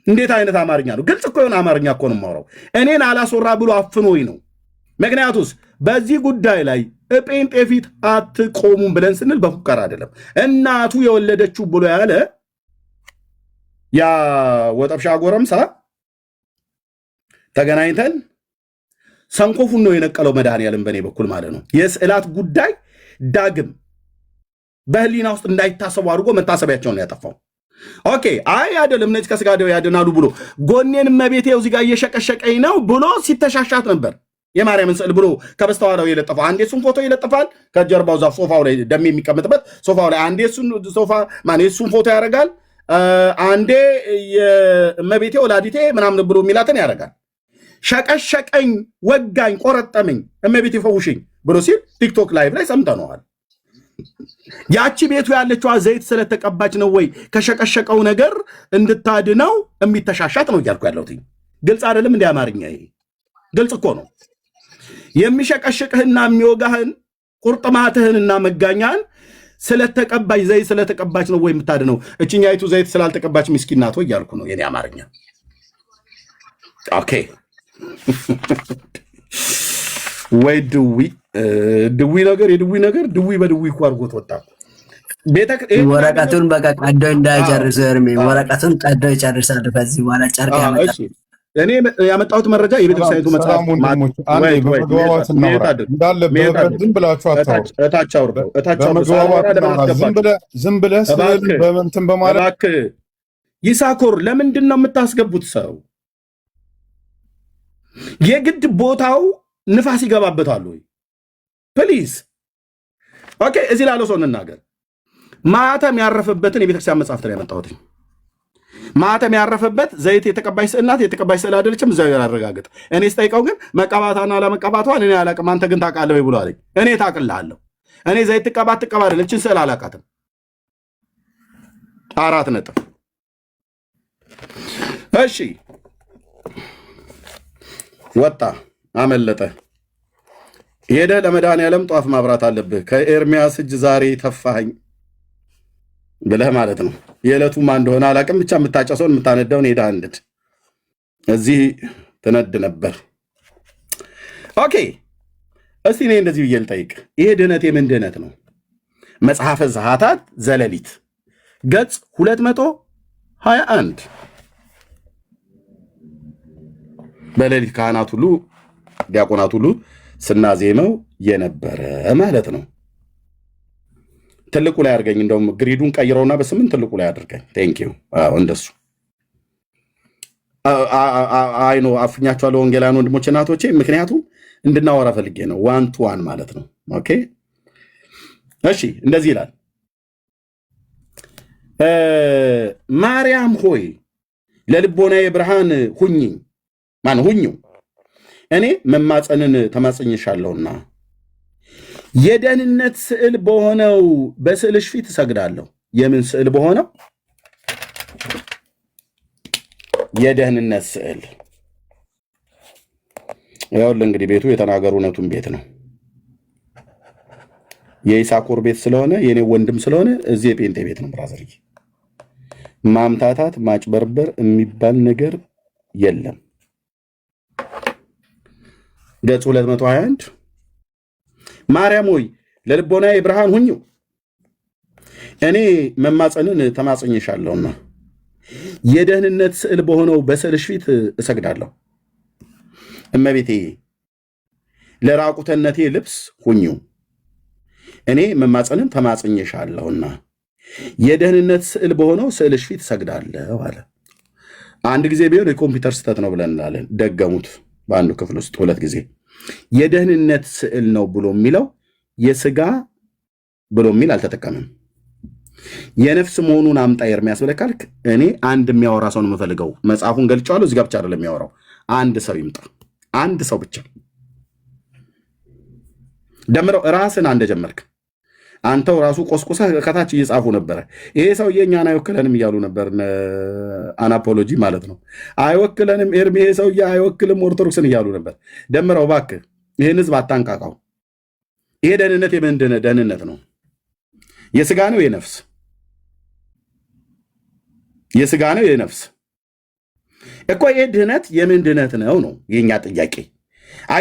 እንዴት አይነት አማርኛ ነው? ግልጽ እኮ የሆነ አማርኛ እኮ ነው የማወራው። እኔን አላስወራ ብሎ አፍኖኝ ነው። ምክንያቱስ በዚህ ጉዳይ ላይ ጴንጤ ፊት አትቆሙም ብለን ስንል በፉከራ አይደለም። እናቱ የወለደችው ብሎ ያለ ያ ወጠብሻ ጎረምሳ ተገናኝተን ሰንኮፉን ነው የነቀለው መድኃኒዓለም በእኔ በኩል ማለት ነው። የስዕላት ጉዳይ ዳግም በህሊና ውስጥ እንዳይታሰቡ አድርጎ መታሰቢያቸውን ያጠፋው። ኦኬ አይ አይደለም እነዚህ ከስጋ ደዌ ያድናሉ ብሎ ጎኔን እመቤቴ እዚህ ጋር እየሸቀሸቀኝ ነው ብሎ ሲተሻሻት ነበር። የማርያምን ስዕል ብሎ ከበስተኋላው የለጠፈው አንዴ እሱን ፎቶ ይለጥፋል። ከጀርባው ዛፍ ሶፋው ላይ ደም የሚቀመጥበት ሶፋው ላይ አንዴ እሱን ሶፋ እሱን ፎቶ ያደርጋል። አንዴ የእመቤቴ ወላዲቴ ምናምን ብሎ የሚላትን ያደርጋል። ሸቀሸቀኝ፣ ወጋኝ፣ ቆረጠመኝ፣ እመቤቴ ፈውሽኝ ብሎ ሲል ቲክቶክ ላይቭ ላይ ሰምተነዋል። ያቺ ቤቱ ያለችዋ ዘይት ስለተቀባች ነው ወይ ከሸቀሸቀው ነገር እንድታድነው የሚተሻሻት ነው እያልኩ ያለሁት። ግልጽ አይደለም? እንደ አማርኛ ይሄ ግልጽ እኮ ነው። የሚሸቀሽቅህና የሚወጋህን ቁርጥማትህንና መጋኛህን ስለተቀባች ዘይት ስለተቀባች ነው ወይ የምታድነው? እችኛይቱ ዘይት ስላልተቀባች ምስኪን ናት ወይ እያልኩ ነው የኔ አማርኛ። ኦኬ ወይ ድዊ ነገር የድዊ ነገር ድዊ በድዊ እኮ አድርጎት ወጣ። ወረቀቱን በቃ ቀደው እንዳይጨርስ እርሜ ወረቀቱን ቀደው ይጨርሳሉ። ከዚህ በኋላ ጨርቅ ያመጣል። እኔ ያመጣሁት መረጃ የቤተክርስቲያኒቱ መጽሐፍ ዝም ብለህ በመንትን በማለት ይሳኮር ለምንድን ነው የምታስገቡት ሰው? የግድ ቦታው ንፋስ ይገባበታል ወይ? ፕሊዝ ኦኬ። እዚህ ላለው ሰው እንናገር። ማተም ያረፈበትን የቤተክርስቲያን መጽሐፍት ላይ ያመጣሁት ማተም ያረፈበት ዘይት የተቀባይ ስዕል ናት። የተቀባይ ስዕል አይደለችም። እዛው ያረጋግጥ። እኔ ስጠይቀው ግን መቀባቷና አለመቀባቷን እኔ አላቅም፣ አንተ ግን ታውቃለህ ወይ ብሎ አለኝ። እኔ ታውቅልሃለሁ። እኔ ዘይት ትቀባት ትቀባ አይደለም እችን ስዕል አላውቃትም። 4 ነጥብ። እሺ ወጣ አመለጠ። ሄደህ ለመድኃኒዓለም ጧፍ ማብራት አለብህ። ከኤርሚያስ እጅ ዛሬ ተፋኸኝ ብለህ ማለት ነው። የዕለቱ ማን እንደሆነ አላውቅም፣ ብቻ የምታጨሰውን የምታነዳውን ሄዳ አንድድ እዚህ ትነድ ነበር። ኦኬ እስቲ እኔ እንደዚህ ብዬ ልጠይቅ። ይሄ ድህነት የምን ድህነት ነው? መጽሐፈ ዘሃታት ዘለሊት ገጽ 221 በሌሊት ካህናት ሁሉ ዲያቆናት ሁሉ ስናዜመው የነበረ ማለት ነው። ትልቁ ላይ አድርገኝ፣ እንደውም ግሪዱን ቀይረውና በ8 ትልቁ ላይ አድርገኝ። ቴንኪው። እንደሱ አይኖ አፍኛቸዋለሁ ወንጌላውያን ወንድሞች እናቶቼ፣ ምክንያቱም እንድናወራ ፈልጌ ነው። 1 to 1 ማለት ነው። ኦኬ እሺ፣ እንደዚህ ይላል። ማርያም ሆይ ለልቦናዬ ብርሃን ሁኚኝ ማን ሁኙ፣ እኔ መማፀንን ተማጽኝሻለሁና የደህንነት ስዕል በሆነው በስዕልሽ ፊት እሰግዳለሁ። የምን ስዕል በሆነው? የደህንነት ስዕል። ይኸውልህ እንግዲህ ቤቱ የተናገሩ እውነቱን ቤት ነው። የይሳኮር ቤት ስለሆነ የኔ ወንድም ስለሆነ እዚህ የጴንጤ ቤት ነው። ብራዘርዬ ማምታታት ማጭበርበር የሚባል ነገር የለም። ገጽ 221 ማርያም ሆይ ለልቦናዬ ብርሃን ሁኚ፣ እኔ መማፀንን ተማጽኝሻለሁና የደህንነት ስዕል በሆነው በስዕልሽ ፊት እሰግዳለሁ። እመቤቴ ለራቁተነቴ ልብስ ሁኚ፣ እኔ መማፀንን ተማጽኝሻለሁና የደህንነት ስዕል በሆነው ስዕልሽ ፊት እሰግዳለሁ አለ። አንድ ጊዜ ቢሆን የኮምፒውተር ስህተት ነው ብለን እንላለን። ደገሙት በአንዱ ክፍል ውስጥ 2 ጊዜ። የደህንነት ስዕል ነው ብሎ የሚለው የስጋ ብሎ የሚል አልተጠቀምም። የነፍስ መሆኑን አምጣ ኤርሚያስ ብለህ ካልክ እኔ አንድ የሚያወራ ሰው ነው የምፈልገው። መጽሐፉን ገልጫለሁ። እዚህ ጋር ብቻ አይደለም የሚያወራው፣ አንድ ሰው ይምጣ። አንድ ሰው ብቻ ደምረው ራስን እንደጀመርክ አንተው ራሱ ቆስቁሰ ከታች እየጻፉ ነበረ። ይሄ ሰውዬ እኛን አይወክለንም እያሉ ነበር። አናፖሎጂ ማለት ነው። አይወክለንም ኤርሚ፣ ይሄ ሰውዬ አይወክልም ኦርቶዶክስን እያሉ ነበር። ደምረው እባክህ ይህን ህዝብ አታንቃቃው። ይሄ ደህንነት የምን ደህንነት ነው? የስጋ ነው የነፍስ? የስጋ ነው የነፍስ? እኮ ይሄ ድህነት የምን ድህነት ነው ነው የኛ ጥያቄ።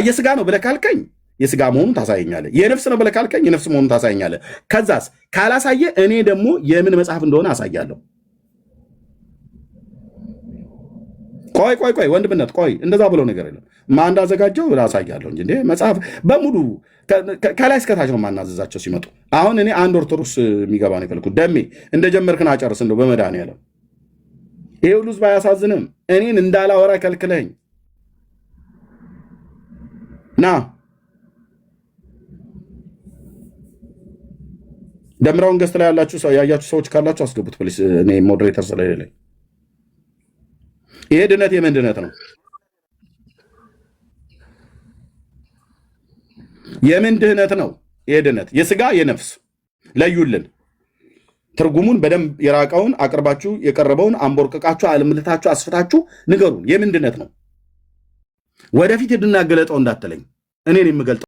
የስጋ ነው ብለህ ካልከኝ የስጋ መሆኑን ታሳየኛለህ። የነፍስ ነው ብለህ ካልከኝ የነፍስ መሆኑን ታሳየኛለህ። ከዛስ ካላሳየ እኔ ደግሞ የምን መጽሐፍ እንደሆነ አሳያለሁ። ቆይ ወንድምነት ቆይ፣ እንደዛ ብሎ ነገር የለም። ማን እንዳዘጋጀው አሳያለሁ እንጂ እንዴ መጽሐፍ በሙሉ ከላይ እስከታች ነው ማናዘዛቸው ሲመጡ። አሁን እኔ አንድ ኦርቶዶክስ የሚገባ ነው የፈለኩት። ደሜ እንደጀመርክን አጨርስ እንደው በመድኃኒዓለም። ይሄ ሁሉ ህዝብ አያሳዝንም? እኔን እንዳላወራ ከልክለኝ ና ደምራውን ገዝት ላይ ያያችሁ ሰዎች ካላችሁ አስገቡት ፕሊስ። እኔ ሞዴሬተር ስለሌለኝ። ይሄ ድነት የምን ድነት ነው? የምን ድህነት ነው? ይሄ ድነት የስጋ የነፍስ ለዩልን። ትርጉሙን በደንብ የራቀውን አቅርባችሁ የቀረበውን አንቦርቅቃችሁ አልምልታችሁ አስፍታችሁ ንገሩን። የምን ድነት ነው? ወደፊት እንድናገለጠው እንዳትለኝ እኔን የምገልጠው